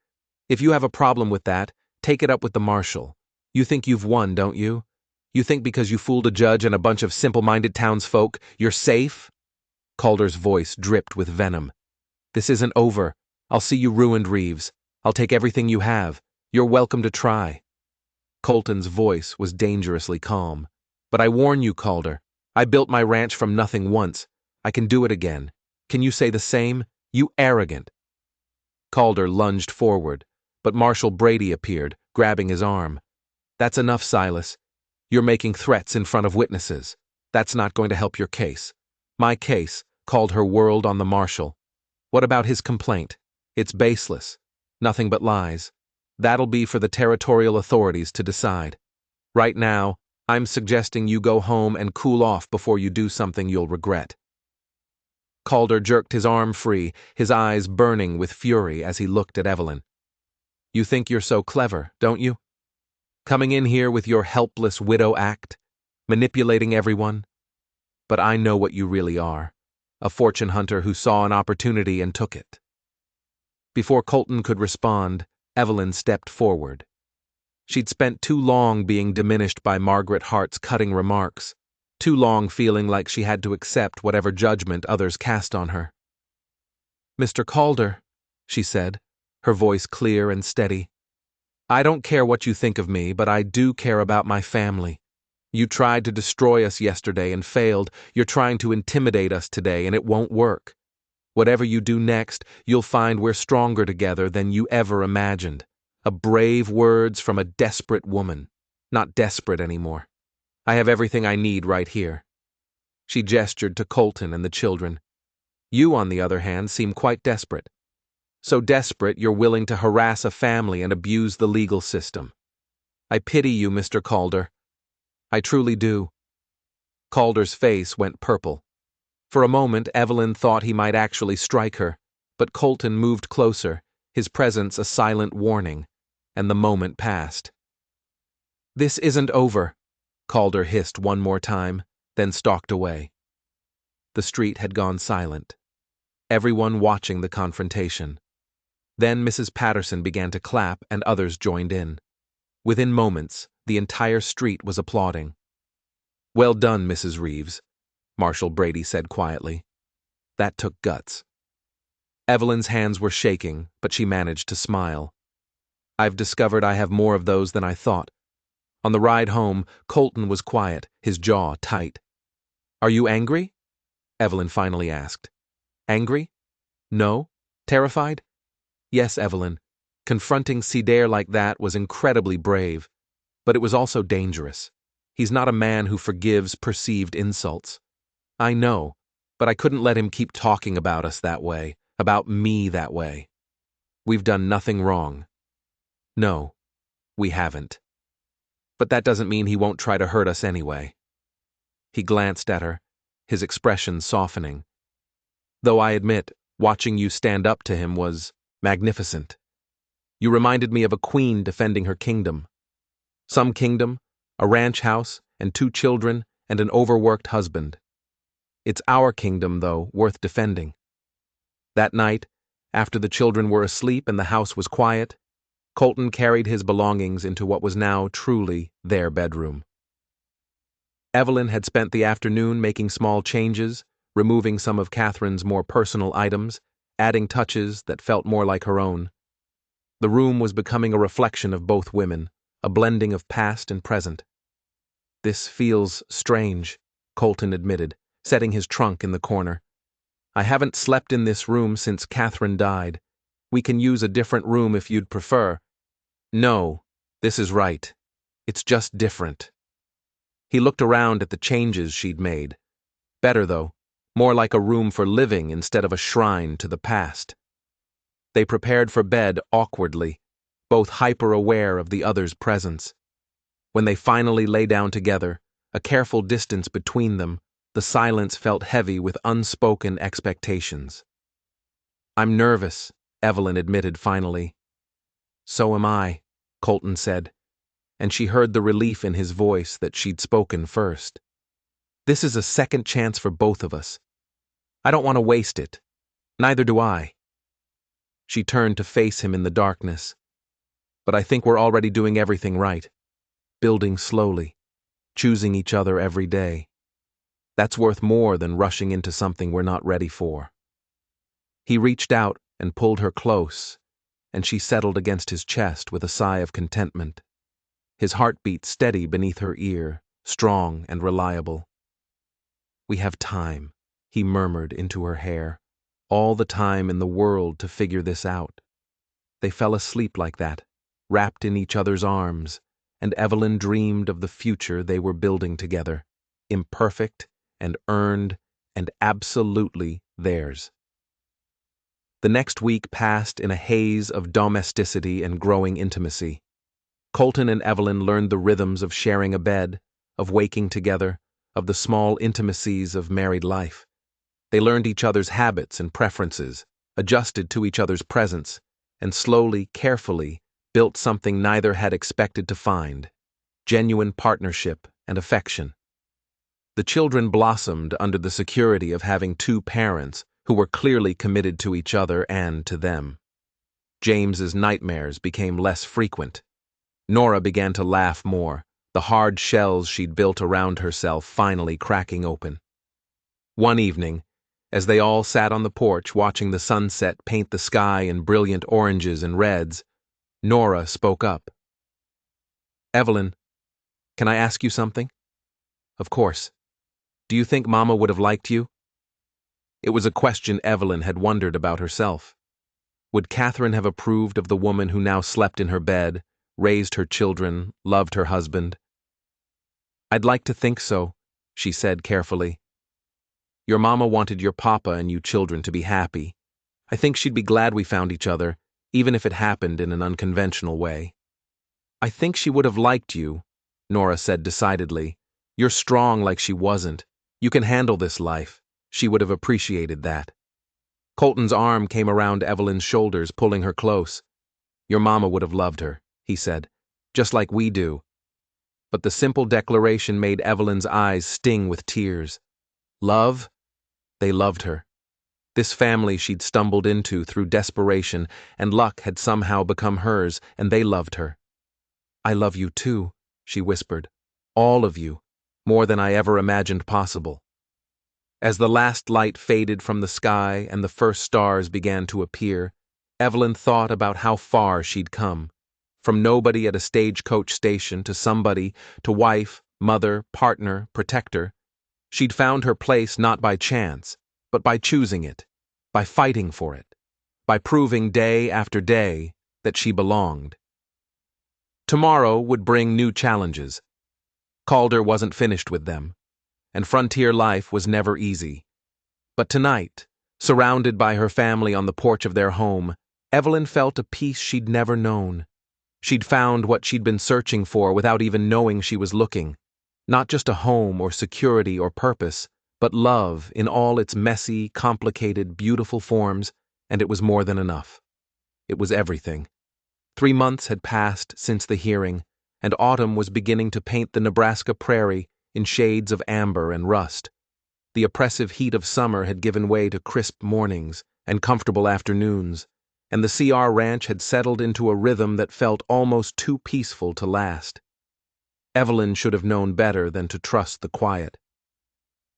If you have a problem with that, take it up with the marshal. You think you've won, don't you? You think because you fooled a judge and a bunch of simple-minded townsfolk, you're safe? Calder's voice dripped with venom. This isn't over. I'll see you ruined, Reeves. I'll take everything you have. You're welcome to try. Colton's voice was dangerously calm. But I warn you, Calder. I built my ranch from nothing once. I can do it again. Can you say the same? You arrogant. Calder lunged forward, but Marshal Brady appeared, grabbing his arm. That's enough, Silas. You're making threats in front of witnesses. That's not going to help your case. My case called her world on the marshal. What about his complaint? It's baseless. Nothing but lies. That'll be for the territorial authorities to decide. Right now, I'm suggesting you go home and cool off before you do something you'll regret. Calder jerked his arm free, his eyes burning with fury as he looked at Evelyn. You think you're so clever, don't you? Coming in here with your helpless widow act, manipulating everyone. But I know what you really are, a fortune hunter who saw an opportunity and took it. Before Colton could respond, Evelyn stepped forward. She'd spent too long being diminished by Margaret Hart's cutting remarks, too long feeling like she had to accept whatever judgment others cast on her. Mr. Calder, she said, her voice clear and steady, I don't care what you think of me, but I do care about my family. You tried to destroy us yesterday and failed. You're trying to intimidate us today, and it won't work. Whatever you do next, you'll find we're stronger together than you ever imagined. Brave words from a desperate woman. Not desperate anymore. I have everything I need right here. She gestured to Colton and the children. You, on the other hand, seem quite desperate. So desperate you're willing to harass a family and abuse the legal system. I pity you, Mr. Calder. I truly do. Calder's face went purple. For a moment, Evelyn thought he might actually strike her, but Colton moved closer, his presence a silent warning, and the moment passed. "This isn't over," Calder hissed one more time, then stalked away. The street had gone silent, everyone watching the confrontation. Then Mrs. Patterson began to clap and others joined in. Within moments, the entire street was applauding. "Well done, Mrs. Reeves," Marshal Brady said quietly. "That took guts." Evelyn's hands were shaking, but she managed to smile. "I've discovered I have more of those than I thought." On the ride home, Colton was quiet, his jaw tight. "Are you angry?" Evelyn finally asked. "Angry? No? Terrified?" "Yes, Evelyn. Confronting Cedare like that was incredibly brave, but it was also dangerous. He's not a man who forgives perceived insults. I know, but I couldn't let him keep talking about us that way, about me that way. We've done nothing wrong." "No, we haven't. But that doesn't mean he won't try to hurt us anyway." He glanced at her, his expression softening. "Though I admit, watching you stand up to him was magnificent. You reminded me of a queen defending her kingdom. Some kingdom, a ranch house, and 2 children, and an overworked husband. It's our kingdom, though, worth defending." That night, after the children were asleep and the house was quiet, Colton carried his belongings into what was now truly their bedroom. Evelyn had spent the afternoon making small changes, removing some of Catherine's more personal items, adding touches that felt more like her own. The room was becoming a reflection of both women, a blending of past and present. "This feels strange," Colton admitted, setting his trunk in the corner. "I haven't slept in this room since Catherine died. We can use a different room if you'd prefer." "No, this is right. It's just different." He looked around at the changes she'd made. Better, though, more like a room for living instead of a shrine to the past. They prepared for bed awkwardly, both hyper-aware of the other's presence. When they finally lay down together, a careful distance between them, the silence felt heavy with unspoken expectations. "I'm nervous," Evelyn admitted finally. "So am I," Colton said, and she heard the relief in his voice that she'd spoken first. "This is a second chance for both of us. I don't want to waste it. Neither do I." She turned to face him in the darkness. "But I think we're already doing everything right. Building slowly, choosing each other every day. That's worth more than rushing into something we're not ready for." He reached out and pulled her close, and she settled against his chest with a sigh of contentment. His heartbeat steady beneath her ear, strong and reliable. "We have time," he murmured into her hair, "all the time in the world to figure this out." They fell asleep like that, wrapped in each other's arms, and Evelyn dreamed of the future they were building together, imperfect and earned and absolutely theirs. The next week passed in a haze of domesticity and growing intimacy. Colton and Evelyn learned the rhythms of sharing a bed, of waking together, of the small intimacies of married life. They learned each other's habits and preferences, adjusted to each other's presence, and slowly, carefully, built something neither had expected to find: genuine partnership and affection. The children blossomed under the security of having 2 parents who were clearly committed to each other and to them. James's nightmares became less frequent. Nora began to laugh more, the hard shells she'd built around herself finally cracking open. One evening, as they all sat on the porch watching the sunset paint the sky in brilliant oranges and reds, Nora spoke up. "Evelyn, can I ask you something?" "Of course. Do you think Mama would have liked you?" It was a question Evelyn had wondered about herself. Would Catherine have approved of the woman who now slept in her bed, raised her children, loved her husband? "I'd like to think so," she said carefully. "Your mama wanted your papa and you children to be happy. I think she'd be glad we found each other, even if it happened in an unconventional way." "I think she would have liked you," Nora said decidedly. "You're strong like she wasn't. You can handle this life. She would have appreciated that." Colton's arm came around Evelyn's shoulders, pulling her close. "Your mama would have loved her," he said, "just like we do." But the simple declaration made Evelyn's eyes sting with tears. Love? They loved her. This family she'd stumbled into through desperation, and luck had somehow become hers, and they loved her. "I love you too," she whispered. "All of you, more than I ever imagined possible." As the last light faded from the sky and the first stars began to appear, Evelyn thought about how far she'd come. From nobody at a stagecoach station to somebody, to wife, mother, partner, protector. She'd found her place not by chance, but by choosing it, by fighting for it, by proving day after day that she belonged. Tomorrow would bring new challenges. Calder wasn't finished with them, and frontier life was never easy. But tonight, surrounded by her family on the porch of their home, Evelyn felt a peace she'd never known. She'd found what she'd been searching for without even knowing she was looking. Not just a home or security or purpose, but love in all its messy, complicated, beautiful forms, and it was more than enough. It was everything. 3 months had passed since the hearing, and autumn was beginning to paint the Nebraska prairie in shades of amber and rust. The oppressive heat of summer had given way to crisp mornings and comfortable afternoons, and the CR ranch had settled into a rhythm that felt almost too peaceful to last. Evelyn should have known better than to trust the quiet.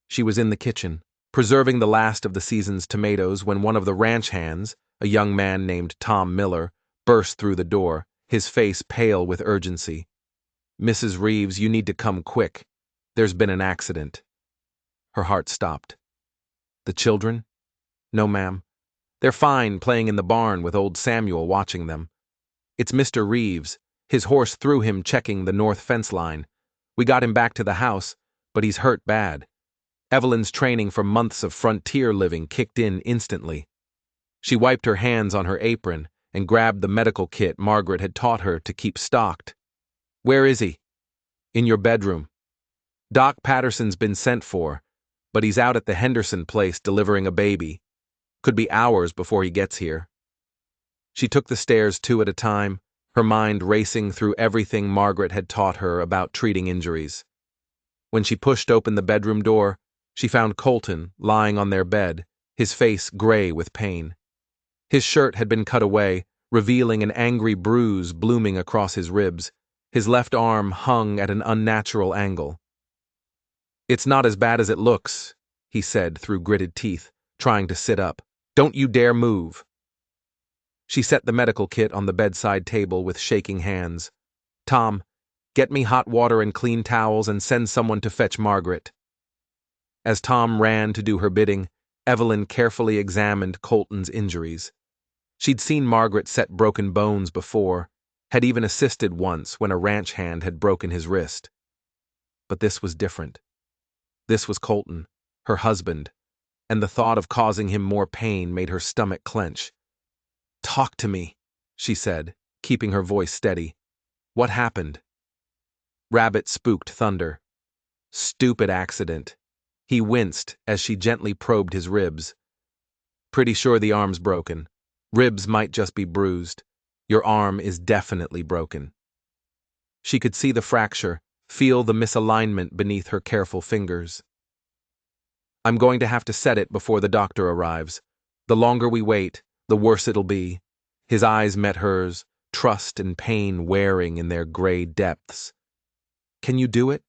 She was in the kitchen, preserving the last of the season's tomatoes, when one of the ranch hands, a young man named Tom Miller, burst through the door, his face pale with urgency. "Mrs. Reeves, you need to come quick. There's been an accident." Her heart stopped. "The children?" "No, ma'am. They're fine playing in the barn with old Samuel watching them. It's Mr. Reeves. His horse threw him checking the north fence line. We got him back to the house, but he's hurt bad." Evelyn's training for months of frontier living kicked in instantly. She wiped her hands on her apron and grabbed the medical kit Margaret had taught her to keep stocked. "Where is he?" "In your bedroom. Doc Patterson's been sent for, but he's out at the Henderson place delivering a baby. Could be hours before he gets here." She took the stairs 2 at a time, her mind racing through everything Margaret had taught her about treating injuries. When she pushed open the bedroom door, she found Colton lying on their bed, his face gray with pain. His shirt had been cut away, revealing an angry bruise blooming across his ribs. His left arm hung at an unnatural angle. "It's not as bad as it looks," he said through gritted teeth, trying to sit up. "Don't you dare move." She set the medical kit on the bedside table with shaking hands. "Tom, get me hot water and clean towels and send someone to fetch Margaret." As Tom ran to do her bidding, Evelyn carefully examined Colton's injuries. She'd seen Margaret set broken bones before, had even assisted once when a ranch hand had broken his wrist. But this was different. This was Colton, her husband, and the thought of causing him more pain made her stomach clench. "Talk to me," she said, keeping her voice steady. "What happened?" Rabbit spooked thunder. "Stupid accident." He winced as she gently probed his ribs. "Pretty sure the arm's broken. Ribs might just be bruised. Your arm is definitely broken." She could see the fracture, feel the misalignment beneath her careful fingers. "I'm going to have to set it before the doctor arrives. The longer we wait, the worse it'll be." His eyes met hers, trust and pain wearing in their gray depths. "Can you do it?"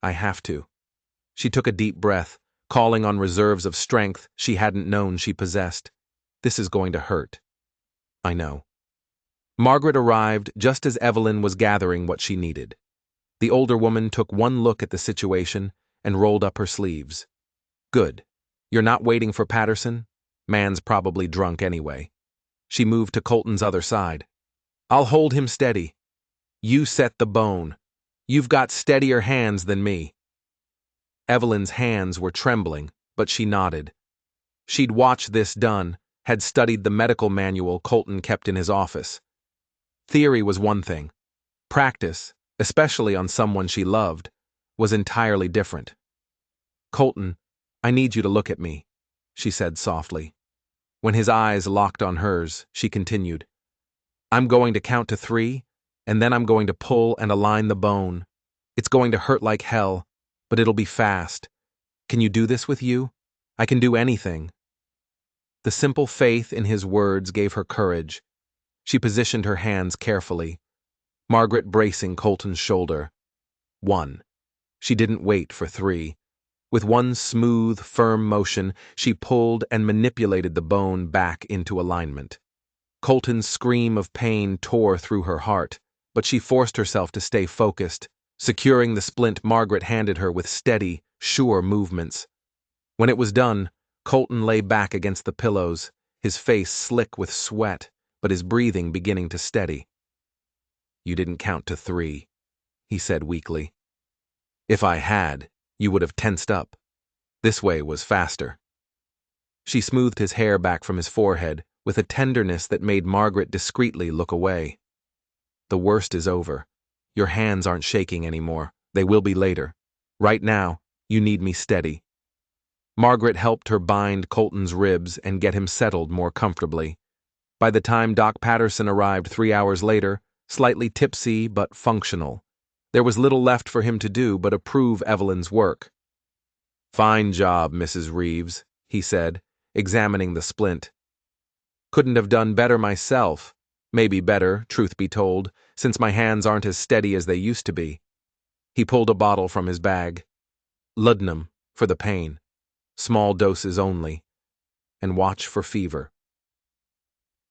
"I have to." She took a deep breath, calling on reserves of strength she hadn't known she possessed. "This is going to hurt." "I know." Margaret arrived just as Evelyn was gathering what she needed. The older woman took one look at the situation and rolled up her sleeves. "Good. You're not waiting for Patterson? Man's probably drunk anyway." She moved to Colton's other side. "I'll hold him steady. You set the bone. You've got steadier hands than me." Evelyn's hands were trembling, but she nodded. She'd watched this done, had studied the medical manual Colton kept in his office. Theory was one thing. Practice, especially on someone she loved, was entirely different. "Colton, I need you to look at me," she said softly. When his eyes locked on hers, she continued, I'm going to count to 3, and then I'm going to pull and align the bone. It's going to hurt like hell, but it'll be fast. Can you do this with you? I can do anything. The simple faith in his words gave her courage. She positioned her hands carefully, Margaret bracing Colton's shoulder. 1. She didn't wait for 3. With one smooth, firm motion, she pulled and manipulated the bone back into alignment. Colton's scream of pain tore through her heart, but she forced herself to stay focused, securing the splint Margaret handed her with steady, sure movements. When it was done, Colton lay back against the pillows, his face slick with sweat, but his breathing beginning to steady. You didn't count to 3, he said weakly. If I had, you would have tensed up. This way was faster. She smoothed his hair back from his forehead with a tenderness that made Margaret discreetly look away. The worst is over. Your hands aren't shaking anymore. They will be later. Right now, you need me steady. Margaret helped her bind Colton's ribs and get him settled more comfortably. By the time Doc Patterson arrived 3 hours later, slightly tipsy but functional, there was little left for him to do but approve Evelyn's work. Fine job, Mrs. Reeves, he said, examining the splint. Couldn't have done better myself. Maybe better, truth be told, since my hands aren't as steady as they used to be. He pulled a bottle from his bag. Laudanum, for the pain. Small doses only. And watch for fever.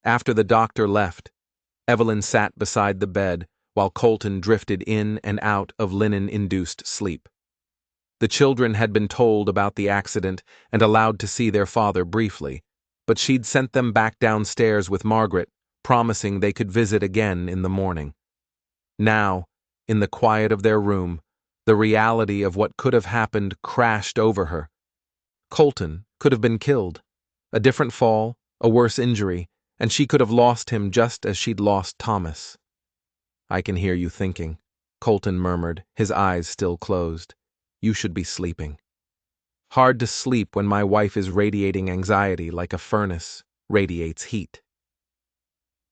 After the doctor left, Evelyn sat beside the bed while Colton drifted in and out of linen-induced sleep. The children had been told about the accident and allowed to see their father briefly, but she'd sent them back downstairs with Margaret, promising they could visit again in the morning. Now, in the quiet of their room, the reality of what could have happened crashed over her. Colton could have been killed. A different fall, a worse injury, and she could have lost him just as she'd lost Thomas. I can hear you thinking, Colton murmured, his eyes still closed. You should be sleeping. Hard to sleep when my wife is radiating anxiety like a furnace radiates heat.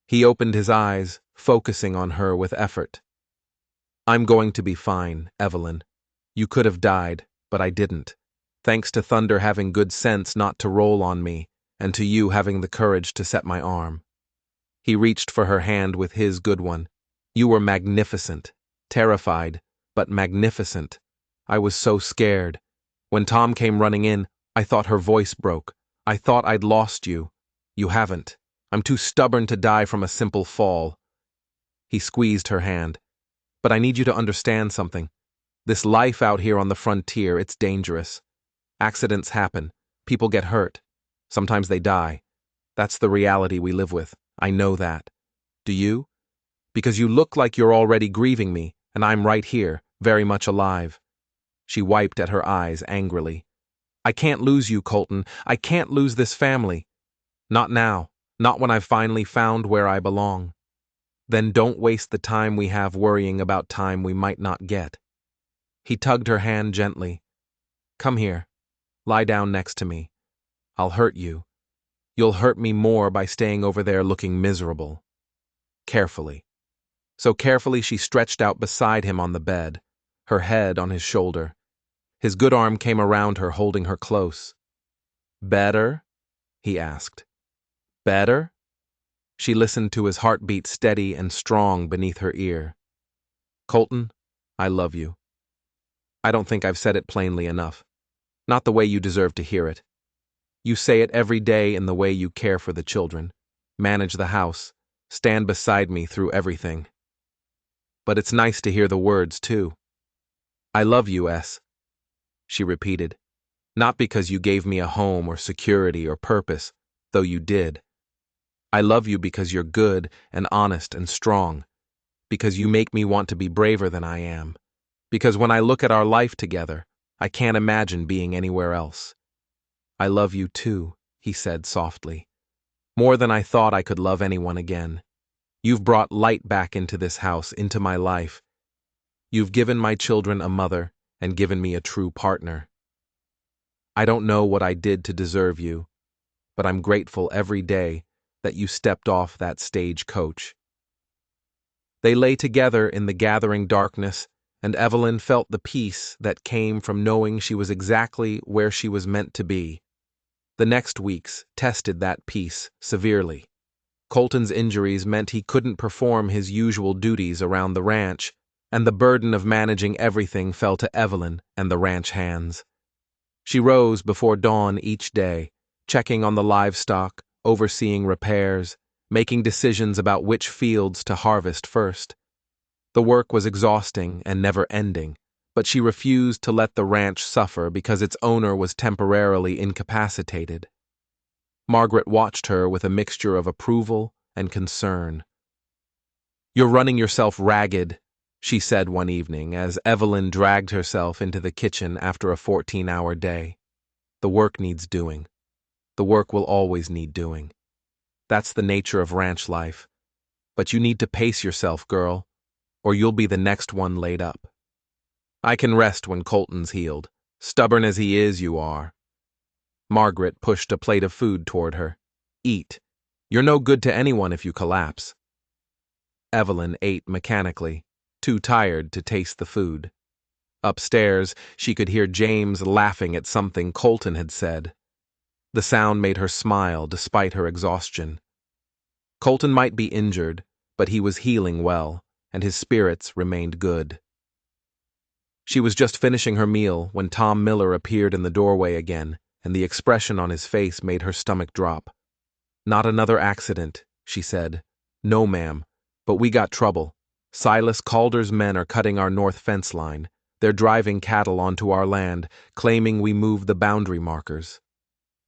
He opened his eyes, focusing on her with effort. I'm going to be fine, Evelyn. You could have died, but I didn't. Thanks to Thunder having good sense not to roll on me, and to you having the courage to set my arm. He reached for her hand with his good one. You were magnificent. Terrified, but magnificent. I was so scared. When Tom came running in, I thought her voice broke. I thought I'd lost you. You haven't. I'm too stubborn to die from a simple fall. He squeezed her hand. But I need you to understand something. This life out here on the frontier, it's dangerous. Accidents happen. People get hurt. Sometimes they die. That's the reality we live with. I know that. Do you? Because you look like you're already grieving me, and I'm right here, very much alive. She wiped at her eyes angrily. I can't lose you, Colton. I can't lose this family. Not now. Not when I've finally found where I belong. Then don't waste the time we have worrying about time we might not get. He tugged her hand gently. Come here. Lie down next to me. I'll hurt you. You'll hurt me more by staying over there looking miserable. Carefully. So carefully she stretched out beside him on the bed, her head on his shoulder. His good arm came around her, holding her close. Better? He asked. Better? She listened to his heartbeat steady and strong beneath her ear. Colton, I love you. I don't think I've said it plainly enough. Not the way you deserve to hear it. You say it every day in the way you care for the children, manage the house, stand beside me through everything. But it's nice to hear the words, too. I love you, S. She repeated. Not because you gave me a home or security or purpose, though you did. I love you because you're good and honest and strong, because you make me want to be braver than I am, because when I look at our life together, I can't imagine being anywhere else. I love you too, he said softly. More than I thought I could love anyone again. You've brought light back into this house, into my life. You've given my children a mother and given me a true partner. I don't know what I did to deserve you, but I'm grateful every day that you stepped off that stagecoach." They lay together in the gathering darkness, and Evelyn felt the peace that came from knowing she was exactly where she was meant to be. The next weeks tested that peace severely. Colton's injuries meant he couldn't perform his usual duties around the ranch, and the burden of managing everything fell to Evelyn and the ranch hands. She rose before dawn each day, checking on the livestock, overseeing repairs, making decisions about which fields to harvest first. The work was exhausting and never-ending, but she refused to let the ranch suffer because its owner was temporarily incapacitated. Margaret watched her with a mixture of approval and concern. "You're running yourself ragged," she said one evening as Evelyn dragged herself into the kitchen after a 14-hour day. "The work needs doing. The work will always need doing. That's the nature of ranch life. But you need to pace yourself, girl, or you'll be the next one laid up. I can rest when Colton's healed. Stubborn as he is, you are." Margaret pushed a plate of food toward her. "Eat. You're no good to anyone if you collapse." Evelyn ate mechanically, too tired to taste the food. Upstairs, she could hear James laughing at something Colton had said. The sound made her smile despite her exhaustion. Colton might be injured, but he was healing well, and his spirits remained good. She was just finishing her meal when Tom Miller appeared in the doorway again, and the expression on his face made her stomach drop. "Not another accident," she said. "No, ma'am, but we got trouble. Silas Calder's men are cutting our north fence line. They're driving cattle onto our land, claiming we moved the boundary markers."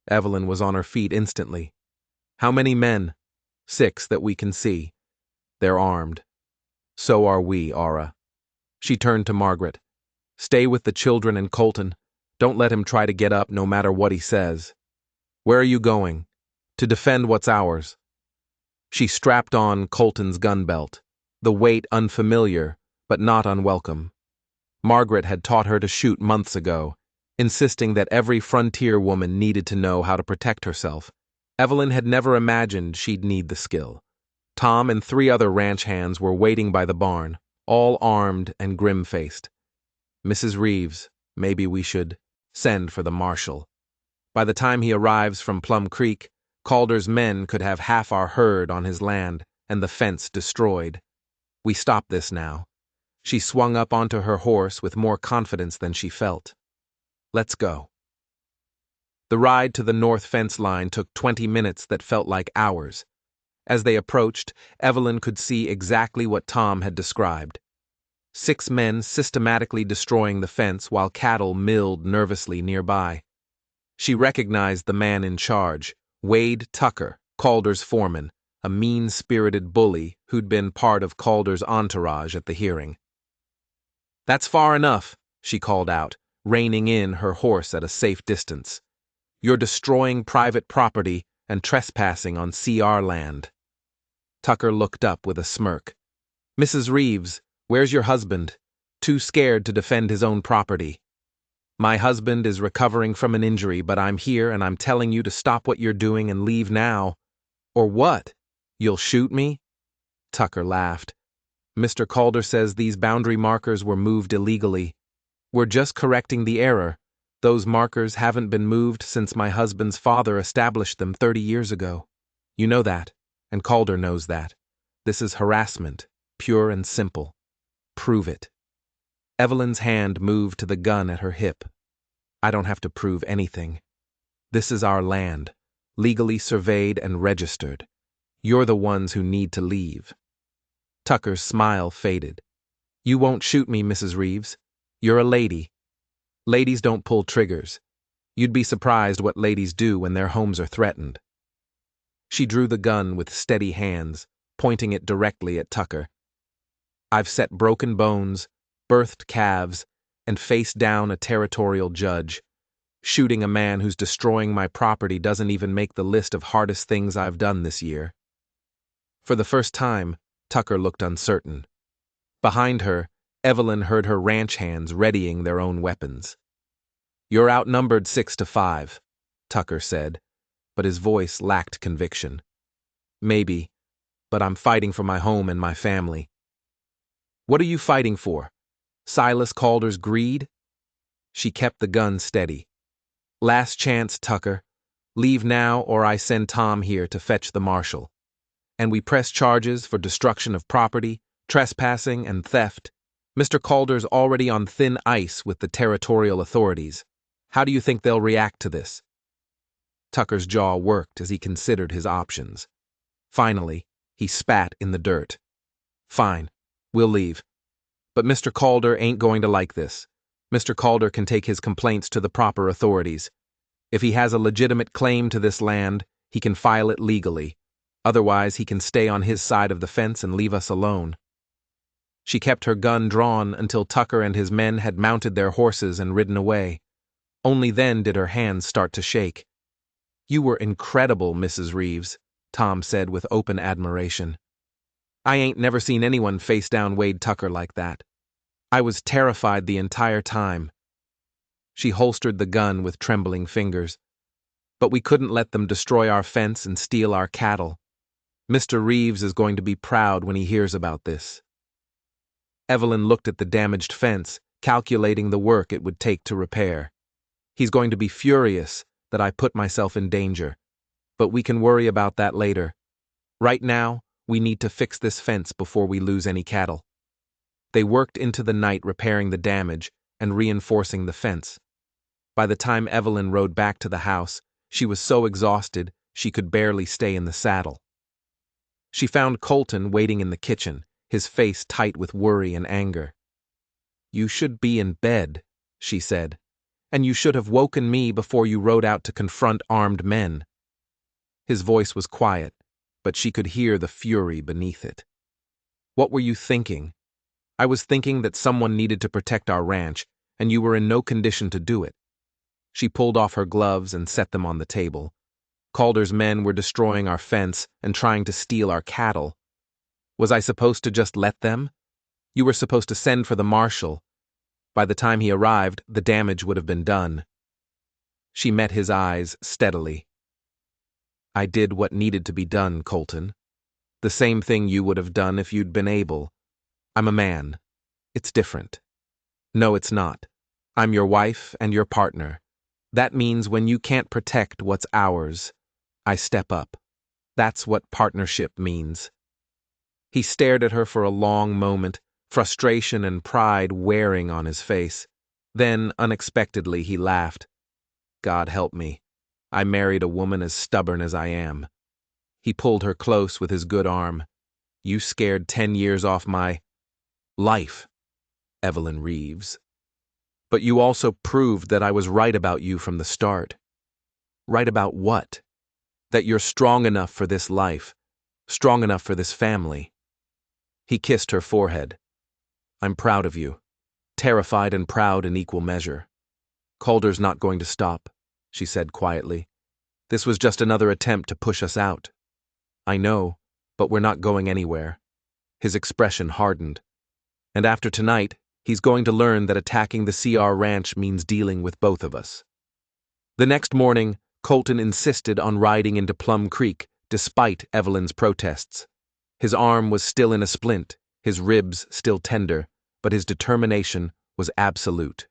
Evelyn was on her feet instantly. "How many men?" "6 that we can see. They're armed." "So are we, Aura." She turned to Margaret. "Stay with the children and Colton. Don't let him try to get up no matter what he says." "Where are you going?" "To defend what's ours." She strapped on Colton's gun belt, the weight unfamiliar, but not unwelcome. Margaret had taught her to shoot months ago, insisting that every frontier woman needed to know how to protect herself. Evelyn had never imagined she'd need the skill. Tom and 3 other ranch hands were waiting by the barn, all armed and grim-faced. "Mrs. Reeves, maybe we should send for the marshal. By the time he arrives from Plum Creek, Calder's men could have half our herd on his land and the fence destroyed. We stop this now." She swung up onto her horse with more confidence than she felt. "Let's go." The ride to the north fence line took 20 minutes that felt like hours. As they approached, Evelyn could see exactly what Tom had described. 6 men systematically destroying the fence while cattle milled nervously nearby. She recognized the man in charge, Wade Tucker, Calder's foreman, a mean-spirited bully who'd been part of Calder's entourage at the hearing. "That's far enough," she called out, reining in her horse at a safe distance. "You're destroying private property and trespassing on CR land." Tucker looked up with a smirk. "Mrs. Reeves, where's your husband? Too scared to defend his own property." "My husband is recovering from an injury, but I'm here and I'm telling you to stop what you're doing and leave now." "Or what? You'll shoot me?" Tucker laughed. "Mr. Calder says these boundary markers were moved illegally. We're just correcting the error. Those markers haven't been moved since my husband's father established them 30 years ago. You know that, and Calder knows that. This is harassment, pure and simple. Prove it." Evelyn's hand moved to the gun at her hip. "I don't have to prove anything. This is our land, legally surveyed and registered. You're the ones who need to leave." Tucker's smile faded. "You won't shoot me, Mrs. Reeves. You're a lady. Ladies don't pull triggers. You'd be surprised what ladies do when their homes are threatened." She drew the gun with steady hands, pointing it directly at Tucker. "I've set broken bones, birthed calves, and faced down a territorial judge. Shooting a man who's destroying my property doesn't even make the list of hardest things I've done this year." For the first time, Tucker looked uncertain. Behind her, Evelyn heard her ranch hands readying their own weapons. "You're outnumbered 6 to 5, Tucker said, but his voice lacked conviction. Maybe, but I'm fighting for my home and my family. What are you fighting for? Silas Calder's greed? She kept the gun steady. Last chance, Tucker. Leave now or I send Tom here to fetch the marshal. And we press charges for destruction of property, trespassing, and theft. Mr. Calder's already on thin ice with the territorial authorities. How do you think they'll react to this? Tucker's jaw worked as he considered his options. Finally, he spat in the dirt. Fine, we'll leave. But Mr. Calder ain't going to like this. Mr. Calder can take his complaints to the proper authorities. If he has a legitimate claim to this land, he can file it legally. Otherwise, he can stay on his side of the fence and leave us alone. She kept her gun drawn until Tucker and his men had mounted their horses and ridden away. Only then did her hands start to shake. You were incredible, Mrs. Reeves, Tom said with open admiration. I ain't never seen anyone face down Wade Tucker like that. I was terrified the entire time. She holstered the gun with trembling fingers. But we couldn't let them destroy our fence and steal our cattle. Mr. Reeves is going to be proud when he hears about this. Evelyn looked at the damaged fence, calculating the work it would take to repair. He's going to be furious that I put myself in danger, but we can worry about that later. Right now, we need to fix this fence before we lose any cattle. They worked into the night repairing the damage and reinforcing the fence. By the time Evelyn rode back to the house, she was so exhausted she could barely stay in the saddle. She found Colton waiting in the kitchen, his face tight with worry and anger. You should be in bed, she said, and you should have woken me before you rode out to confront armed men. His voice was quiet, but she could hear the fury beneath it. What were you thinking? I was thinking that someone needed to protect our ranch, and you were in no condition to do it. She pulled off her gloves and set them on the table. Calder's men were destroying our fence and trying to steal our cattle. Was I supposed to just let them? You were supposed to send for the marshal. By the time he arrived, the damage would have been done. She met his eyes steadily. I did what needed to be done, Colton. The same thing you would have done if you'd been able. I'm a man. It's different. No, it's not. I'm your wife and your partner. That means when you can't protect what's ours, I step up. That's what partnership means. He stared at her for a long moment, frustration and pride wearing on his face. Then, unexpectedly, he laughed. God help me. I married a woman as stubborn as I am. He pulled her close with his good arm. You scared 10 years off my life, Evelyn Reeves. But you also proved that I was right about you from the start. Right about what? That you're strong enough for this life, strong enough for this family. He kissed her forehead. I'm proud of you, terrified and proud in equal measure. Calder's not going to stop, she said quietly. This was just another attempt to push us out. I know, but we're not going anywhere. His expression hardened. And after tonight, he's going to learn that attacking the CR ranch means dealing with both of us. The next morning, Colton insisted on riding into Plum Creek, despite Evelyn's protests. His arm was still in a splint, his ribs still tender, but his determination was absolute.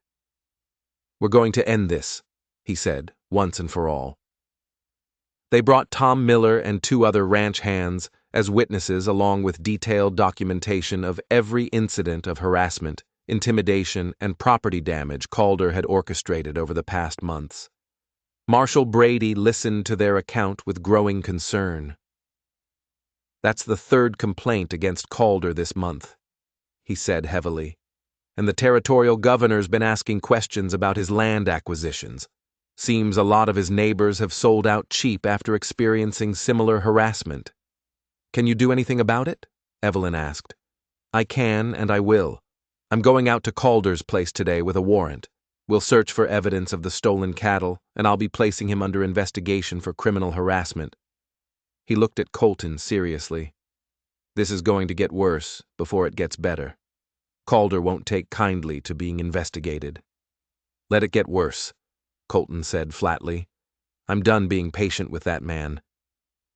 We're going to end this, he said, once and for all. They brought Tom Miller and 2 other ranch hands as witnesses along with detailed documentation of every incident of harassment, intimidation, and property damage Calder had orchestrated over the past months. Marshal Brady listened to their account with growing concern. That's the 3rd complaint against Calder this month, he said heavily, and the territorial governor's been asking questions about his land acquisitions. Seems a lot of his neighbors have sold out cheap after experiencing similar harassment. Can you do anything about it? Evelyn asked. I can and I will. I'm going out to Calder's place today with a warrant. We'll search for evidence of the stolen cattle, and I'll be placing him under investigation for criminal harassment. He looked at Colton seriously. This is going to get worse before it gets better. Calder won't take kindly to being investigated. Let it get worse, Colton said flatly. I'm done being patient with that man.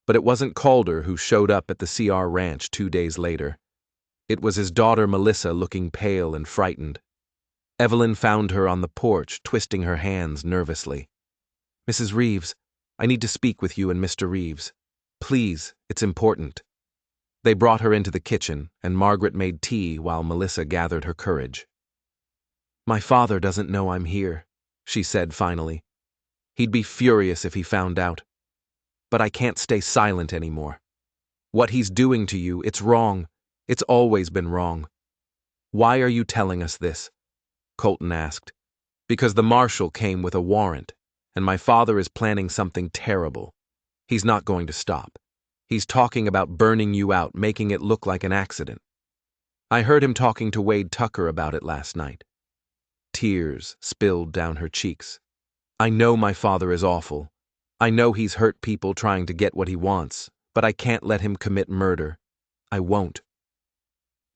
But it wasn't Calder who showed up at the CR ranch 2 days later. It was his daughter Melissa, looking pale and frightened. Evelyn found her on the porch, twisting her hands nervously. "Mrs. Reeves, I need to speak with you and Mr. Reeves. Please, it's important." They brought her into the kitchen, and Margaret made tea while Melissa gathered her courage. "My father doesn't know I'm here," she said finally. "He'd be furious if he found out. But I can't stay silent anymore. What he's doing to you, it's wrong. It's always been wrong." "Why are you telling us this?" Colton asked. "Because the marshal came with a warrant, and my father is planning something terrible. He's not going to stop. He's talking about burning you out, making it look like an accident. I heard him talking to Wade Tucker about it last night." Tears spilled down her cheeks. "I know my father is awful. I know he's hurt people trying to get what he wants, but I can't let him commit murder. I won't."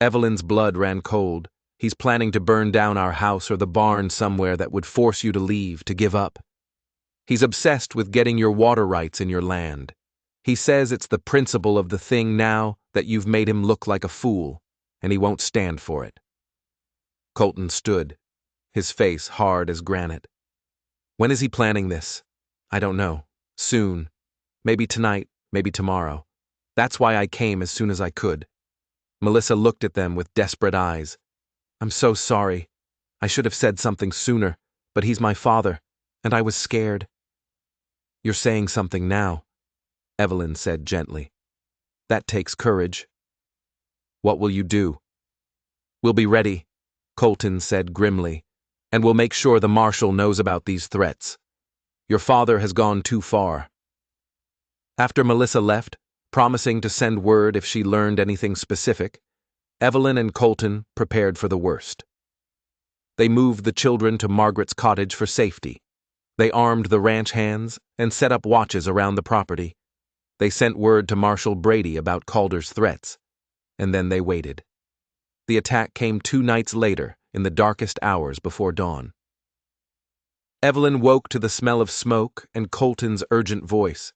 Evelyn's blood ran cold. "He's planning to burn down our house or the barn somewhere that would force you to leave, to give up. He's obsessed with getting your water rights in your land. He says it's the principle of the thing now that you've made him look like a fool, and he won't stand for it." Colton stood, his face hard as granite. "When is he planning this?" "I don't know. Soon. Maybe tonight, maybe tomorrow. That's why I came as soon as I could." Melissa looked at them with desperate eyes. "I'm so sorry. I should have said something sooner, but he's my father, and I was scared." "You're saying something now," Evelyn said gently. "That takes courage." "What will you do?" "We'll be ready," Colton said grimly, "and we'll make sure the marshal knows about these threats. Your father has gone too far." After Melissa left, promising to send word if she learned anything specific, Evelyn and Colton prepared for the worst. They moved the children to Margaret's cottage for safety. They armed the ranch hands and set up watches around the property. They sent word to Marshal Brady about Calder's threats, and then they waited. The attack came 2 nights later, in the darkest hours before dawn. Evelyn woke to the smell of smoke and Colton's urgent voice.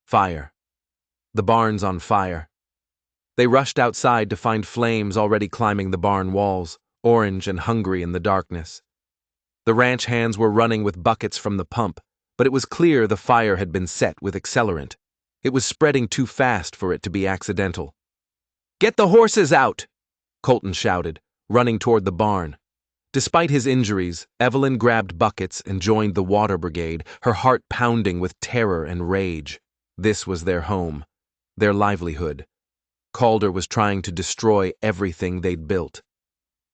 "Fire. The barn's on fire." They rushed outside to find flames already climbing the barn walls, orange and hungry in the darkness. The ranch hands were running with buckets from the pump, but it was clear the fire had been set with accelerant. It was spreading too fast for it to be accidental. "Get the horses out!" Colton shouted, running toward the barn. Despite his injuries, Evelyn grabbed buckets and joined the water brigade, her heart pounding with terror and rage. This was their home, their livelihood. Calder was trying to destroy everything they'd built.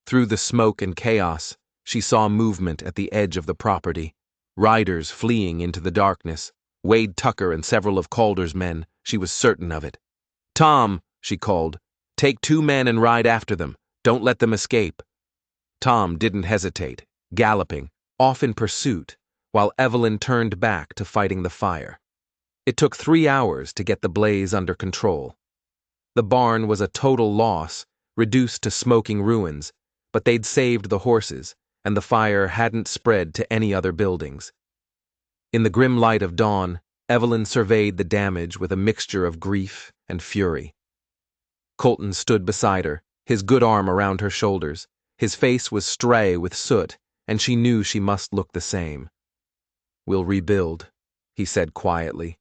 Through the smoke and chaos, she saw movement at the edge of the property. Riders fleeing into the darkness. Wade Tucker and several of Calder's men, she was certain of it. "Tom," she called, "take 2 men and ride after them. Don't let them escape." Tom didn't hesitate, galloping, off in pursuit, while Evelyn turned back to fighting the fire. It took 3 hours to get the blaze under control. The barn was a total loss, reduced to smoking ruins, but they'd saved the horses, and the fire hadn't spread to any other buildings. In the grim light of dawn, Evelyn surveyed the damage with a mixture of grief and fury. Colton stood beside her, his good arm around her shoulders. His face was stray with soot, and she knew she must look the same. "We'll rebuild," he said quietly.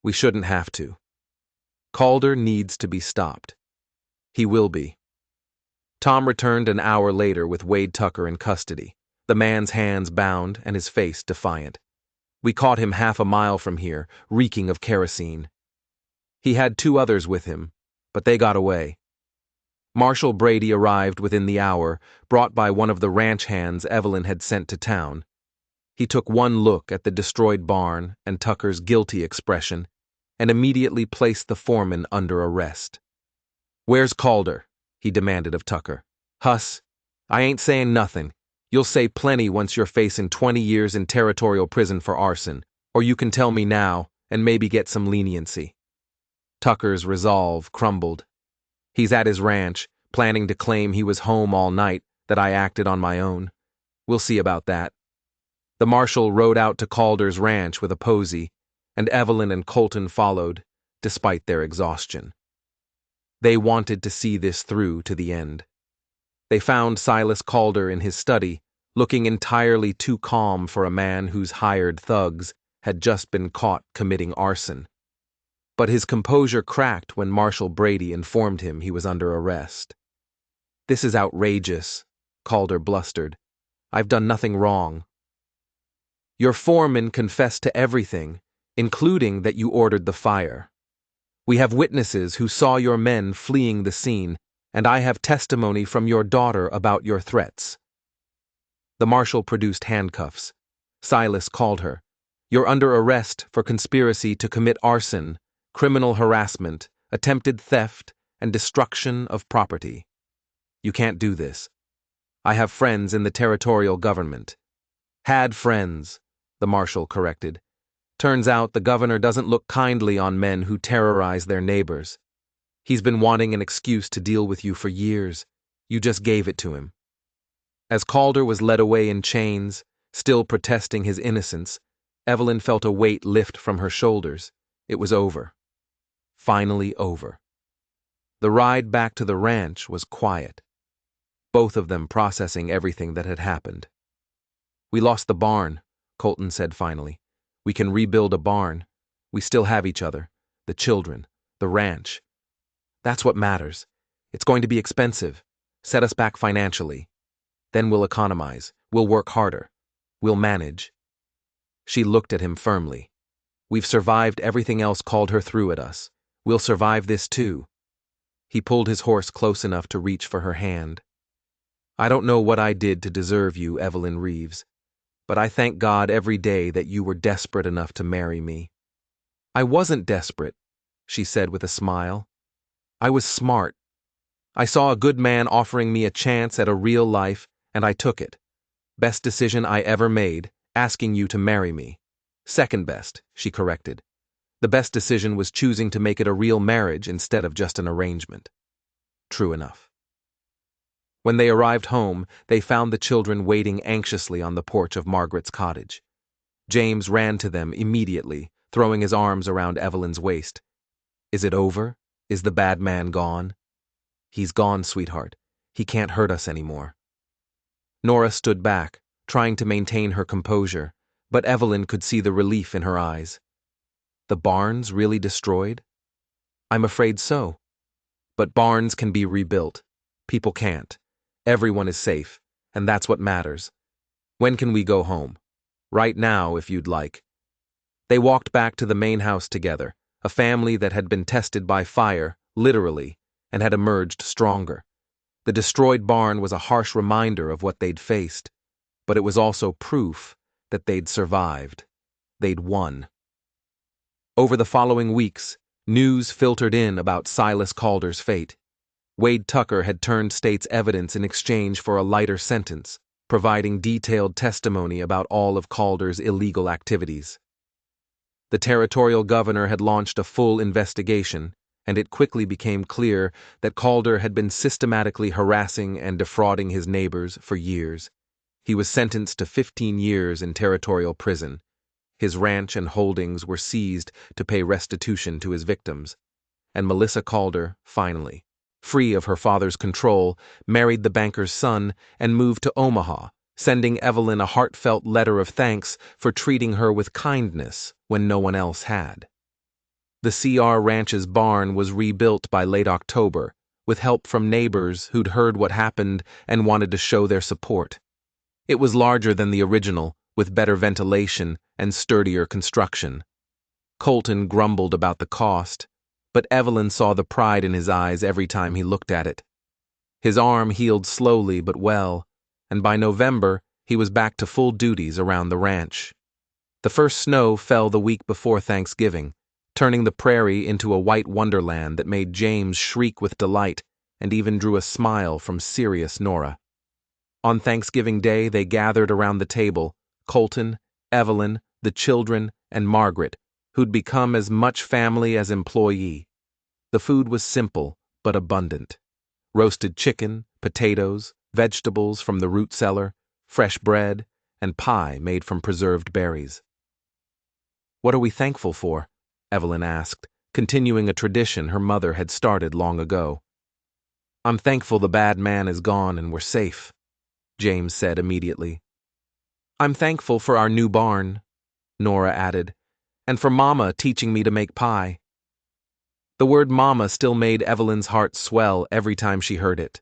"We shouldn't have to. Calder needs to be stopped. He will be." Tom returned an hour later with Wade Tucker in custody, the man's hands bound and his face defiant. "We caught him half a mile from here, reeking of kerosene. He had 2 others with him, but they got away." Marshal Brady arrived within the hour, brought by one of the ranch hands Evelyn had sent to town. He took one look at the destroyed barn and Tucker's guilty expression, and immediately placed the foreman under arrest. "Where's Calder?" he demanded of Tucker. "Huss, I ain't saying nothing. You'll say plenty once you're facing 20 years in territorial prison for arson, or you can tell me now and maybe get some leniency." Tucker's resolve crumbled. "He's at his ranch, planning to claim he was home all night, that I acted on my own. We'll see about that." The marshal rode out to Calder's ranch with a posy, and Evelyn and Colton followed, despite their exhaustion. They wanted to see this through to the end. They found Silas Calder in his study, looking entirely too calm for a man whose hired thugs had just been caught committing arson. But his composure cracked when Marshal Brady informed him he was under arrest. "This is outrageous," Calder blustered. "I've done nothing wrong." "Your foreman confessed to everything, including that you ordered the fire. We have witnesses who saw your men fleeing the scene, and I have testimony from your daughter about your threats." The marshal produced handcuffs. Silas called her. "You're under arrest for conspiracy to commit arson, criminal harassment, attempted theft, and destruction of property. You can't do this. I have friends in the territorial government." "Had friends," the marshal corrected. "Turns out the governor doesn't look kindly on men who terrorize their neighbors. He's been wanting an excuse to deal with you for years. You just gave it to him." As Calder was led away in chains, still protesting his innocence, Evelyn felt a weight lift from her shoulders. It was over. Finally over. The ride back to the ranch was quiet, both of them processing everything that had happened. "We lost the barn," Colton said finally. "We can rebuild a barn. We still have each other, the children, the ranch. That's what matters. It's going to be expensive. Set us back financially. Then we'll economize. We'll work harder. We'll manage." She looked at him firmly. "We've survived everything else called her through at us. We'll survive this too." He pulled his horse close enough to reach for her hand. "I don't know what I did to deserve you, Evelyn Reeves, but I thank God every day that you were desperate enough to marry me." "I wasn't desperate," she said with a smile. "I was smart. I saw a good man offering me a chance at a real life, and I took it. Best decision I ever made, asking you to marry me. Second best," she corrected. "The best decision was choosing to make it a real marriage instead of just an arrangement." True enough. When they arrived home, they found the children waiting anxiously on the porch of Margaret's cottage. James ran to them immediately, throwing his arms around Evelyn's waist. "Is it over? Is the bad man gone?" "He's gone, sweetheart. He can't hurt us anymore." Nora stood back, trying to maintain her composure, but Evelyn could see the relief in her eyes. "The barn's really destroyed?" "I'm afraid so. But barns can be rebuilt. People can't. Everyone is safe, and that's what matters. When can we go home?" "Right now, if you'd like." They walked back to the main house together, a family that had been tested by fire, literally, and had emerged stronger. The destroyed barn was a harsh reminder of what they'd faced, but it was also proof that they'd survived. They'd won. Over the following weeks, news filtered in about Silas Calder's fate. Wade Tucker had turned state's evidence in exchange for a lighter sentence, providing detailed testimony about all of Calder's illegal activities. The territorial governor had launched a full investigation, and it quickly became clear that Calder had been systematically harassing and defrauding his neighbors for years. He was sentenced to 15 years in territorial prison. His ranch and holdings were seized to pay restitution to his victims. And Melissa Calder, finally, free of her father's control, married the banker's son and moved to Omaha, sending Evelyn a heartfelt letter of thanks for treating her with kindness when no one else had. The CR Ranch's barn was rebuilt by late October, with help from neighbors who'd heard what happened and wanted to show their support. It was larger than the original, with better ventilation and sturdier construction. Colton grumbled about the cost, but Evelyn saw the pride in his eyes every time he looked at it. His arm healed slowly but well, and by November he was back to full duties around the ranch. The first snow fell the week before Thanksgiving, turning the prairie into a white wonderland that made James shriek with delight and even drew a smile from serious Nora. On Thanksgiving Day they gathered around the table, Colton, Evelyn, the children, and Margaret, who'd become as much family as employee. The food was simple but abundant. Roasted chicken, potatoes, vegetables from the root cellar, fresh bread, and pie made from preserved berries. "What are we thankful for?" Evelyn asked, continuing a tradition her mother had started long ago. "I'm thankful the bad man is gone and we're safe," James said immediately. "I'm thankful for our new barn," Nora added, "and for Mama teaching me to make pie." The word Mama still made Evelyn's heart swell every time she heard it.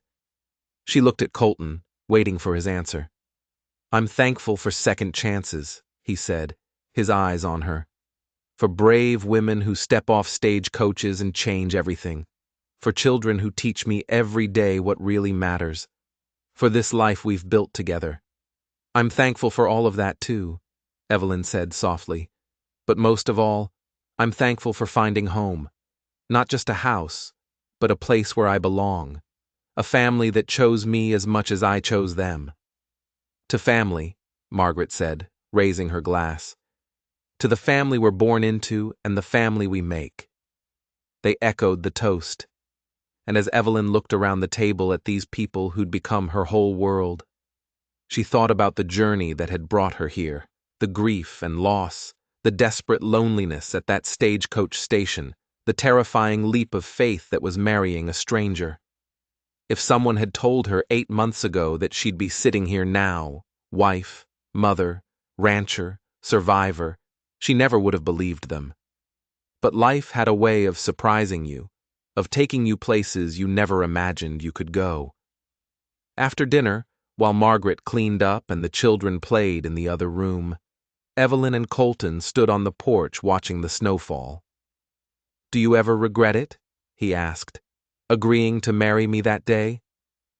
She looked at Colton, waiting for his answer. "I'm thankful for second chances," he said, his eyes on her. "For brave women who step off stage coaches and change everything. For children who teach me every day what really matters. For this life we've built together." "I'm thankful for all of that too," Evelyn said softly. "But most of all, I'm thankful for finding home. Not just a house, but a place where I belong. A family that chose me as much as I chose them." "To family," Margaret said, raising her glass. "To the family we're born into and the family we make." They echoed the toast. And as Evelyn looked around the table at these people who'd become her whole world, she thought about the journey that had brought her here, the grief and loss, the desperate loneliness at that stagecoach station, the terrifying leap of faith that was marrying a stranger. If someone had told her 8 months ago that she'd be sitting here now, wife, mother, rancher, survivor, she never would have believed them. But life had a way of surprising you, of taking you places you never imagined you could go. After dinner, while Margaret cleaned up and the children played in the other room, Evelyn and Colton stood on the porch watching the snowfall. "Do you ever regret it?" he asked. "Agreeing to marry me that day?"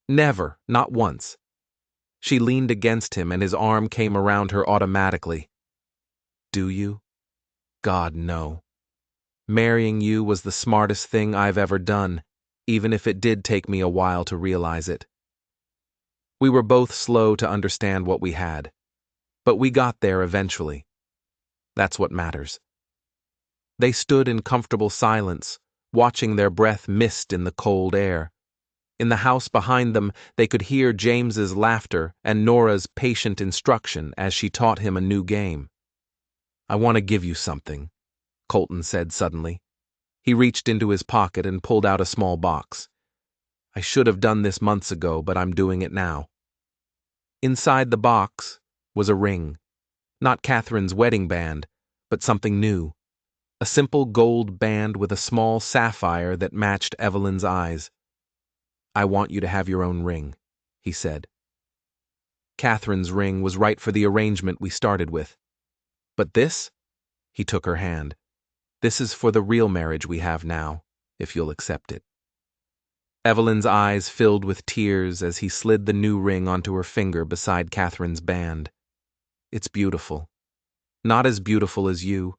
"Never, not once." She leaned against him and his arm came around her automatically. "Do you?" "God, no. Marrying you was the smartest thing I've ever done, even if it did take me a while to realize it. We were both slow to understand what we had, but we got there eventually. That's what matters." They stood in comfortable silence, watching their breath mist in the cold air. In the house behind them, they could hear James's laughter and Nora's patient instruction as she taught him a new game. "I want to give you something," Colton said suddenly. He reached into his pocket and pulled out a small box. "I should have done this months ago, but I'm doing it now." Inside the box was a ring. Not Catherine's wedding band, but something new. A simple gold band with a small sapphire that matched Evelyn's eyes. "I want you to have your own ring," he said. Catherine's ring was right for the arrangement we started with. "But this?" He took her hand. "This is for the real marriage we have now, if you'll accept it." Evelyn's eyes filled with tears as he slid the new ring onto her finger beside Catherine's band. "It's beautiful. Not as beautiful as you.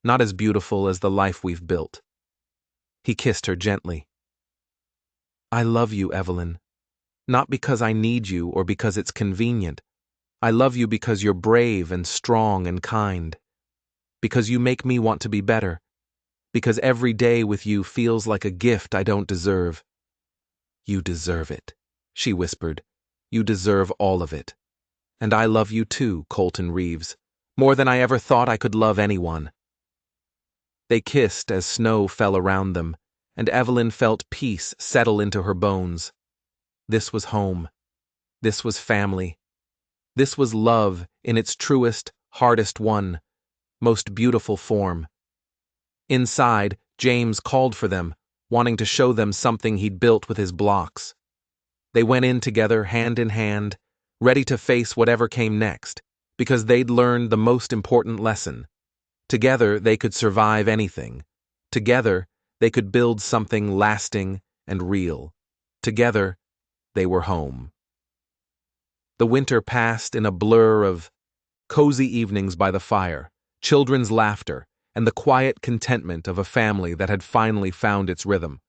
Not as beautiful as the life we've built." He kissed her gently. "I love you, Evelyn. Not because I need you or because it's convenient. I love you because you're brave and strong and kind. Because you make me want to be better. Because every day with you feels like a gift I don't deserve." "You deserve it," she whispered. "You deserve all of it. And I love you too, Colton Reeves, more than I ever thought I could love anyone." They kissed as snow fell around them, and Evelyn felt peace settle into her bones. This was home. This was family. This was love in its truest, hardest one, most beautiful form. Inside, James called for them, wanting to show them something he'd built with his blocks. They went in together, hand in hand, ready to face whatever came next, because they'd learned the most important lesson. Together, they could survive anything. Together, they could build something lasting and real. Together, they were home. The winter passed in a blur of cozy evenings by the fire, children's laughter, and the quiet contentment of a family that had finally found its rhythm.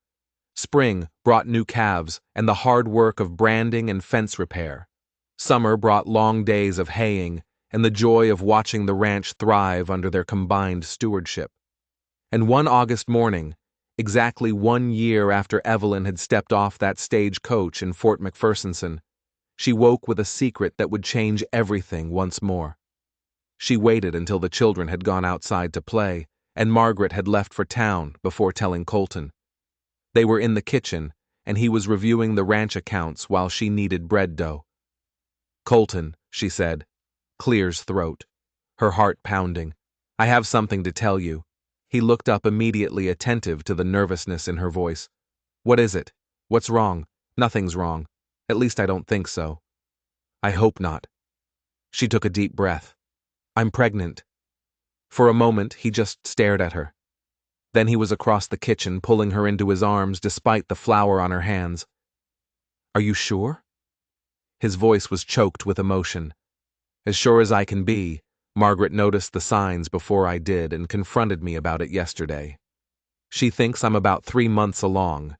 Spring brought new calves and the hard work of branding and fence repair. Summer brought long days of haying and the joy of watching the ranch thrive under their combined stewardship. And one August morning, exactly 1 year after Evelyn had stepped off that stagecoach in Fort McPhersonson, She woke with a secret that would change everything once more. She waited until the children had gone outside to play, and Margaret had left for town before telling Colton. They were in the kitchen, and he was reviewing the ranch accounts while she kneaded bread dough. "Colton," she said, Clear's throat, her heart pounding. "I have something to tell you." He looked up immediately, attentive to the nervousness in her voice. "What is it? What's wrong?" "Nothing's wrong. At least I don't think so." "I hope not." She took a deep breath. "I'm pregnant." For a moment, he just stared at her. Then he was across the kitchen, pulling her into his arms despite the flour on her hands. "Are you sure?" His voice was choked with emotion. "As sure as I can be. Margaret noticed the signs before I did and confronted me about it yesterday. She thinks I'm about 3 months along."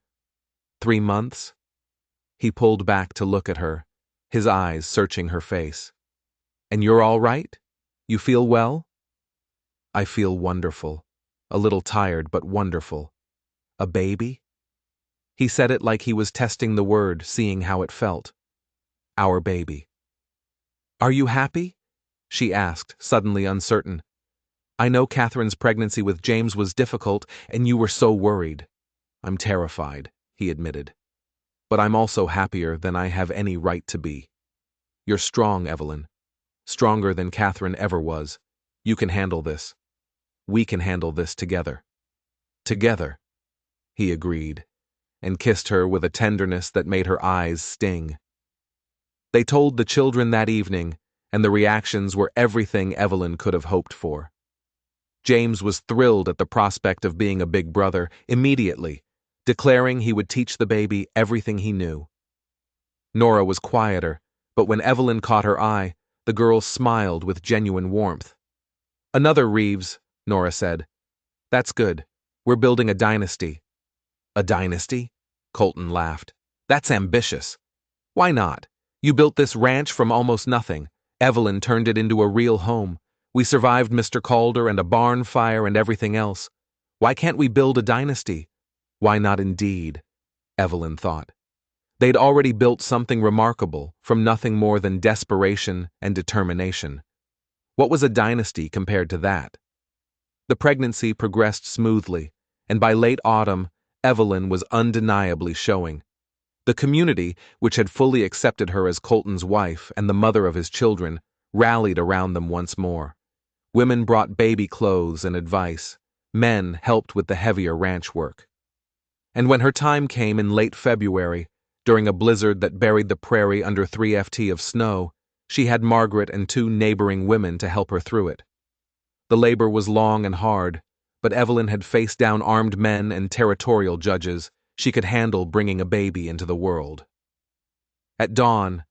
3 months? He pulled back to look at her, his eyes searching her face. "And you're all right? You feel well?" "I feel wonderful. A little tired, but wonderful. A baby?" He said it like he was testing the word, seeing how it felt. "Our baby." "Are you happy?" she asked, suddenly uncertain. "I know Catherine's pregnancy with James was difficult, and you were so worried." "I'm terrified," he admitted. "But I'm also happier than I have any right to be. You're strong, Evelyn. Stronger than Catherine ever was. You can handle this. We can handle this together." "Together," he agreed, and kissed her with a tenderness that made her eyes sting. They told the children that evening, and the reactions were everything Evelyn could have hoped for. James was thrilled at the prospect of being a big brother immediately, declaring he would teach the baby everything he knew. Nora was quieter, but when Evelyn caught her eye, the girl smiled with genuine warmth. "Another Reeves," Nora said. "That's good. We're building a dynasty." "A dynasty?" Colton laughed. "That's ambitious." "Why not? You built this ranch from almost nothing. Evelyn turned it into a real home. We survived Mr. Calder and a barn fire and everything else. Why can't we build a dynasty?" Why not indeed? Evelyn thought. They'd already built something remarkable from nothing more than desperation and determination. What was a dynasty compared to that? The pregnancy progressed smoothly, and by late autumn, Evelyn was undeniably showing. The community, which had fully accepted her as Colton's wife and the mother of his children, rallied around them once more. Women brought baby clothes and advice. Men helped with the heavier ranch work. And when her time came in late February, during a blizzard that buried the prairie under 3 ft of snow, she had Margaret and 2 neighboring women to help her through it. The labor was long and hard, but Evelyn had faced down armed men and territorial judges. She could handle bringing a baby into the world. At dawn,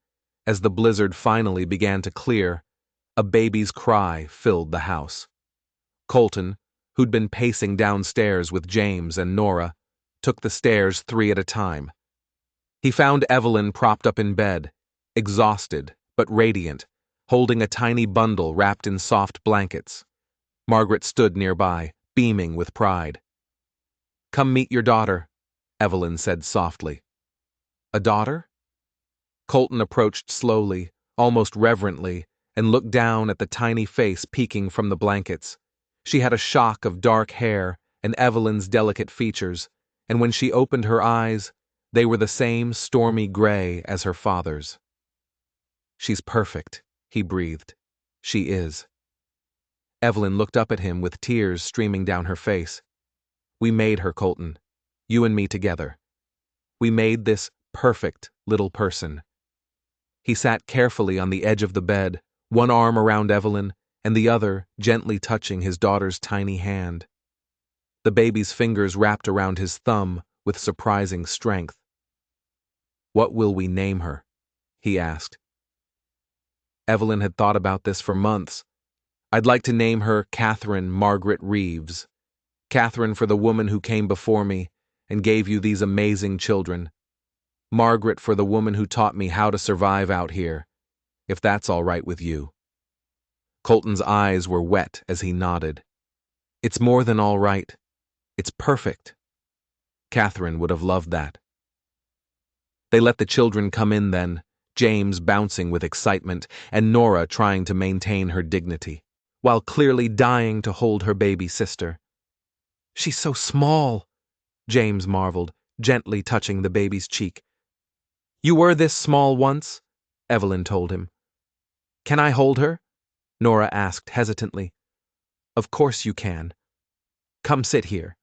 as the blizzard finally began to clear, a baby's cry filled the house. Colton, who'd been pacing downstairs with James and Nora, took the stairs 3 at a time. He found Evelyn propped up in bed, exhausted but radiant, holding a tiny bundle wrapped in soft blankets. Margaret stood nearby, beaming with pride. "Come meet your daughter," Evelyn said softly. "A daughter?" Colton approached slowly, almost reverently, and looked down at the tiny face peeking from the blankets. She had a shock of dark hair and Evelyn's delicate features, and when she opened her eyes, they were the same stormy gray as her father's. "She's perfect," he breathed. "She is." Evelyn looked up at him with tears streaming down her face. "We made her, Colton. You and me together. We made this perfect little person." He sat carefully on the edge of the bed, one arm around Evelyn, and the other gently touching his daughter's tiny hand. The baby's fingers wrapped around his thumb with surprising strength. "What will we name her?" he asked. Evelyn had thought about this for months. "I'd like to name her Catherine Margaret Reeves. Catherine for the woman who came before me and gave you these amazing children. Margaret for the woman who taught me how to survive out here, if that's all right with you." Colton's eyes were wet as he nodded. "It's more than all right. It's perfect." Catherine would have loved that. They let the children come in then, James bouncing with excitement, and Nora trying to maintain her dignity, while clearly dying to hold her baby sister. "She's so small," James marveled, gently touching the baby's cheek. "You were this small once," Evelyn told him. "Can I hold her?" Nora asked hesitantly. "Of course you can. Come sit here."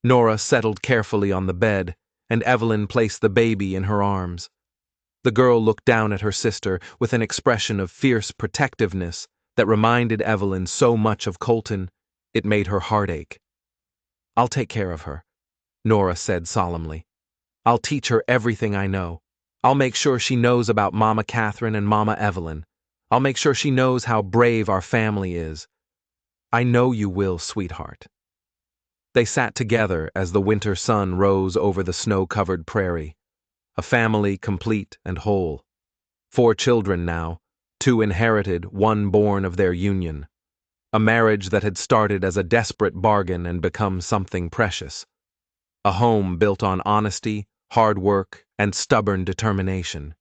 Nora settled carefully on the bed, and Evelyn placed the baby in her arms. The girl looked down at her sister with an expression of fierce protectiveness that reminded Evelyn so much of Colton, it made her heart ache. "I'll take care of her," Nora said solemnly. "I'll teach her everything I know. I'll make sure she knows about Mama Catherine and Mama Evelyn. I'll make sure she knows how brave our family is. I know you will, sweetheart." They sat together as the winter sun rose over the snow-covered prairie. A family complete and whole. 4 children now, 2 inherited, 1 born of their union. A marriage that had started as a desperate bargain and become something precious. A home built on honesty, hard work, and stubborn determination.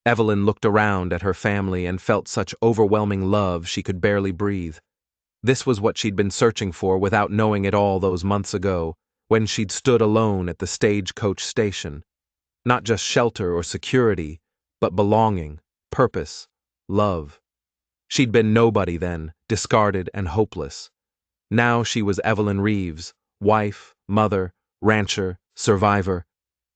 Evelyn looked around at her family and felt such overwhelming love she could barely breathe. This was what she'd been searching for without knowing it all those months ago, when she'd stood alone at the stagecoach station. Not just shelter or security, but belonging, purpose, love. She'd been nobody then, discarded and hopeless. Now she was Evelyn Reeves, wife, mother, rancher, survivor.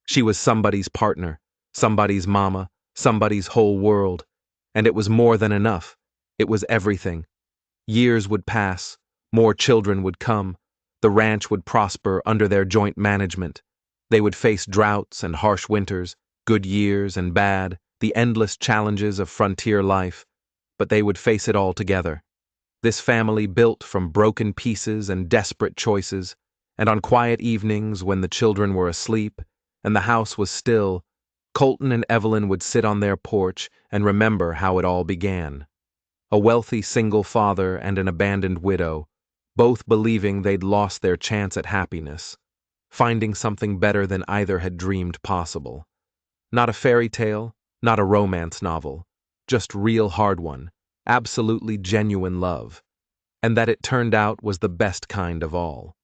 She was somebody's partner, somebody's mama, somebody's whole world. And it was more than enough. It was everything. Years would pass, more children would come, the ranch would prosper under their joint management. They would face droughts and harsh winters, good years and bad, the endless challenges of frontier life, but they would face it all together. This family built from broken pieces and desperate choices, and on quiet evenings when the children were asleep and the house was still, Colton and Evelyn would sit on their porch and remember how it all began. A wealthy single father and an abandoned widow, both believing they'd lost their chance at happiness, finding something better than either had dreamed possible. Not a fairy tale, not a romance novel, just real hard one, absolutely genuine love. And that it turned out was the best kind of all.